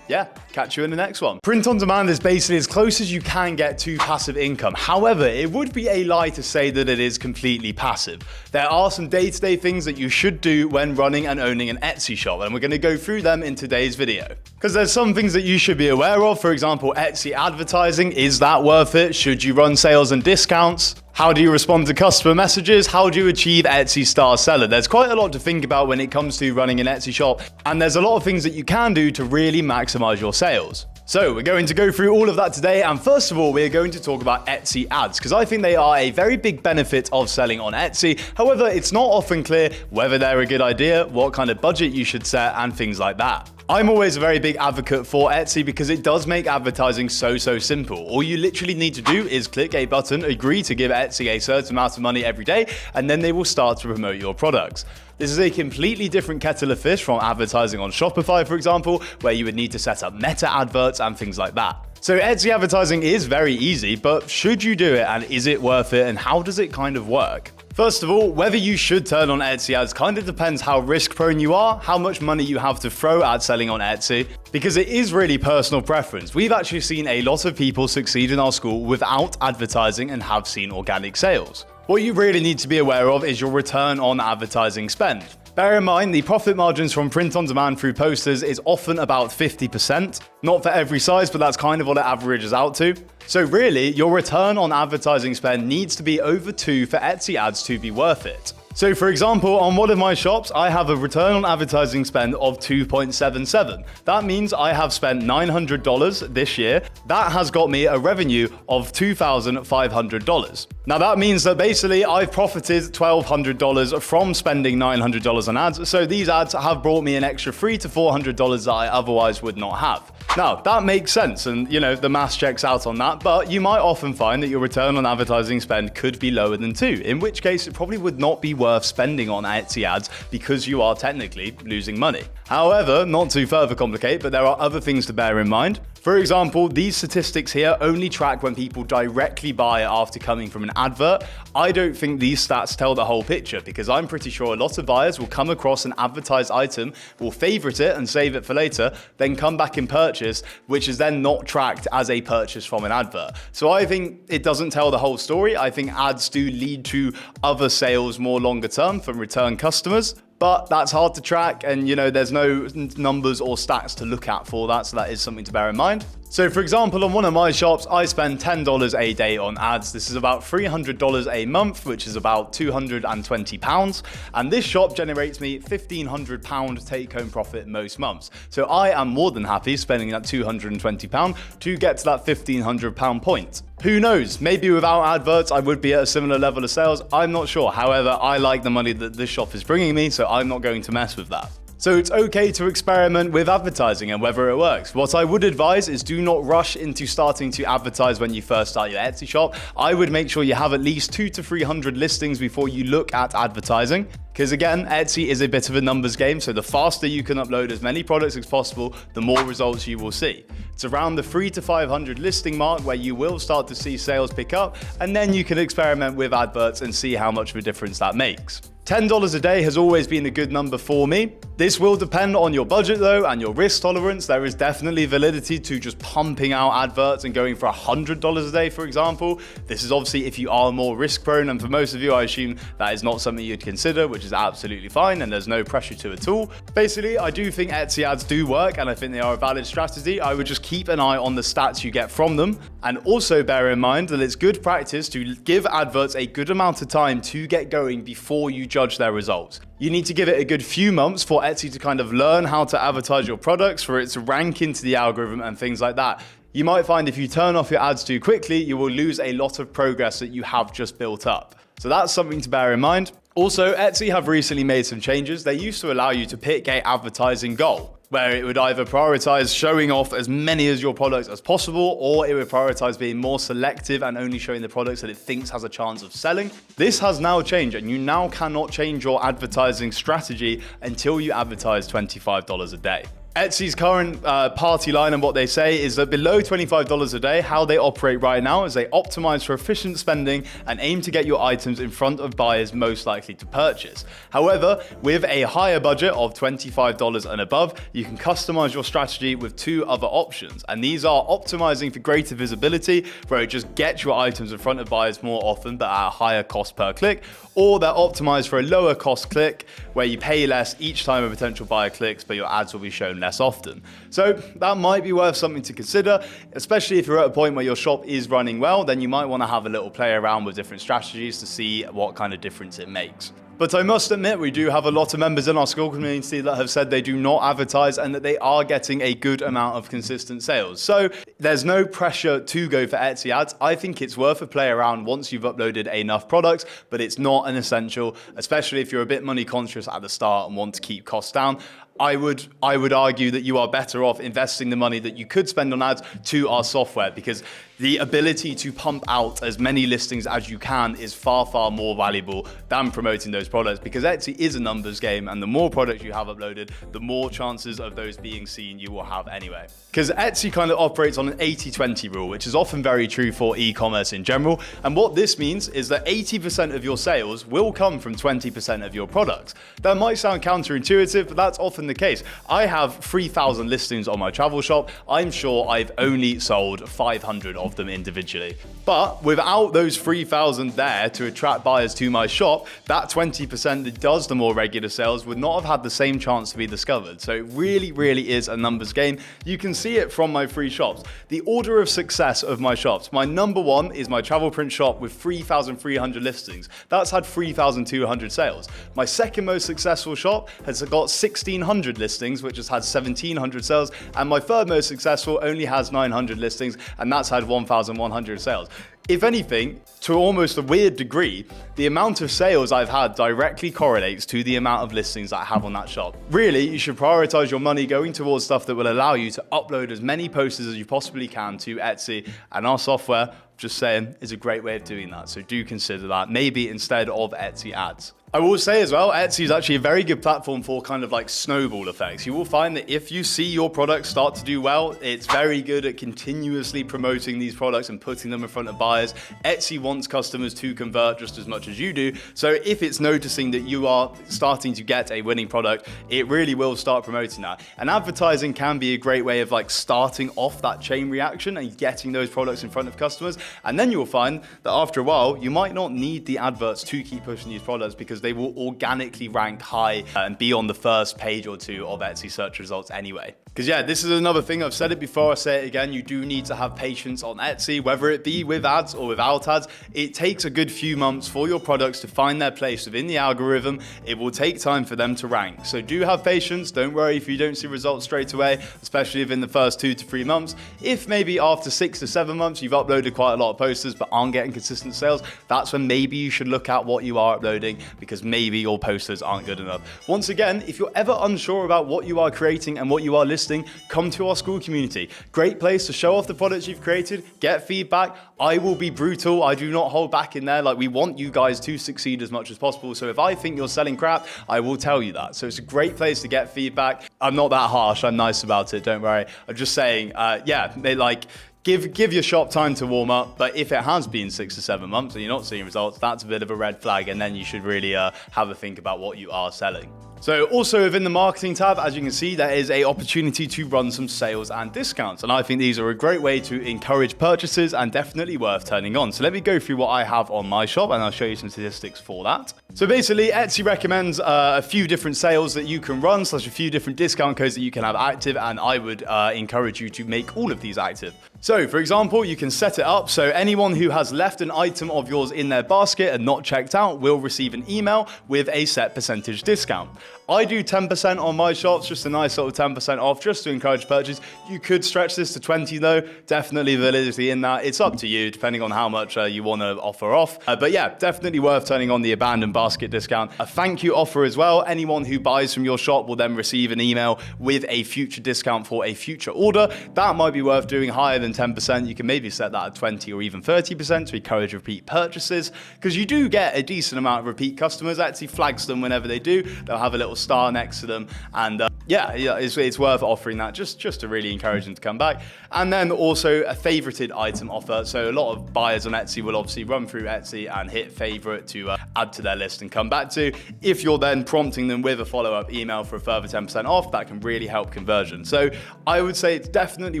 yeah, catch you in the next one. Print on demand is basically as close as you can get to passive income. However, it would be a lie to say that it is completely passive. There are some day-to-day things that you should do when running and owning an Etsy shop, and we're going to go through them in today's video. Because there's some things that you should be aware of. For example, Etsy advertising. Is that worth it? Should you run sales and discounts? How do you respond to customer messages? How do you achieve Etsy star seller? There's quite a lot to think about when it comes to running an Etsy shop, and there's a lot of things that you can do to really maximize your sales. So we're going to go through all of that today, and first of all, we're going to talk about Etsy ads, because I think they are a very big benefit of selling on Etsy. However, it's not often clear whether they're a good idea, what kind of budget you should set, and things like that. I'm always a very big advocate for Etsy because it does make advertising so simple. All you literally need to do is click a button, agree to give Etsy a certain amount of money every day, and then they will start to promote your products. This is a completely different kettle of fish from advertising on Shopify, for example, where you would need to set up meta adverts and things like that. So Etsy advertising is very easy, but should you do it, and is it worth it, and how does it kind of work? First of all, whether you should turn on Etsy ads kind of depends how risk prone you are, how much money you have to throw at selling on Etsy, because it is really personal preference. We've actually seen a lot of people succeed in our school without advertising and have seen organic sales. What you really need to be aware of is your return on advertising spend. Bear in mind, the profit margins from print on demand through posters is often about 50%. Not for every size, but that's kind of what it averages out to. So really, your return on advertising spend needs to be over 2 for Etsy ads to be worth it. So for example, on one of my shops, I have a return on advertising spend of 2.77. That means I have spent $900 this year. That has got me a revenue of $2,500. Now that means that basically I've profited $1,200 from spending $900 on ads. So these ads have brought me an extra $300 to $400 that I otherwise would not have. Now that makes sense, and you know, the maths checks out on that, but you might often find that your return on advertising spend could be lower than 2, in which case it probably would not be worth spending on Etsy ads because you are technically losing money. However, not to further complicate, but there are other things to bear in mind. For example, these statistics here only track when people directly buy after coming from an advert. I don't think these stats tell the whole picture, because I'm pretty sure a lot of buyers will come across an advertised item, will favorite it and save it for later, then come back and purchase, which is then not tracked as a purchase from an advert. So I think it doesn't tell the whole story. I think ads do lead to other sales more longer term from return customers. But that's hard to track, and you know, there's no numbers or stats to look at for that, so that is something to bear in mind. So for example, on one of my shops, I spend $10 a day on ads. This is about $300 a month, which is about £220. And this shop generates me £1,500 take-home profit most months. So I am more than happy spending that £220 to get to that £1,500 point. Who knows? Maybe without adverts, I would be at a similar level of sales. I'm not sure. However, I like the money that this shop is bringing me, so I'm not going to mess with that. So it's okay to experiment with advertising and whether it works. What I would advise is do not rush into starting to advertise when you first start your Etsy shop. I would make sure you have at least 200 to 300 listings before you look at advertising. Because again, Etsy is a bit of a numbers game, so the faster you can upload as many products as possible, the more results you will see. It's around the 300 to 500 listing mark where you will start to see sales pick up, and then you can experiment with adverts and see how much of a difference that makes. $10 a day has always been a good number for me. This will depend on your budget though and your risk tolerance. There is definitely validity to just pumping out adverts and going for $100 a day, for example. This is obviously if you are more risk prone, and for most of you, I assume that is not something you'd consider, which is absolutely fine and there's no pressure to at all. Basically, I do think Etsy ads do work and I think they are a valid strategy. I would just keep an eye on the stats you get from them, and also bear in mind that it's good practice to give adverts a good amount of time to get going before you judge their results. You need to give it a good few months for Etsy to kind of learn how to advertise your products, for it to rank into the algorithm and things like that. You might find if you turn off your ads too quickly, you will lose a lot of progress that you have just built up. So that's something to bear in mind. Also, Etsy have recently made some changes. They used to allow you to pick a advertising goal, where it would either prioritize showing off as many of your products as possible, or it would prioritize being more selective and only showing the products that it thinks has a chance of selling. This has now changed, and you now cannot change your advertising strategy until you advertise $25 a day. Etsy's current party line and what they say is that below $25 a day, how they operate right now is they optimize for efficient spending and aim to get your items in front of buyers most likely to purchase. However, with a higher budget of $25 and above, you can customize your strategy with two other options. And these are optimizing for greater visibility, where it just gets your items in front of buyers more often but at a higher cost per click, or they're optimized for a lower cost click, where you pay less each time a potential buyer clicks, but your ads will be shown less often. So that might be worth something to consider, especially if you're at a point where your shop is running well. Then you might want to have a little play around with different strategies to see what kind of difference it makes. But I must admit, we do have a lot of members in our school community that have said they do not advertise and that they are getting a good amount of consistent sales. So there's no pressure to go for Etsy ads. I think it's worth a play around once you've uploaded enough products, but it's not an essential, especially if you're a bit money conscious at the start and want to keep costs down. I would argue that you are better off investing the money that you could spend on ads to our software, because the ability to pump out as many listings as you can is far, far more valuable than promoting those products, because Etsy is a numbers game, and the more products you have uploaded, the more chances of those being seen you will have anyway. Because Etsy kind of operates on an 80-20 rule, which is often very true for e-commerce in general. And what this means is that 80% of your sales will come from 20% of your products. That might sound counterintuitive, but that's often the case. I have 3,000 listings on my travel shop. I'm sure I've only sold 500 of them individually. But without those 3,000 there to attract buyers to my shop, that 20% that does the more regular sales would not have had the same chance to be discovered. So it really, really is a numbers game. You can see it from my free shops. The order of success of my shops. My number one is my travel print shop with 3,300 listings. That's had 3,200 sales. My second most successful shop has got 1,600 listings, which has had 1,700 sales. And my third most successful only has 900 listings, and that's had 1,100 sales. If anything, to almost a weird degree, the amount of sales I've had directly correlates to the amount of listings that I have on that shop. Really, you should prioritize your money going towards stuff that will allow you to upload as many posters as you possibly can to Etsy, and our software, just saying, is a great way of doing that. So do consider that, maybe instead of Etsy ads. I will say as well, Etsy is actually a very good platform for kind of like snowball effects. You will find that if you see your products start to do well, it's very good at continuously promoting these products and putting them in front of buyers. Etsy wants customers to convert just as much as you do. So if it's noticing that you are starting to get a winning product, it really will start promoting that. And advertising can be a great way of like starting off that chain reaction and getting those products in front of customers. And then you'll find that after a while, you might not need the adverts to keep pushing these products, because they will organically rank high and be on the first page or two of Etsy search results anyway. Because yeah, this is another thing, I've said it before, I say it again, you do need to have patience on Etsy, whether it be with ads or without ads. It takes a good few months for your products to find their place within the algorithm. It will take time for them to rank. So do have patience, don't worry if you don't see results straight away, especially within the first 2 to 3 months. If maybe after 6 to 7 months you've uploaded quite a lot of posters but aren't getting consistent sales, that's when maybe you should look at what you are uploading, because maybe your posters aren't good enough. Once again, if you're ever unsure about what you are creating and what you are listing, come to our school community. Great place to show off the products you've created, get feedback. I will be brutal. I do not hold back in there. Like, we want you guys to succeed as much as possible. So if I think you're selling crap, I will tell you that. So it's a great place to get feedback. I'm not that harsh. I'm nice about it. Don't worry. I'm just saying, yeah, they like, Give your shop time to warm up, but if it has been 6 to 7 months and you're not seeing results, that's a bit of a red flag, and then you should really have a think about what you are selling. So also within the marketing tab, as you can see, there is an opportunity to run some sales and discounts. And I think these are a great way to encourage purchases and definitely worth turning on. So let me go through what I have on my shop and I'll show you some statistics for that. So basically, Etsy recommends a few different sales that you can run, / a few different discount codes that you can have active. And I would encourage you to make all of these active. So for example, you can set it up so anyone who has left an item of yours in their basket and not checked out will receive an email with a set percentage discount. I do 10% on my shops, just a nice sort of 10% off, just to encourage purchase. You could stretch this to 20 though, definitely validity in that. It's up to you, depending on how much you want to offer off. But yeah, definitely worth turning on the abandoned basket discount. A thank you offer as well. Anyone who buys from your shop will then receive an email with a future discount for a future order. That might be worth doing higher than 10%. You can maybe set that at 20 or even 30% to encourage repeat purchases, because you do get a decent amount of repeat customers. Etsy flags them whenever they do. They'll have a little star next to them, and yeah, it's worth offering that just to really encourage them to come back. And then also a favorited item offer. So a lot of buyers on Etsy will obviously run through Etsy and hit favorite to add to their list and come back to. If you're then prompting them with a follow-up email for a further 10% off, that can really help conversion. So I would say it's definitely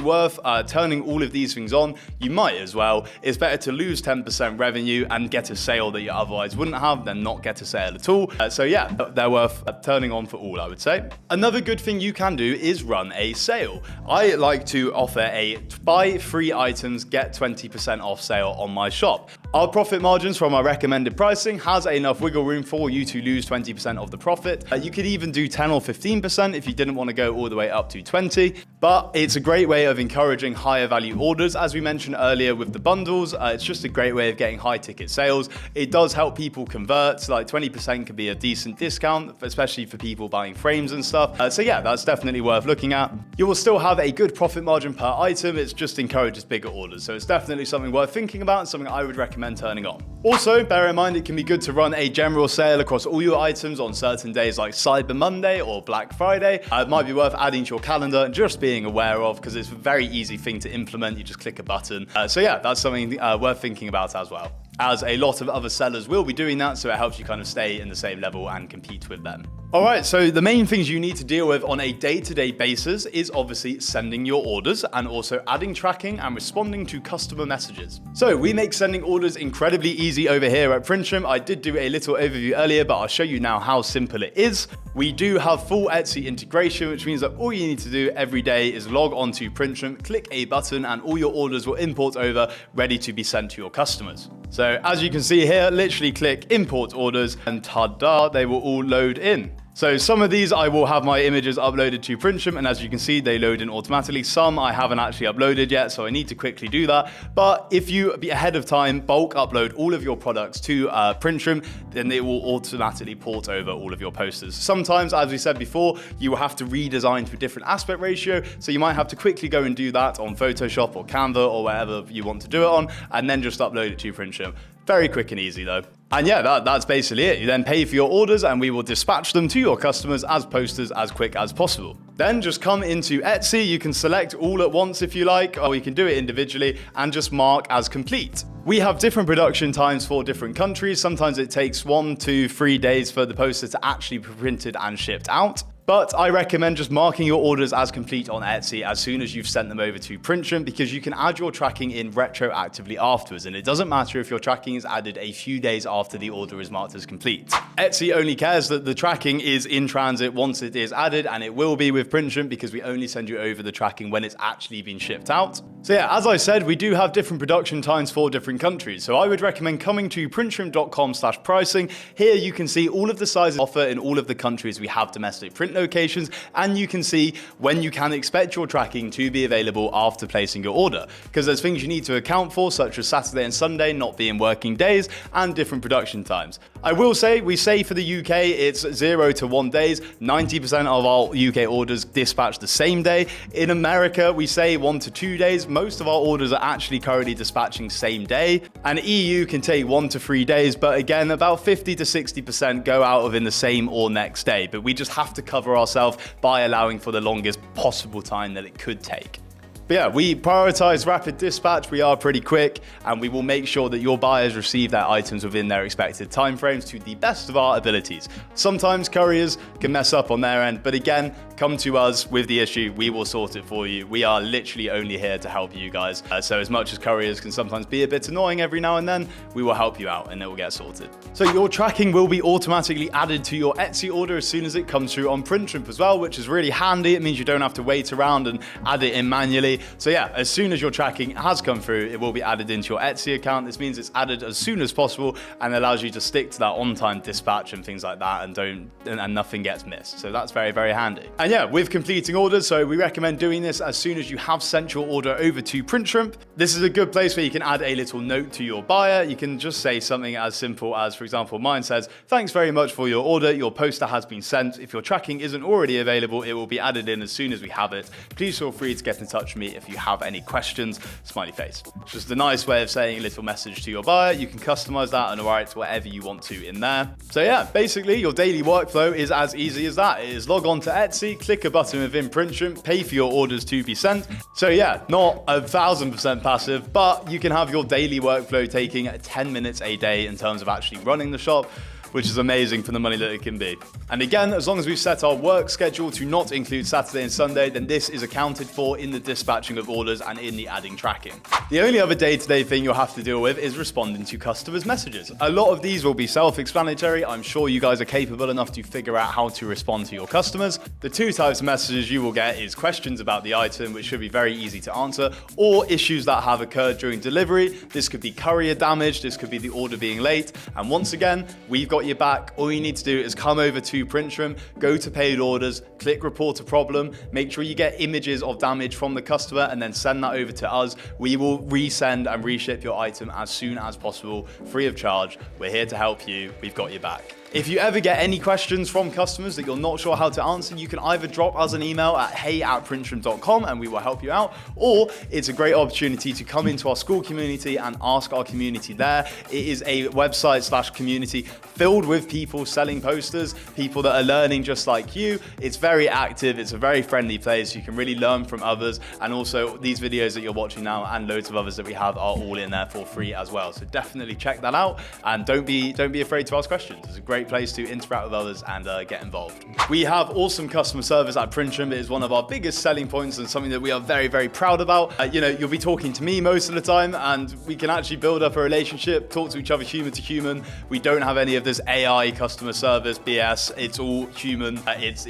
worth turning all of these things on. You might as well. It's better to lose 10% revenue and get a sale that you otherwise wouldn't have than not get a sale at all. So yeah, they're worth turning on for all, I would say. Another good thing you can do is run a sale. I like to offer a buy 3 items, get 20% off sale on my shop. Our profit margins from our recommended pricing has enough wiggle room for you to lose 20% of the profit. You could even do 10 or 15% if you didn't want to go all the way up to 20, but it's a great way of encouraging higher value orders. As we mentioned earlier with the bundles, it's just a great way of getting high ticket sales. It does help people convert, so like 20% could be a decent discount, especially for people buying frames and stuff. So yeah, that's definitely worth looking at. You will still have a good profit margin per item. It just encourages bigger orders. So it's definitely something worth thinking about and something I would recommend turning on. Also, bear in mind it can be good to run a general sale across all your items on certain days like Cyber Monday or Black Friday. It might be worth adding to your calendar and just being aware of, because it's a very easy thing to implement. You just click a button. So yeah, that's something worth thinking about as well, as a lot of other sellers will be doing that, so it helps you kind of stay in the same level and compete with them. All right, so the main things you need to deal with on a day-to-day basis is obviously sending your orders and also adding tracking and responding to customer messages. So we make sending orders incredibly easy over here at PrintShrimp. I did do a little overview earlier, but I'll show you now how simple it is. We do have full Etsy integration, which means that all you need to do every day is log on to PrintShrimp, click a button, and all your orders will import over, ready to be sent to your customers. So as you can see here, literally click import orders and ta-da, they will all load in. So some of these I will have my images uploaded to PrintShrimp, and as you can see, they load in automatically. Some I haven't actually uploaded yet, so I need to quickly do that. But if you be ahead of time, bulk upload all of your products to PrintShrimp, then it will automatically port over all of your posters. Sometimes, as we said before, you will have to redesign to a different aspect ratio, so you might have to quickly go and do that on Photoshop or Canva or wherever you want to do it on, and then just upload it to PrintShrimp. Very quick and easy though. And yeah, that's basically it. You then pay for your orders and we will dispatch them to your customers as posters as quick as possible. Then just come into Etsy. You can select all at once if you like, or you can do it individually and just mark as complete. We have different production times for different countries. Sometimes it takes 1 to 3 days for the poster to actually be printed and shipped out. But I recommend just marking your orders as complete on Etsy as soon as you've sent them over to PrintShrimp, because you can add your tracking in retroactively afterwards, and it doesn't matter if your tracking is added a few days after the order is marked as complete. Etsy only cares that the tracking is in transit once it is added, and it will be with PrintShrimp because we only send you over the tracking when it's actually been shipped out. So yeah, as I said, we do have different production times for different countries. So I would recommend coming to printshrimp.com/pricing. Here you can see all of the sizes offered in all of the countries we have domestic print locations, and you can see when you can expect your tracking to be available after placing your order, because there's things you need to account for, such as Saturday and Sunday not being working days and different production times. I will say, we say for the UK it's 0 to 1 days. 90% of our UK orders dispatch the same day. In America we say 1 to 2 days. Most of our orders are actually currently dispatching same day, and EU can take 1 to 3 days, but again about 50 to 60% go out within the same or next day. But we just have to cover ourselves by allowing for the longest possible time that it could take. But yeah, we prioritize rapid dispatch. We are pretty quick, and we will make sure that your buyers receive their items within their expected timeframes to the best of our abilities. Sometimes couriers can mess up on their end, but again, come to us with the issue. We will sort it for you. We are literally only here to help you guys. So as much as couriers can sometimes be a bit annoying every now and then, we will help you out and it will get sorted. So your tracking will be automatically added to your Etsy order as soon as it comes through on PrintShrimp as well, which is really handy. It means you don't have to wait around and add it in manually. So yeah, as soon as your tracking has come through, it will be added into your Etsy account. This means it's added as soon as possible and allows you to stick to that on-time dispatch and things like that, and nothing gets missed. So that's very, very handy. And yeah, with completing orders, so we recommend doing this as soon as you have sent your order over to PrintShrimp. This is a good place where you can add a little note to your buyer. You can just say something as simple as, for example, mine says, "Thanks very much for your order. Your poster has been sent. If your tracking isn't already available, it will be added in as soon as we have it. Please feel free to get in touch with me if you have any questions." Smiley face. It's just a nice way of saying a little message to your buyer. You can customize that and write whatever you want to in there. So yeah, basically your daily workflow is as easy as that. It is log on to Etsy, click a button within PrintShrimp, pay for your orders to be sent. So yeah, not 1000% passive, but you can have your daily workflow taking 10 minutes a day in terms of actually running the shop, which is amazing for the money that it can be. And again, as long as we've set our work schedule to not include Saturday and Sunday, then this is accounted for in the dispatching of orders and in the adding tracking. The only other day-to-day thing you'll have to deal with is responding to customers' messages. A lot of these will be self-explanatory. I'm sure you guys are capable enough to figure out how to respond to your customers. The two types of messages you will get is questions about the item, which should be very easy to answer, or issues that have occurred during delivery. This could be courier damage, this could be the order being late. And once again, we've got your back. All you need to do is come over to PrintShrimp, go to paid orders, click report a problem, make sure you get images of damage from the customer and then send that over to us. We will resend and reship your item as soon as possible, free of charge. We're here to help you. We've got your back. If you ever get any questions from customers that you're not sure how to answer, you can either drop us an email at hey@printshrimp.com and we will help you out, or it's a great opportunity to come into our school community and ask our community there. It is a website/community filled with people selling posters, people that are learning just like you. It's very active. It's a very friendly place. You can really learn from others. And also these videos that you're watching now and loads of others that we have are all in there for free as well. So definitely check that out and don't be afraid to ask questions. It's a great place to interact with others and get involved. We have awesome customer service at PrintShrimp. It is one of our biggest selling points and something that we are very, very proud about. You'll be talking to me most of the time and we can actually build up a relationship, talk to each other human to human. We don't have any of this AI customer service BS. It's all human. It's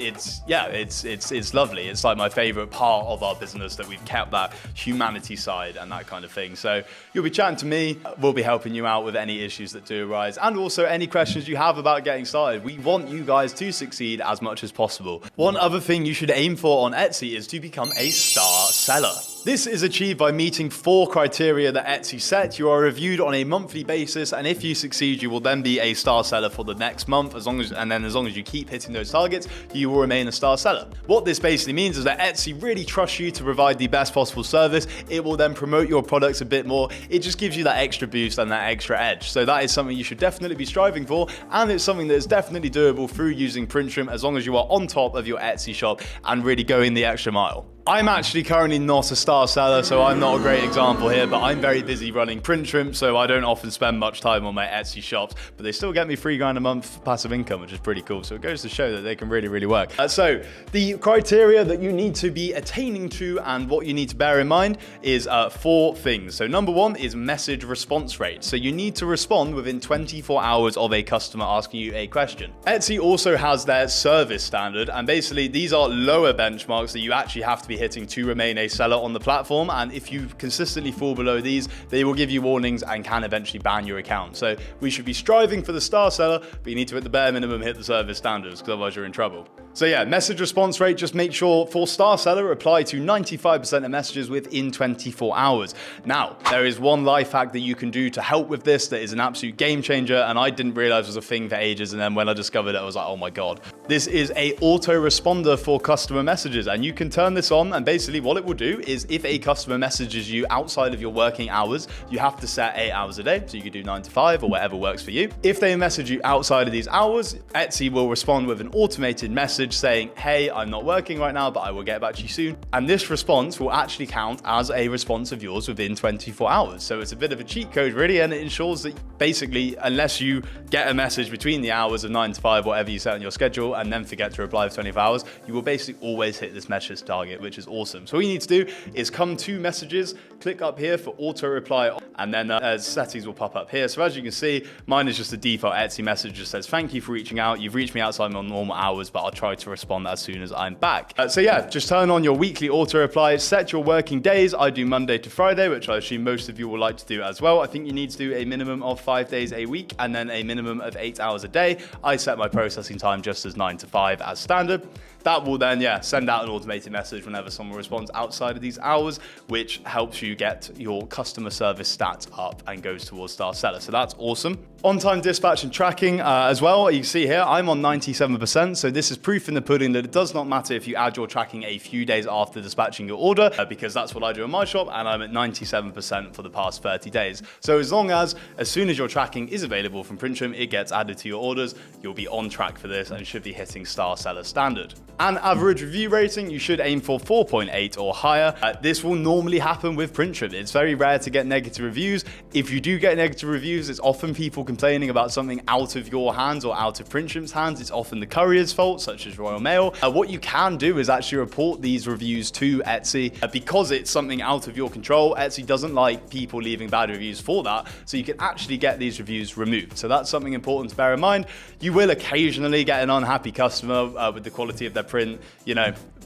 lovely. It's like my favorite part of our business that we've kept that humanity side and that kind of thing. So you'll be chatting to me. We'll be helping you out with any issues that do arise and also any questions you have about getting started. We want you guys to succeed as much as possible. One other thing you should aim for on Etsy is to become a star seller. This is achieved by meeting 4 criteria that Etsy set. You are reviewed on a monthly basis, and if you succeed, you will then be a star seller for the next month. As long as you keep hitting those targets, you will remain a star seller. What this basically means is that Etsy really trusts you to provide the best possible service. It will then promote your products a bit more. It just gives you that extra boost and that extra edge. So that is something you should definitely be striving for, and it's something that is definitely doable through using PrintShrimp as long as you are on top of your Etsy shop and really going the extra mile. I'm actually currently not a star seller, so I'm not a great example here, but I'm very busy running PrintShrimp, so I don't often spend much time on my Etsy shops, but they still get me $3,000 a month passive income, which is pretty cool. So it goes to show that they can really, really work. So the criteria that you need to be attaining to and what you need to bear in mind is 4 things. So number 1 is message response rate. So you need to respond within 24 hours of a customer asking you a question. Etsy also has their service standard, and basically these are lower benchmarks that you actually have to be hitting to remain a seller on the platform. And if you consistently fall below these, they will give you warnings and can eventually ban your account. So we should be striving for the star seller, but you need to at the bare minimum hit the service standards, because otherwise you're in trouble. So yeah, message response rate, just make sure for star seller, reply to 95% of messages within 24 hours. Now, there is one life hack that you can do to help with this that is an absolute game changer, and I didn't realize was a thing for ages, and then when I discovered it, I was like, oh my God. This is a autoresponder for customer messages, and you can turn this on, and basically what it will do is if a customer messages you outside of your working hours, you have to set 8 hours a day, so you could do 9 to 5 or whatever works for you. If they message you outside of these hours, Etsy will respond with an automated message message saying, hey, I'm not working right now, but I will get back to you soon. And this response will actually count as a response of yours within 24 hours. So it's a bit of a cheat code really, and it ensures that basically, unless you get a message between the hours of 9 to 5, whatever you set on your schedule, and then forget to reply for 24 hours, you will basically always hit this message target, which is awesome. So all you need to do is come to messages, click up here for auto reply, and then settings will pop up here. So as you can see, mine is just a default Etsy message, just says, thank you for reaching out. You've reached me outside my normal hours, but I'll try to respond as soon as I'm back. So yeah, just turn on your weekly auto reply, set your working days. I do Monday to Friday, which I assume most of you will like to do as well. I think you need to do a minimum of 5 days a week and then a minimum of 8 hours a day. I set my processing time just as 9 to 5 as standard. That will then, send out an automated message whenever someone responds outside of these hours, which helps you get your customer service stats up and goes towards Star Seller. So that's awesome. On-time dispatch and tracking as well. You see here, I'm on 97%. So this is proof in the pudding that it does not matter if you add your tracking a few days after dispatching your order, because that's what I do in my shop, and I'm at 97% for the past 30 days. So as soon as your tracking is available from PrintShrimp, it gets added to your orders, you'll be on track for this and should be hitting Star Seller standard. And average review rating, you should aim for 4.8 or higher. This will normally happen with PrintShrimp. It's very rare to get negative reviews. If you do get negative reviews, it's often people complaining about something out of your hands or out of PrintShrimp's hands. It's often the courier's fault, such as Royal Mail. What you can do is actually report these reviews to Etsy because it's something out of your control. Etsy doesn't like people leaving bad reviews for that, so you can actually get these reviews removed. So that's something important to bear in mind. You will occasionally get an unhappy customer with the quality of their print.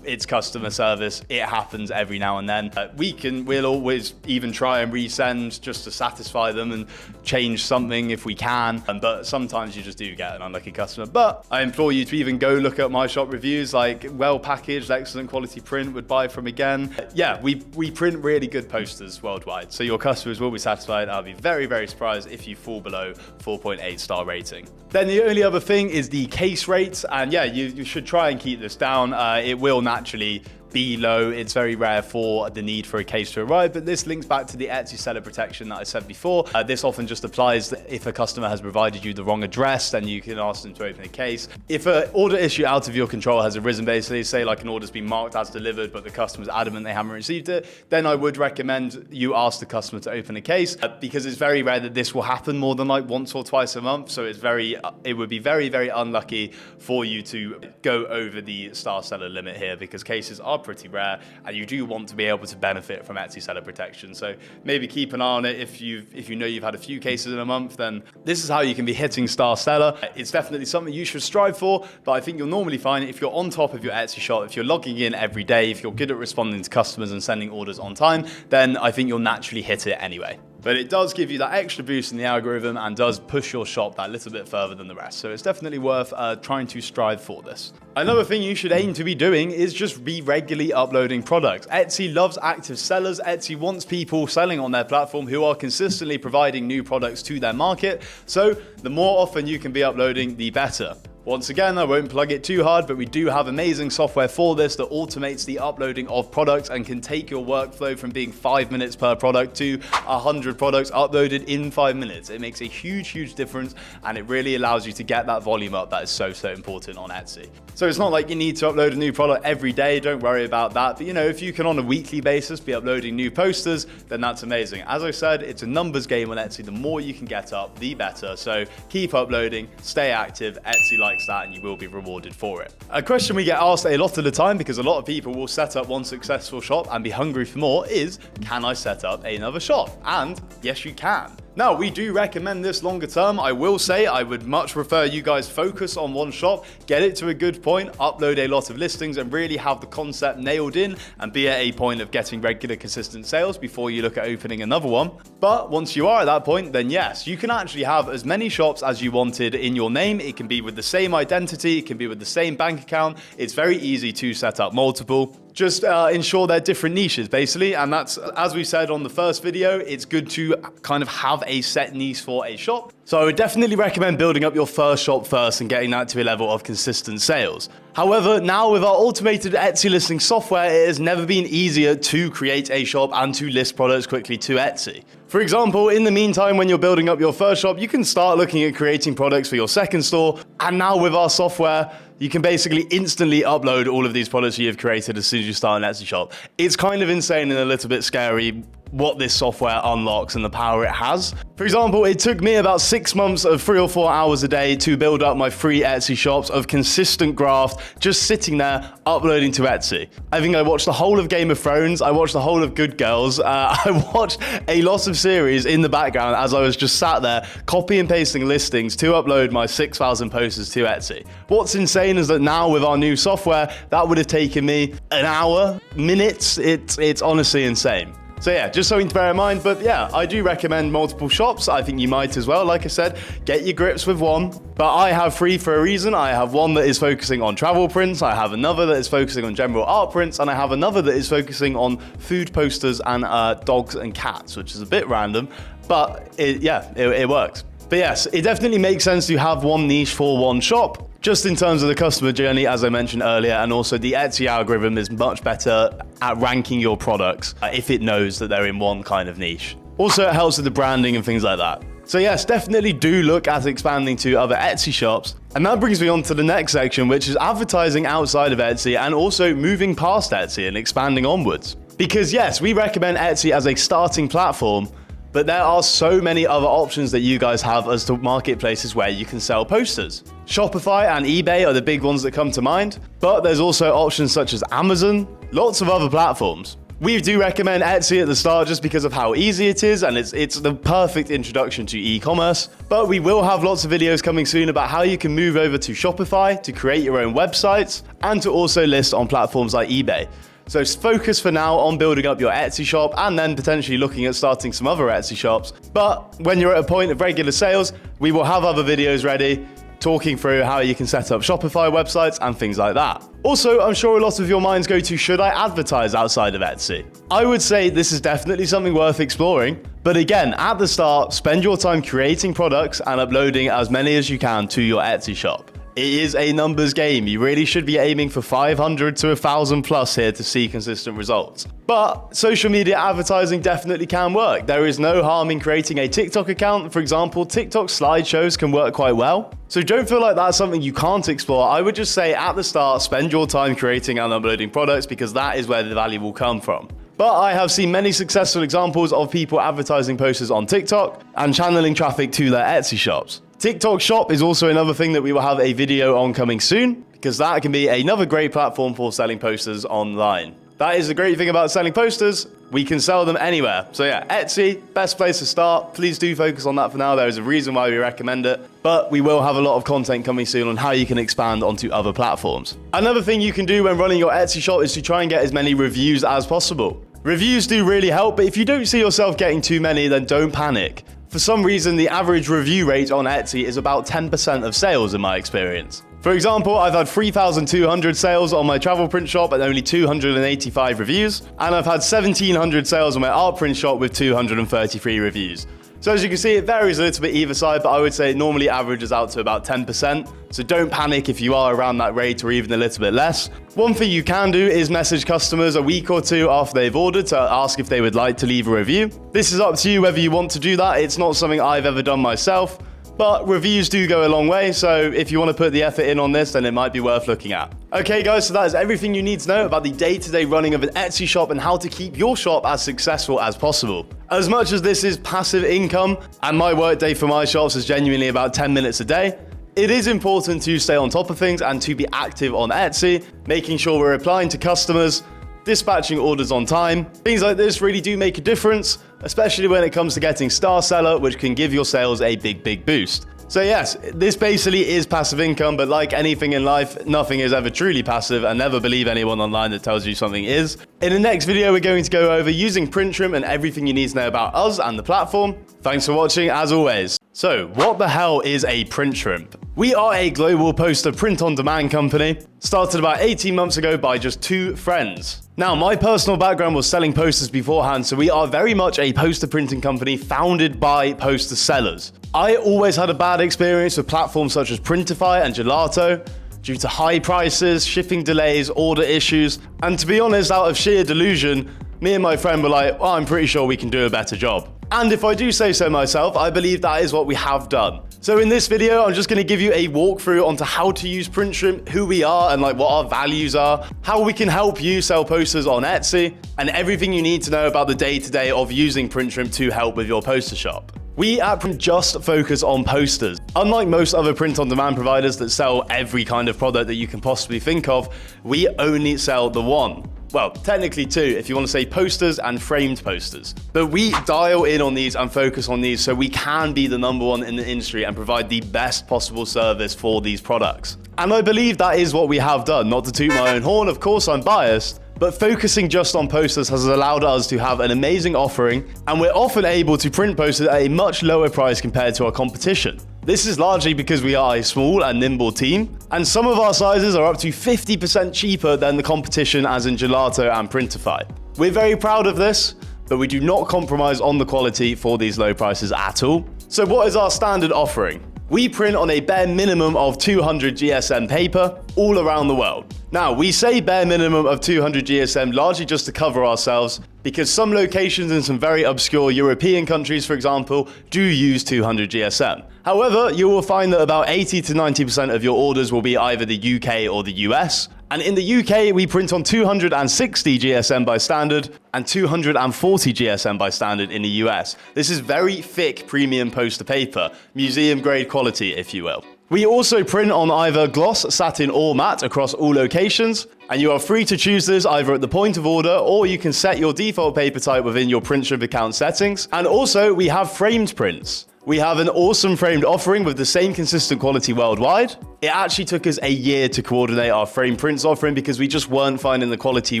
It's customer service. It happens every now and then. We'll always even try and resend just to satisfy them and change something if we can. But sometimes you just do get an unlucky customer. But I implore you to even go look at my shop reviews, like well packaged, excellent quality print, would buy from again. We print really good posters worldwide. So your customers will be satisfied. I'll be very, very surprised if you fall below 4.8 star rating. Then the only other thing is the case rates. And you should try and keep this down. It will naturally be low. It's very rare for the need for a case to arrive, but this links back to the Etsy seller protection that I said before. This often just applies that if a customer has provided you the wrong address, then you can ask them to open a case. If an order issue out of your control has arisen, basically, say like an order's been marked as delivered, but the customer's adamant they haven't received it, then I would recommend you ask the customer to open a case because it's very rare that this will happen more than like once or twice a month. So it would be very, very unlucky for you to go over the star seller limit here because cases are pretty rare and you do want to be able to benefit from Etsy seller protection. So maybe keep an eye on it. If you know you've had a few cases in a month, then this is how you can be hitting star seller. It's definitely something you should strive for, but I think you'll normally find if you're on top of your Etsy shop, if you're logging in every day, if you're good at responding to customers and sending orders on time, then I think you'll naturally hit it anyway. But it does give you that extra boost in the algorithm and does push your shop that little bit further than the rest. So it's definitely worth trying to strive for this. Another thing you should aim to be doing is just be regularly uploading products. Etsy loves active sellers. Etsy wants people selling on their platform who are consistently providing new products to their market. So the more often you can be uploading, the better. Once again, I won't plug it too hard, but we do have amazing software for this that automates the uploading of products and can take your workflow from being 5 minutes per product to 100 products uploaded in 5 minutes. It makes a huge, huge difference, and it really allows you to get that volume up that is so, so important on Etsy. So it's not like you need to upload a new product every day. Don't worry about that. But if you can on a weekly basis be uploading new posters, then that's amazing. As I said, it's a numbers game on Etsy. The more you can get up, the better. So keep uploading, stay active. Etsy likes that and you will be rewarded for it. A question we get asked a lot of the time, because a lot of people will set up one successful shop and be hungry for more, is can I set up another shop? And yes, you can. Now, we do recommend this longer term. I will say I would much prefer you guys focus on one shop, get it to a good point, upload a lot of listings and really have the concept nailed in and be at a point of getting regular, consistent sales before you look at opening another one. But once you are at that point, then yes, you can actually have as many shops as you wanted in your name. It can be with the same identity, it can be with the same bank account. It's very easy to set up multiple. Just ensure they're different niches, basically. And that's, as we said on the first video, it's good to kind of have a set niche for a shop. So I would definitely recommend building up your first shop first and getting that to a level of consistent sales. However, now with our automated Etsy listing software, it has never been easier to create a shop and to list products quickly to Etsy. For example, in the meantime, when you're building up your first shop, you can start looking at creating products for your second store. And now with our software, you can basically instantly upload all of these products you've created as soon as you start an Etsy shop. It's kind of insane and a little bit scary what this software unlocks and the power it has. For example, it took me about 6 months of 3 or 4 hours a day to build up my free Etsy shops of consistent graft, just sitting there uploading to Etsy. I think I watched the whole of Game of Thrones, I watched the whole of Good Girls, I watched a lot of series in the background as I was just sat there copy and pasting listings to upload my 6,000 posters to Etsy. What's insane is that now with our new software, that would have taken me an hour, minutes. It's honestly insane. So yeah, just something to bear in mind, but yeah, I do recommend multiple shops. I think you might as well. Like I said, get your grips with one, but I have 3 for a reason. I have one that is focusing on travel prints, I have another that is focusing on general art prints, and I have another that is focusing on food posters and dogs and cats, which is a bit random, but it works. But yes, it definitely makes sense to have one niche for one shop, just in terms of the customer journey, as I mentioned earlier, and also the Etsy algorithm is much better at ranking your products if it knows that they're in one kind of niche. Also, it helps with the branding and things like that. So yes, definitely do look at expanding to other Etsy shops. And that brings me on to the next section, which is advertising outside of Etsy and also moving past Etsy and expanding onwards. Because yes, we recommend Etsy as a starting platform, but there are so many other options that you guys have as to marketplaces where you can sell posters. Shopify and eBay are the big ones that come to mind, but there's also options such as Amazon, lots of other platforms. We do recommend Etsy at the start just because of how easy it is, and it's the perfect introduction to e-commerce. But we will have lots of videos coming soon about how you can move over to Shopify to create your own websites and to also list on platforms like eBay. So focus for now on building up your Etsy shop and then potentially looking at starting some other Etsy shops. But when you're at a point of regular sales, we will have other videos ready talking through how you can set up Shopify websites and things like that. Also, I'm sure a lot of your minds go to, should I advertise outside of Etsy? I would say this is definitely something worth exploring. But again, at the start, spend your time creating products and uploading as many as you can to your Etsy shop. It is a numbers game. You really should be aiming for 500 to 1,000 plus here to see consistent results. But social media advertising definitely can work. There is no harm in creating a TikTok account. For example, TikTok slideshows can work quite well. So don't feel like that's something you can't explore. I would just say at the start, spend your time creating and uploading products because that is where the value will come from. But I have seen many successful examples of people advertising posters on TikTok and channeling traffic to their Etsy shops. TikTok Shop is also another thing that we will have a video on coming soon, because that can be another great platform for selling posters online. That is the great thing about selling posters. We can sell them anywhere. So yeah, Etsy, best place to start. Please do focus on that for now. There is a reason why we recommend it, but we will have a lot of content coming soon on how you can expand onto other platforms. Another thing you can do when running your Etsy shop is to try and get as many reviews as possible. Reviews do really help, but if you don't see yourself getting too many, then don't panic. For some reason, the average review rate on Etsy is about 10% of sales in my experience. For example, I've had 3,200 sales on my travel print shop and only 285 reviews, and I've had 1,700 sales on my art print shop with 233 reviews. So as you can see, it varies a little bit either side, but I would say it normally averages out to about 10%. So don't panic if you are around that rate or even a little bit less. One thing you can do is message customers a week or two after they've ordered to ask if they would like to leave a review. This is up to you whether you want to do that. It's not something I've ever done myself, but reviews do go a long way. So if you want to put the effort in on this, then it might be worth looking at. Okay guys, so that is everything you need to know about the day-to-day running of an Etsy shop and how to keep your shop as successful as possible. As much as this is passive income, and my workday for my shops is genuinely about 10 minutes a day, it is important to stay on top of things and to be active on Etsy, making sure we're replying to customers, dispatching orders on time. Things like this really do make a difference, especially when it comes to getting Star Seller, which can give your sales a big boost. So yes, this basically is passive income, but like anything in life, nothing is ever truly passive, and never believe anyone online that tells you something is. In the next video, we're going to go over using PrintShrimp and everything you need to know about us and the platform. Thanks for watching, as always. So what the hell is a PrintShrimp? We are a global poster print-on-demand company, started about 18 months ago by just 2 friends. Now, my personal background was selling posters beforehand, so we are very much a poster printing company founded by poster sellers. I always had a bad experience with platforms such as Printify and Gelato due to high prices, shipping delays, order issues, and to be honest, out of sheer delusion, me and my friend were like, well, I'm pretty sure we can do a better job. And if I do say so myself, I believe that is what we have done. So in this video, I'm just going to give you a walkthrough onto how to use PrintShrimp, who we are and like what our values are, how we can help you sell posters on Etsy, and everything you need to know about the day-to-day of using PrintShrimp to help with your poster shop. We at Print just focus on posters. Unlike most other print-on-demand providers that sell every kind of product that you can possibly think of, we only sell the one. Well, technically two, if you want to say posters and framed posters. But we dial in on these and focus on these so we can be the number one in the industry and provide the best possible service for these products. And I believe that is what we have done. Not to toot my own horn, of course I'm biased, but focusing just on posters has allowed us to have an amazing offering, and we're often able to print posters at a much lower price compared to our competition. This is largely because we are a small and nimble team, and some of our sizes are up to 50% cheaper than the competition, as in Gelato and Printify. We're very proud of this, but we do not compromise on the quality for these low prices at all. So what is our standard offering? We print on a bare minimum of 200 GSM paper all around the world. Now, we say bare minimum of 200 GSM largely just to cover ourselves, because some locations in some very obscure European countries, for example, do use 200 GSM. However, you will find that about 80 to 90% of your orders will be either the UK or the US. And in the UK, we print on 260 GSM by standard and 240 GSM by standard in the US. This is very thick premium poster paper, museum grade quality, if you will. We also print on either gloss, satin or matte across all locations, and you are free to choose this either at the point of order, or you can set your default paper type within your PrintShrimp account settings. And also we have framed prints. We have an awesome framed offering with the same consistent quality worldwide. It actually took us a year to coordinate our frame prints offering because we just weren't finding the quality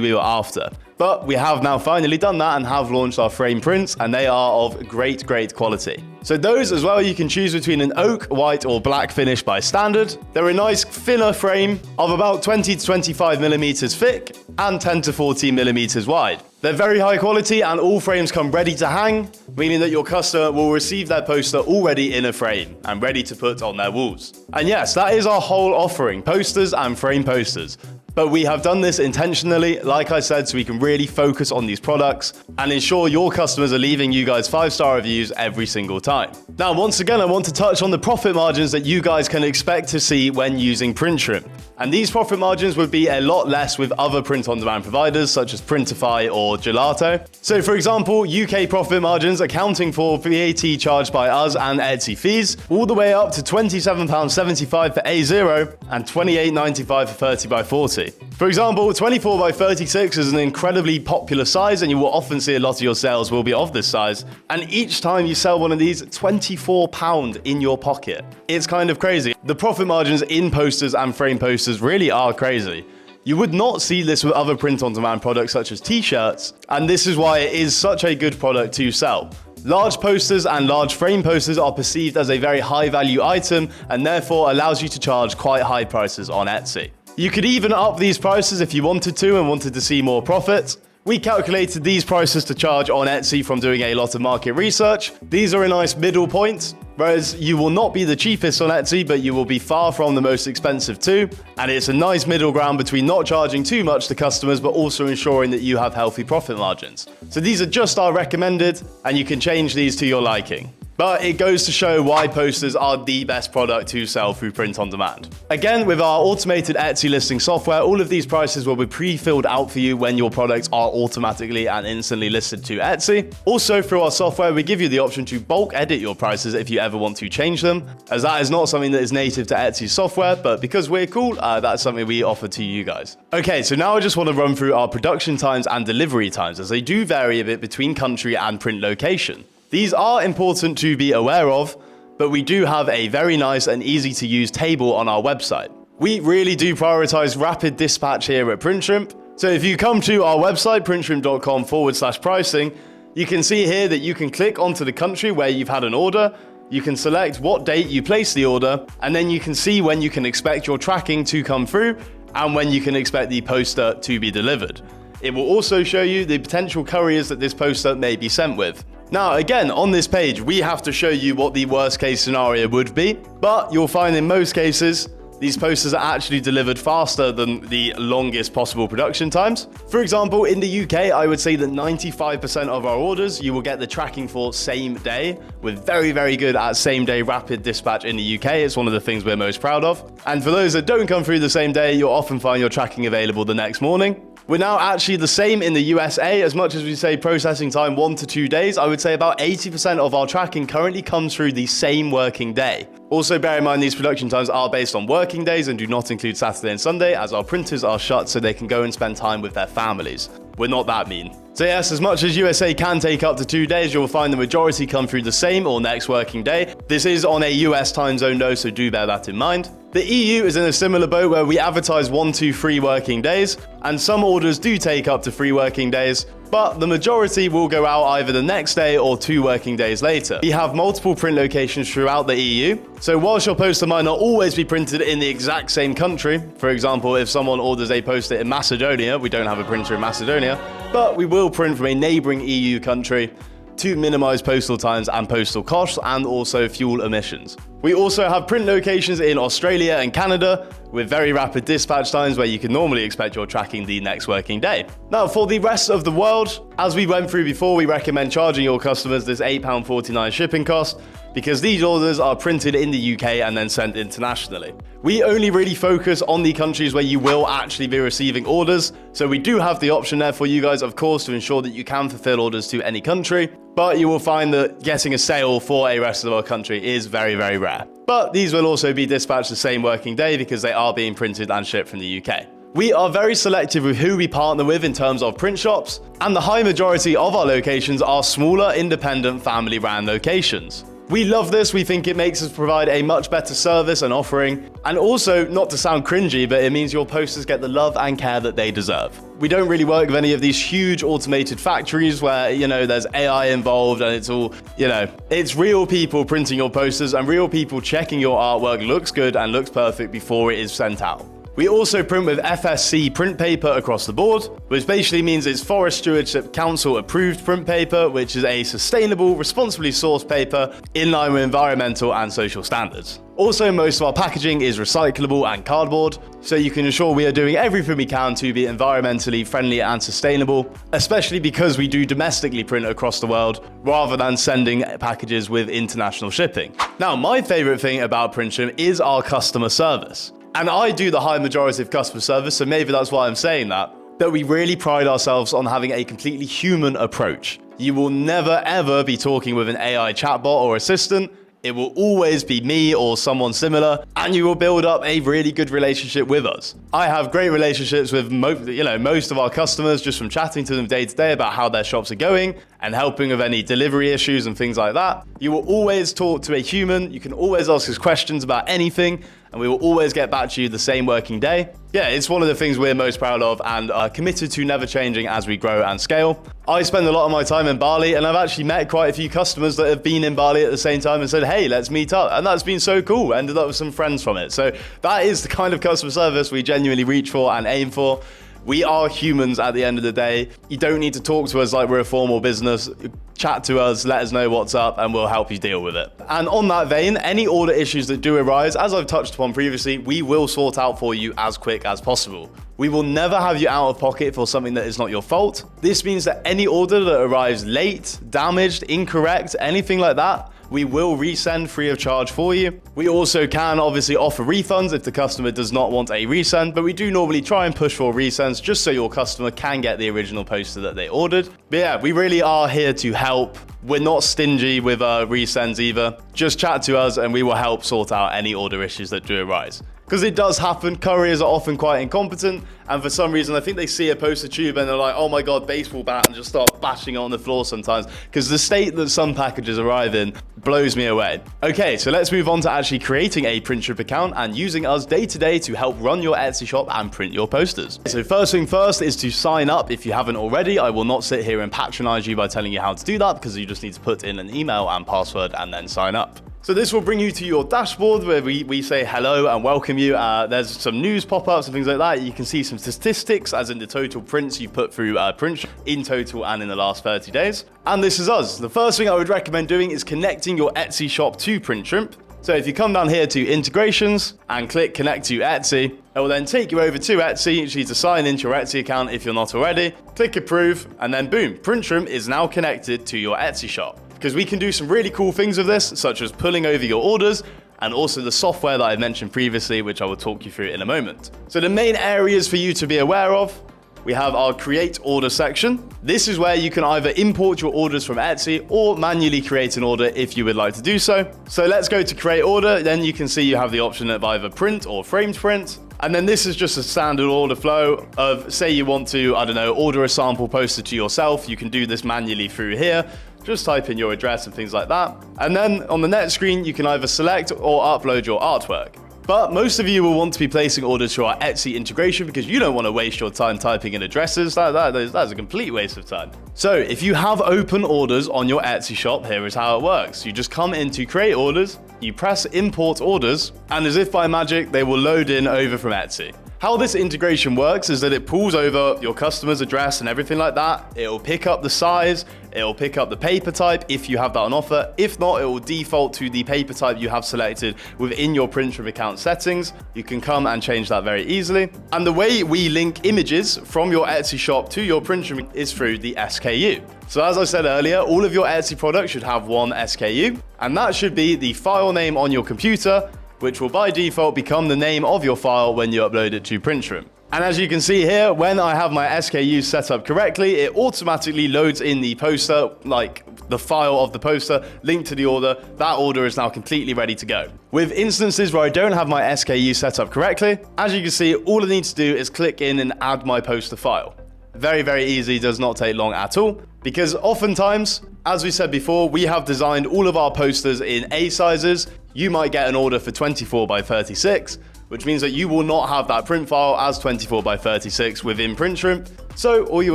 we were after. But we have now finally done that and have launched our frame prints, and they are of great quality. So those as well, you can choose between an oak, white or black finish by standard. They're a nice thinner frame of about 20 to 25 millimeters thick and 10 to 14 millimeters wide. They're very high quality and all frames come ready to hang, meaning that your customer will receive their poster already in a frame and ready to put on their walls. And yes, that is our whole offering, posters and frame posters. But we have done this intentionally, like I said, so we can really focus on these products and ensure your customers are leaving you guys 5-star reviews every single time. Now, once again, I want to touch on the profit margins that you guys can expect to see when using PrintShrimp. And these profit margins would be a lot less with other print-on-demand providers such as Printify or Gelato. So for example, UK profit margins accounting for VAT charged by us and Etsy fees, all the way up to £27.75 for A0 and £28.95 for 30 by 40. For example, 24 by 36 is an incredibly popular size, and you will often see a lot of your sales will be of this size. And each time you sell one of these, £24 in your pocket. It's kind of crazy. The profit margins in posters and frame posters really are crazy. You would not see this with other print-on-demand products such as t-shirts, and this is why it is such a good product to sell. Large posters and large frame posters are perceived as a very high-value item and therefore allows you to charge quite high prices on Etsy. You could even up these prices if you wanted to and wanted to see more profit. We calculated these prices to charge on Etsy from doing a lot of market research. These are a nice middle point, whereas you will not be the cheapest on Etsy, but you will be far from the most expensive too. And it's a nice middle ground between not charging too much to customers, but also ensuring that you have healthy profit margins. So these are just our recommended, and you can change these to your liking. But it goes to show why posters are the best product to sell through print on demand. Again, with our automated Etsy listing software, all of these prices will be pre-filled out for you when your products are automatically and instantly listed to Etsy. Also, through our software, we give you the option to bulk edit your prices if you ever want to change them, as that is not something that is native to Etsy's software, but because we're cool, that's something we offer to you guys. Okay, so now I just want to run through our production times and delivery times, as they do vary a bit between country and print location. These are important to be aware of, but we do have a very nice and easy to use table on our website. We really do prioritize rapid dispatch here at PrintShrimp. So if you come to our website, printshrimp.com/pricing, you can see here that you can click onto the country where you've had an order. You can select what date you place the order, and then you can see when you can expect your tracking to come through and when you can expect the poster to be delivered. It will also show you the potential couriers that this poster may be sent with. Now, again, on this page, we have to show you what the worst case scenario would be, but you'll find in most cases, these posters are actually delivered faster than the longest possible production times. For example, in the UK, I would say that 95% of our orders, you will get the tracking for same day. We're very, very good at same day rapid dispatch in the UK. It's one of the things we're most proud of. And for those that don't come through the same day, you'll often find your tracking available the next morning. We're now actually the same in the USA. As much as we say processing time 1 to 2 days, I would say about 80% of our tracking currently comes through the same working day. Also bear in mind these production times are based on working days and do not include Saturday and Sunday, as our printers are shut so they can go and spend time with their families. We're not that mean. So yes, as much as USA can take up to 2 days, you'll find the majority come through the same or next working day. This is on a US time zone though, so do bear that in mind. The EU is in a similar boat where we advertise 1 to 3 working days, and some orders do take up to 3 working days, but the majority will go out either the next day or 2 working days later. We have multiple print locations throughout the EU, so whilst your poster might not always be printed in the exact same country, for example, if someone orders a poster in Macedonia, we don't have a printer in Macedonia, but we will print from a neighboring EU country to minimize postal times and postal costs and also fuel emissions. We also have print locations in Australia and Canada with very rapid dispatch times where you can normally expect your tracking the next working day. Now, for the rest of the world, as we went through before, we recommend charging your customers this £8.49 shipping cost because these orders are printed in the UK and then sent internationally. We only really focus on the countries where you will actually be receiving orders, so we do have the option there for you guys, of course, to ensure that you can fulfill orders to any country, but you will find that getting a sale for a rest of our country is very, very rare. But these will also be dispatched the same working day because they are being printed and shipped from the UK. We are very selective with who we partner with in terms of print shops, and the high majority of our locations are smaller, independent, family-run locations. We love this. We think it makes us provide a much better service and offering. And also, not to sound cringy, but it means your posters get the love and care that they deserve. We don't really work with any of these huge automated factories where, there's AI involved and it's all, it's real people printing your posters and real people checking your artwork looks good and looks perfect before it is sent out. We also print with FSC print paper across the board, which basically means it's Forest Stewardship Council approved print paper, which is a sustainable, responsibly sourced paper in line with environmental and social standards. Also, most of our packaging is recyclable and cardboard, so you can ensure we are doing everything we can to be environmentally friendly and sustainable, especially because we do domestically print across the world rather than sending packages with international shipping. Now, my favorite thing about PrintShrimp is our customer service. And I do the high majority of customer service, so maybe that's why I'm saying that we really pride ourselves on having a completely human approach. You will never ever be talking with an AI chatbot or assistant. It will always be me or someone similar, and you will build up a really good relationship with us. I have great relationships with most of our customers just from chatting to them day to day about how their shops are going and helping with any delivery issues and things like that. You will always talk to a human. You can always ask us questions about anything, and we will always get back to you the same working day. Yeah, it's one of the things we're most proud of and are committed to never changing as we grow and scale. I spend a lot of my time in Bali, and I've actually met quite a few customers that have been in Bali at the same time and said, hey, let's meet up. And that's been so cool. Ended up with some friends from it. So that is the kind of customer service we genuinely reach for and aim for. We are humans at the end of the day. You don't need to talk to us like we're a formal business. Chat to us, let us know what's up, and we'll help you deal with it. And on that vein, any order issues that do arise, as I've touched upon previously, we will sort out for you as quick as possible. We will never have you out of pocket for something that is not your fault. This means that any order that arrives late, damaged, incorrect, anything like that, we will resend free of charge for you. We also can obviously offer refunds if the customer does not want a resend, but we do normally try and push for resends just so your customer can get the original poster that they ordered. But yeah, we really are here to help. We're not stingy with resends either. Just chat to us and we will help sort out any order issues that do arise. Because it does happen, couriers are often quite incompetent, and for some reason I think they see a poster tube and they're like, oh my god, baseball bat, and just start bashing it on the floor sometimes, because the state that some packages arrive in blows me away. Okay, so let's move on to actually creating a PrintShrimp account and using us day to day to help run your Etsy shop and print your posters. So first thing first is to sign up if you haven't already. I will not sit here and patronize you by telling you how to do that, because you just need to put in an email and password and then sign up. So this will bring you to your dashboard where we say hello and welcome you. There's some news pop-ups and things like that. You can see some statistics as in the total prints you put through PrintShrimp in total and in the last 30 days. And this is us. The first thing I would recommend doing is connecting your Etsy shop to PrintShrimp. So if you come down here to integrations and click connect to Etsy, it will then take you over to Etsy. You need to sign into your Etsy account if you're not already. Click approve, and then boom, PrintShrimp is now connected to your Etsy shop. Because we can do some really cool things with this, such as pulling over your orders, and also the software that I mentioned previously, which I will talk you through in a moment. So the main areas for you to be aware of, we have our create order section. This is where you can either import your orders from Etsy or manually create an order if you would like to do so. So let's go to create order. Then you can see you have the option of either print or framed print. And then this is just a standard order flow of, say you want to, I don't know, order a sample poster to yourself. You can do this manually through here. Just type in your address and things like that. And then on the next screen, you can either select or upload your artwork. But most of you will want to be placing orders through our Etsy integration because you don't want to waste your time typing in addresses. That's a complete waste of time. So if you have open orders on your Etsy shop, here is how it works. You just come into create orders, you press import orders, and as if by magic, they will load in over from Etsy. How this integration works is that it pulls over your customer's address and everything like that. It'll pick up the size, it'll pick up the paper type if you have that on offer. If not, it will default to the paper type you have selected within your PrintShrimp account settings. You can come and change that very easily. And the way we link images from your Etsy shop to your PrintShrimp is through the SKU. So as I said earlier, all of your Etsy products should have one SKU, and that should be the file name on your computer, which will by default become the name of your file when you upload it to PrintShrimp. And as you can see here, when I have my SKUs set up correctly, it automatically loads in the poster, like the file of the poster linked to the order. That order is now completely ready to go. With instances where I don't have my SKU set up correctly, as you can see, all I need to do is click in and add my poster file. Very, very easy, does not take long at all. Because oftentimes, as we said before, we have designed all of our posters in A sizes. You might get an order for 24 by 36, which means that you will not have that print file as 24 by 36 within PrintShrimp. So all you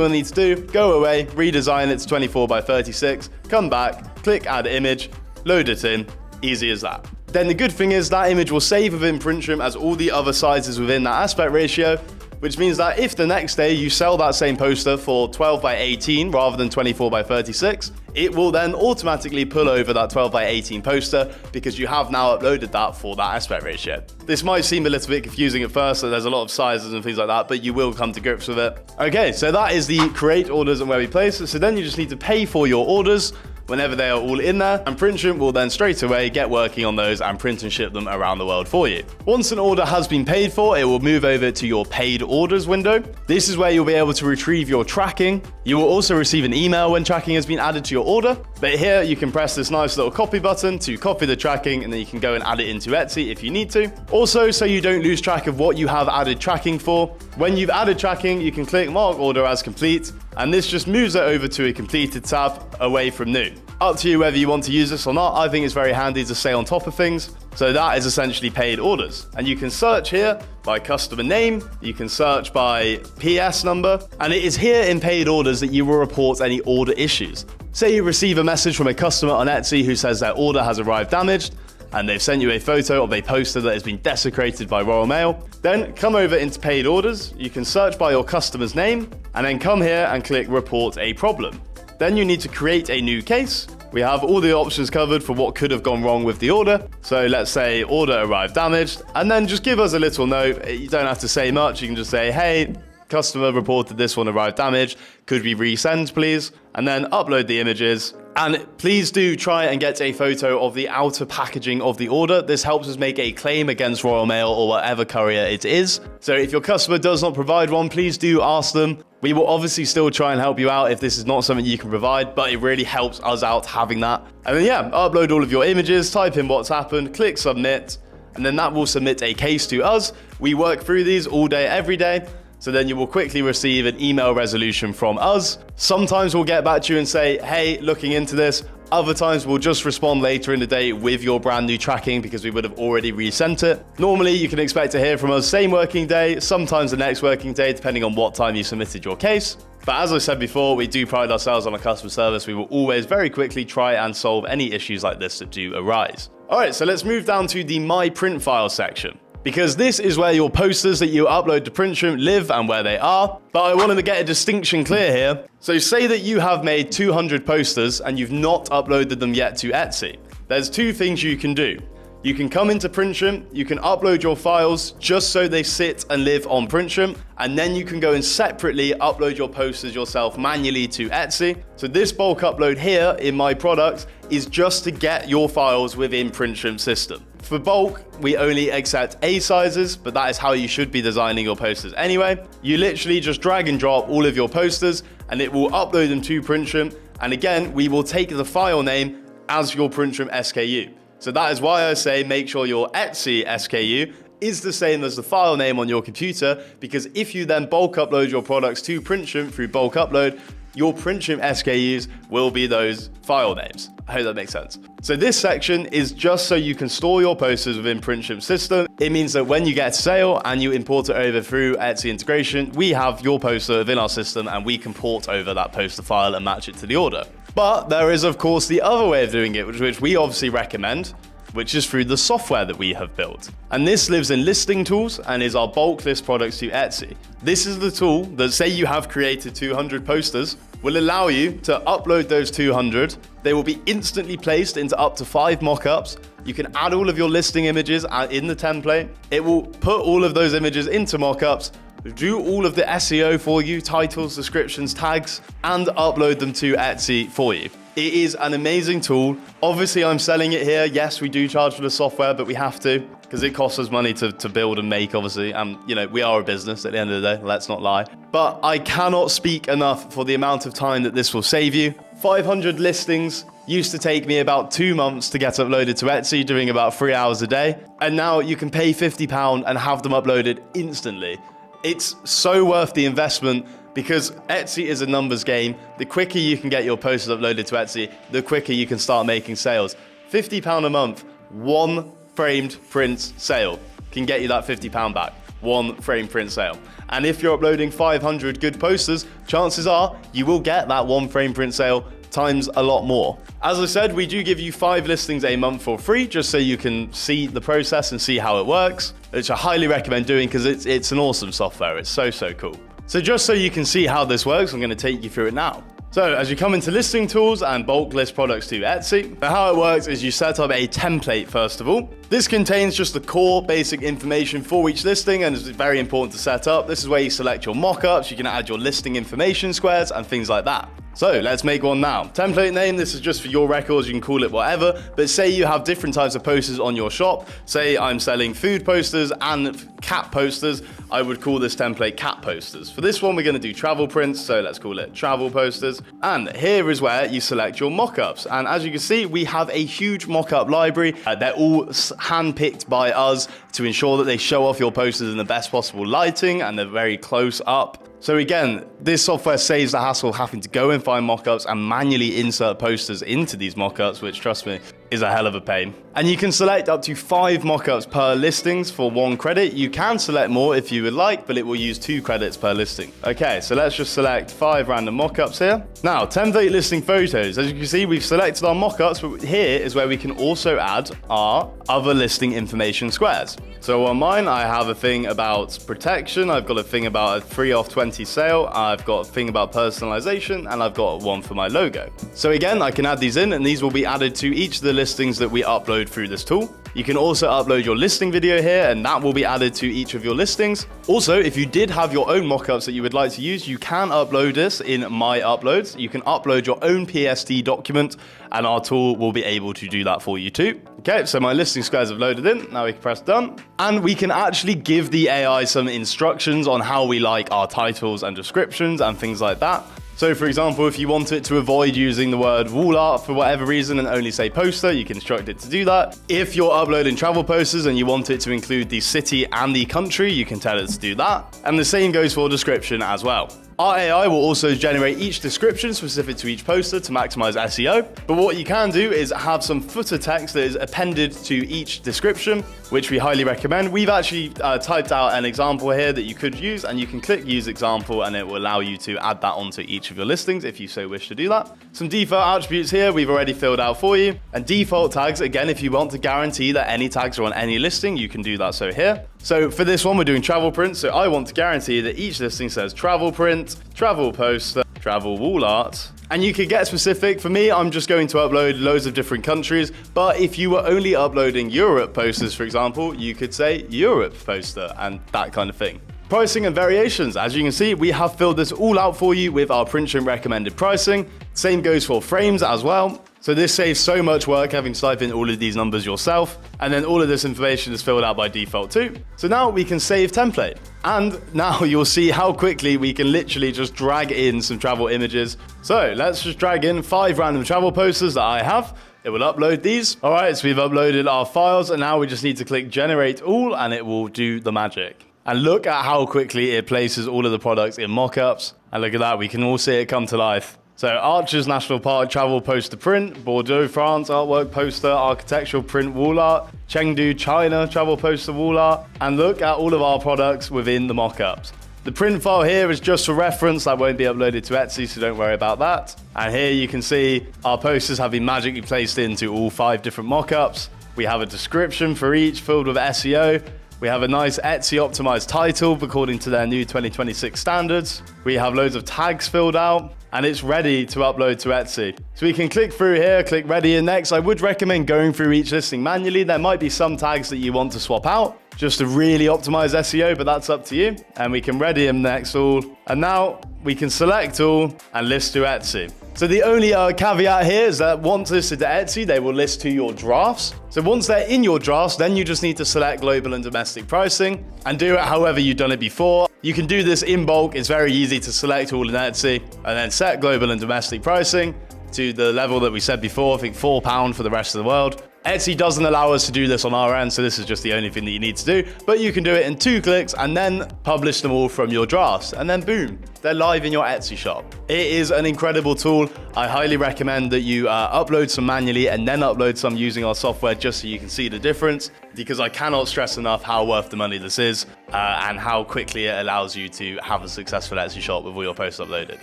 will need to do, go away, redesign it to 24 by 36, come back, click add image, load it in, easy as that. Then the good thing is that image will save within PrintShrimp as all the other sizes within that aspect ratio, which means that if the next day you sell that same poster for 12 by 18 rather than 24 by 36, it will then automatically pull over that 12 by 18 poster because you have now uploaded that for that aspect ratio. This might seem a little bit confusing at first, so there's a lot of sizes and things like that, but you will come to grips with it. Okay, so that is the create orders and where we place it. So then you just need to pay for your orders whenever they are all in there, and PrintShrimp will then straight away get working on those and print and ship them around the world for you. Once an order has been paid for, it will move over to your paid orders window. This is where you'll be able to retrieve your tracking. You will also receive an email when tracking has been added to your order, but here you can press this nice little copy button to copy the tracking, and then you can go and add it into Etsy if you need to. Also, so you don't lose track of what you have added tracking for, when you've added tracking, you can click mark order as complete, and this just moves it over to a completed tab away from new. Up to you whether you want to use this or not. I think it's very handy to stay on top of things. So that is essentially paid orders. And you can search here by customer name, you can search by PS number, and it is here in paid orders that you will report any order issues. Say you receive a message from a customer on Etsy who says their order has arrived damaged, and they've sent you a photo of a poster that has been desecrated by Royal Mail. Then come over into paid orders, you can search by your customer's name, and then come here and click report a problem. Then you need to create a new case. We have all the options covered for what could have gone wrong with the order. So let's say order arrived damaged, and then just give us a little note. You don't have to say much. You can just say, hey, customer reported this one arrived damaged. Could we resend, please? And then upload the images. And please do try and get a photo of the outer packaging of the order. This helps us make a claim against Royal Mail or whatever courier it is. So if your customer does not provide one, please do ask them. We will obviously still try and help you out if this is not something you can provide, but it really helps us out having that. And then yeah, upload all of your images, type in what's happened, click submit, and then that will submit a case to us. We work through these all day, every day. So then you will quickly receive an email resolution from us. Sometimes we'll get back to you and say, hey, looking into this. Other times we'll just respond later in the day with your brand new tracking because we would have already resent it. Normally you can expect to hear from us same working day, sometimes the next working day, depending on what time you submitted your case. But as I said before, we do pride ourselves on our customer service. We will always very quickly try and solve any issues like this that do arise. All right, so let's move down to the My Print File section, because this is where your posters that you upload to PrintShrimp live and where they are. But I wanted to get a distinction clear here. So say that you have made 200 posters and you've not uploaded them yet to Etsy. There's two things you can do. You can come into PrintShrimp, you can upload your files just so they sit and live on PrintShrimp, and then you can go and separately upload your posters yourself manually to Etsy. So this bulk upload here in my product is just to get your files within PrintShrimp system. For bulk, we only accept A sizes, but that is how you should be designing your posters anyway. You literally just drag and drop all of your posters and it will upload them to PrintShrimp. And again, we will take the file name as your PrintShrimp SKU. So that is why I say make sure your Etsy SKU is the same as the file name on your computer, because if you then bulk upload your products to PrintShrimp through bulk upload, your PrintShrimp SKUs will be those file names. I hope that makes sense. So this section is just so you can store your posters within PrintShrimp system. It means that when you get a sale and you import it over through Etsy integration, we have your poster within our system and we can port over that poster file and match it to the order. But there is of course the other way of doing it, which we obviously recommend, which is through the software that we have built. And this lives in listing tools and is our bulk list products to Etsy. This is the tool that, say you have created 200 posters, will allow you to upload those 200. They will be instantly placed into up to 5 mockups. You can add all of your listing images in the template. It will put all of those images into mockups, do all of the SEO for you, titles, descriptions, tags, and upload them to Etsy for you. It is an amazing tool. Obviously, I'm selling it here. Yes, we do charge for the software, but we have to because it costs us money to build and make, obviously. And, you know, we are a business at the end of the day. Let's not lie. But I cannot speak enough for the amount of time that this will save you. 500 listings used to take me about 2 months to get uploaded to Etsy, doing about 3 hours a day. And now you can pay £50 and have them uploaded instantly. It's so worth the investment because Etsy is a numbers game. The quicker you can get your posters uploaded to Etsy, the quicker you can start making sales. £50 a month, one framed print sale can get you that £50 back. One framed print sale. And if you're uploading 500 good posters, chances are you will get that one frame print sale times a lot more. As I said, we do give you 5 listings a month for free, just so you can see the process and see how it works, which I highly recommend doing because it's an awesome software. It's so cool. So just so you can see how this works, I'm going to take you through it now. So as you come into listing tools and bulk list products to Etsy, how it works is you set up a template first of all. This contains just the core basic information for each listing and is very important to set up. This is where you select your mockups, you can add your listing information squares and things like that. So let's make one now. Template name, this is just for your records, you can call it whatever, but say you have different types of posters on your shop. Say I'm selling food posters and cat posters, I would call this template cat posters. For this one, we're gonna do travel prints, so let's call it travel posters. And here is where you select your mockups. And as you can see, we have a huge mockup library. They're all handpicked by us to ensure that they show off your posters in the best possible lighting and they're very close up. So again, this software saves the hassle of having to go and find mockups and manually insert posters into these mockups, which trust me, is a hell of a pain. And you can select up to 5 mockups per listings for 1 credit. You can select more if you would like, but it will use 2 credits per listing. Okay, so let's just select 5 random mockups here. Now, template listing photos. As you can see, we've selected our mockups, but here is where we can also add our other listing information squares. So on mine, I have a thing about protection. I've got a thing about a 3 off 20 sale. I've got a thing about personalization, and I've got one for my logo. So again, I can add these in, and these will be added to each of the listings that we upload through this tool. You can also upload your listing video here, and that will be added to each of your listings. Also, if you did have your own mockups that you would like to use, you can upload this in My Uploads. You can upload your own PSD document, and our tool will be able to do that for you too. Okay, so my listing squares have loaded in. Now we can press done. And we can actually give the AI some instructions on how we like our titles and descriptions and things like that. So for example, if you want it to avoid using the word wall art for whatever reason and only say poster, you can instruct it to do that. If you're uploading travel posters and you want it to include the city and the country, you can tell it to do that. And the same goes for description as well. Our AI will also generate each description specific to each poster to maximize SEO. But what you can do is have some footer text that is appended to each description, which we highly recommend. We've actually typed out an example here that you could use, and you can click use example and it will allow you to add that onto each of your listings if you so wish to do that. Some default attributes here we've already filled out for you. And default tags, again, if you want to guarantee that any tags are on any listing, you can do that so here. So for this one, we're doing travel print. So I want to guarantee that each listing says travel print, travel poster, travel wall art. And you could get specific. For me, I'm just going to upload loads of different countries. But if you were only uploading Europe posters, for example, you could say Europe poster and that kind of thing. Pricing and variations. As you can see, we have filled this all out for you with our PrintShrimp recommended pricing. Same goes for frames as well. So this saves so much work having to type in all of these numbers yourself. And then all of this information is filled out by default too. So now we can save template. And now you'll see how quickly we can literally just drag in some travel images. So let's just drag in 5 random travel posters that I have. It will upload these. All right, so we've uploaded our files and now we just need to click generate all and it will do the magic. And look at how quickly it places all of the products in mockups. And look at that, we can all see it come to life. So Arches National Park travel poster print, Bordeaux, France artwork poster, architectural print wall art, Chengdu, China travel poster wall art. And look at all of our products within the mockups. The print file here is just for reference. That won't be uploaded to Etsy, so don't worry about that. And here you can see our posters have been magically placed into all 5 different mockups. We have a description for each filled with SEO. We have a nice Etsy optimized title according to their new 2026 standards. We have loads of tags filled out and it's ready to upload to Etsy. So we can click through here, click ready and next. I would recommend going through each listing manually. There might be some tags that you want to swap out just to really optimize SEO, but that's up to you. And we can ready and next all. And now we can select all and list to Etsy. So the only caveat here is that once listed to Etsy, they will list to your drafts. So once they're in your drafts, then you just need to select global and domestic pricing and do it however you've done it before. You can do this in bulk. It's very easy to select all in Etsy and then set global and domestic pricing to the level that we said before, I think £4 for the rest of the world. Etsy doesn't allow us to do this on our end, so this is just the only thing that you need to do. But you can do it in 2 clicks and then publish them all from your drafts. And then boom, they're live in your Etsy shop. It is an incredible tool. I highly recommend that you upload some manually and then upload some using our software just so you can see the difference, because I cannot stress enough how worth the money this is and how quickly it allows you to have a successful Etsy shop with all your posts uploaded.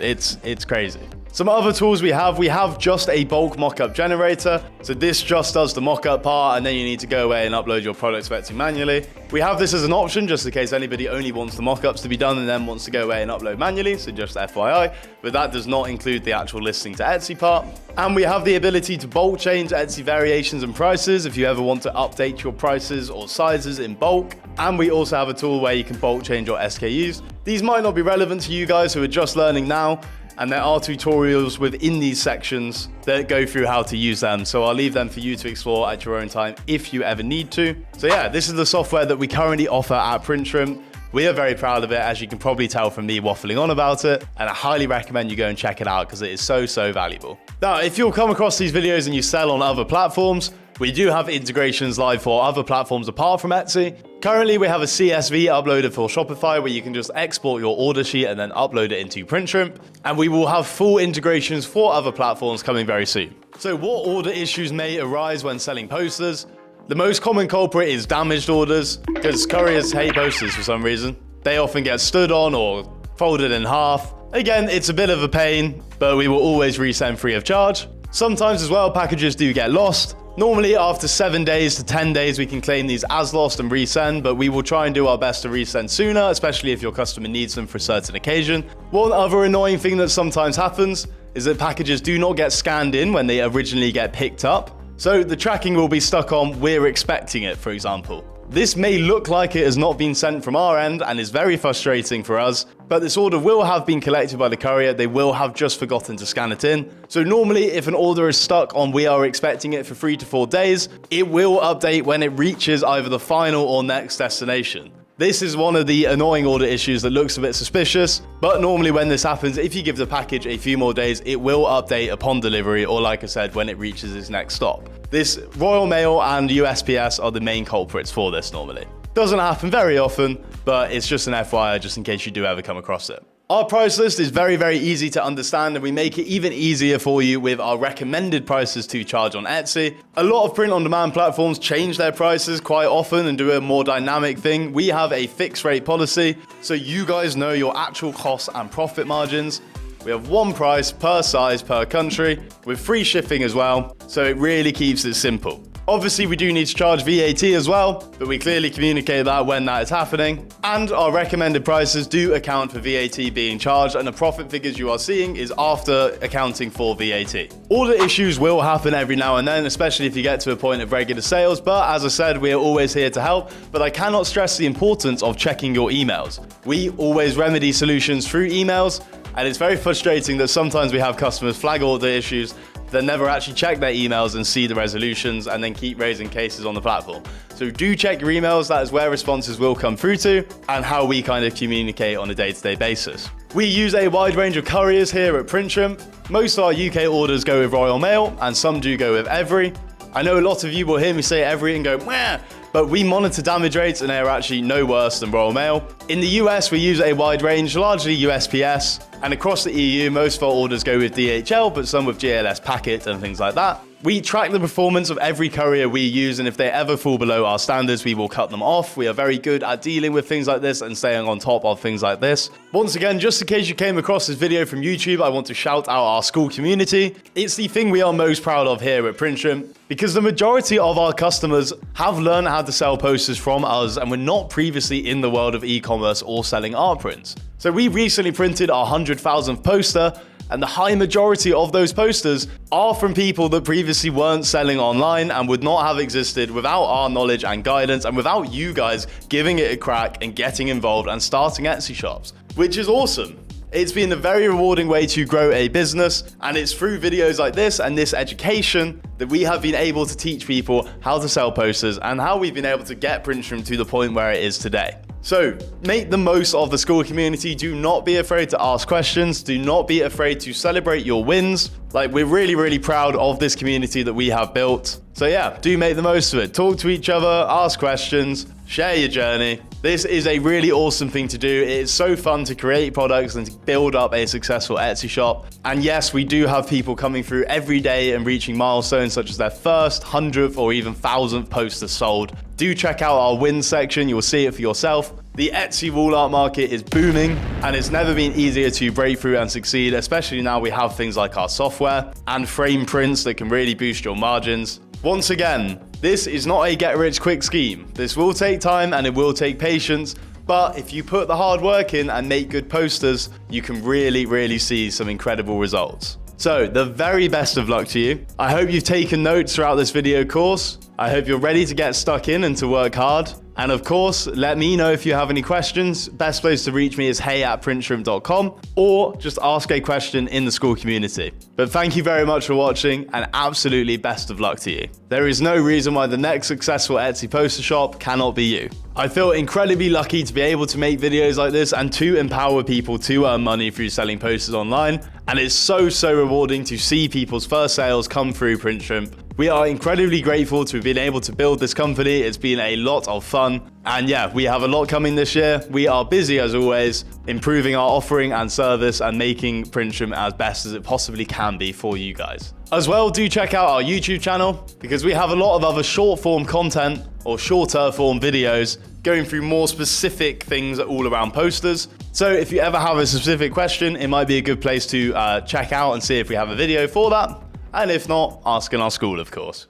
It's crazy. Some other tools we have just a bulk mockup generator. So this just does the mockup part and then you need to go away and upload your products to Etsy manually. We have this as an option just in case anybody only wants the mockups to be done and then wants to go away and upload manually, so just FYI, but that does not include the actual listing to Etsy part. And we have the ability to bulk change Etsy variations and prices if you ever want to update your prices or sizes in bulk. And we also have a tool where you can bulk change your SKUs. These might not be relevant to you guys who are just learning now, and there are tutorials within these sections that go through how to use them. So I'll leave them for you to explore at your own time if you ever need to. So yeah, this is the software that we currently offer at PrintShrimp. We are very proud of it, as you can probably tell from me waffling on about it, and I highly recommend you go and check it out because it is so valuable. Now, if you'll come across these videos and you sell on other platforms, we do have integrations live for other platforms apart from Etsy. Currently, we have a CSV uploaded for Shopify where you can just export your order sheet and then upload it into PrintShrimp. And we will have full integrations for other platforms coming very soon. So what order issues may arise when selling posters? The most common culprit is damaged orders, because couriers hate posters for some reason. They often get stood on or folded in half. Again, it's a bit of a pain, but we will always resend free of charge. Sometimes as well, packages do get lost. Normally after 7 days to 10 days, we can claim these as lost and resend, but we will try and do our best to resend sooner, especially if your customer needs them for a certain occasion. One other annoying thing that sometimes happens is that packages do not get scanned in when they originally get picked up. So the tracking will be stuck on "we're expecting it," for example. This may look like it has not been sent from our end and is very frustrating for us, but this order will have been collected by the courier. They will have just forgotten to scan it in. So normally if an order is stuck on "we are expecting it" for 3 to 4 days, it will update when it reaches either the final or next destination. This is one of the annoying order issues that looks a bit suspicious, but normally when this happens, if you give the package a few more days, it will update upon delivery, or like I said, when it reaches its next stop. This Royal Mail and USPS are the main culprits for this normally. Doesn't happen very often, but it's just an FYI just in case you do ever come across it. Our price list is very easy to understand, and we make it even easier for you with our recommended prices to charge on Etsy. A lot of print-on-demand platforms change their prices quite often and do a more dynamic thing. We have a fixed rate policy, so you guys know your actual costs and profit margins. We have one price per size per country with free shipping as well, so it really keeps it simple. Obviously, we do need to charge VAT as well, but we clearly communicate that when that is happening. And our recommended prices do account for VAT being charged, and the profit figures you are seeing is after accounting for VAT. Order issues will happen every now and then, especially if you get to a point of regular sales, but as I said, we are always here to help, but I cannot stress the importance of checking your emails. We always remedy solutions through emails, and it's very frustrating that sometimes we have customers flag order issues that never actually check their emails and see the resolutions and then keep raising cases on the platform. So do check your emails, that is where responses will come through to and how we kind of communicate on a day-to-day basis. We use a wide range of couriers here at PrintShrimp. Most of our UK orders go with Royal Mail and some do go with Every. I know a lot of you will hear me say Every and go, meh, but we monitor damage rates and they are actually no worse than Royal Mail. In the US, we use a wide range, largely USPS, and across the EU, most of our orders go with DHL, but some with GLS Packet and things like that. We track the performance of every courier we use, and if they ever fall below our standards, we will cut them off. We are very good at dealing with things like this and staying on top of things like this. Once again, just in case you came across this video from YouTube, I want to shout out our school community. It's the thing we are most proud of here at PrintShrimp, because the majority of our customers have learned how to sell posters from us and were not previously in the world of e-commerce or selling art prints. So we recently printed our 100,000th poster, and the high majority of those posters are from people that previously weren't selling online and would not have existed without our knowledge and guidance and without you guys giving it a crack and getting involved and starting Etsy shops, which is awesome. It's been a very rewarding way to grow a business, and it's through videos like this and this education that we have been able to teach people how to sell posters and how we've been able to get PrintShrimp to the point where it is today. So make the most of the school community. Do not be afraid to ask questions. Do not be afraid to celebrate your wins. Like, we're really, really proud of this community that we have built. So yeah, do make the most of it. Talk to each other, ask questions, share your journey. This is a really awesome thing to do. It is so fun to create products and to build up a successful Etsy shop. And yes, we do have people coming through every day and reaching milestones such as their first 100th or even 1,000th poster sold. Do check out our wins section. You'll see it for yourself. The Etsy wall art market is booming, and it's never been easier to break through and succeed, especially now we have things like our software and frame prints that can really boost your margins. Once again, this is not a get-rich-quick scheme. This will take time and it will take patience, but if you put the hard work in and make good posters, you can really, really see some incredible results. So, the very best of luck to you. I hope you've taken notes throughout this video course. I hope you're ready to get stuck in and to work hard. And of course, let me know if you have any questions. Best place to reach me is hey@printshrimp.com, or just ask a question in the school community. But thank you very much for watching, and absolutely best of luck to you. There is no reason why the next successful Etsy poster shop cannot be you. I feel incredibly lucky to be able to make videos like this and to empower people to earn money through selling posters online. And it's so rewarding to see people's first sales come through PrintShrimp. We are incredibly grateful to have been able to build this company. It's been a lot of fun. And yeah, we have a lot coming this year. We are busy as always, improving our offering and service and making PrintShrimp as best as it possibly can be for you guys. As well, do check out our YouTube channel, because we have a lot of other short form content or shorter form videos going through more specific things all around posters. So if you ever have a specific question, it might be a good place to check out and see if we have a video for that. And if not, ask in our school, of course.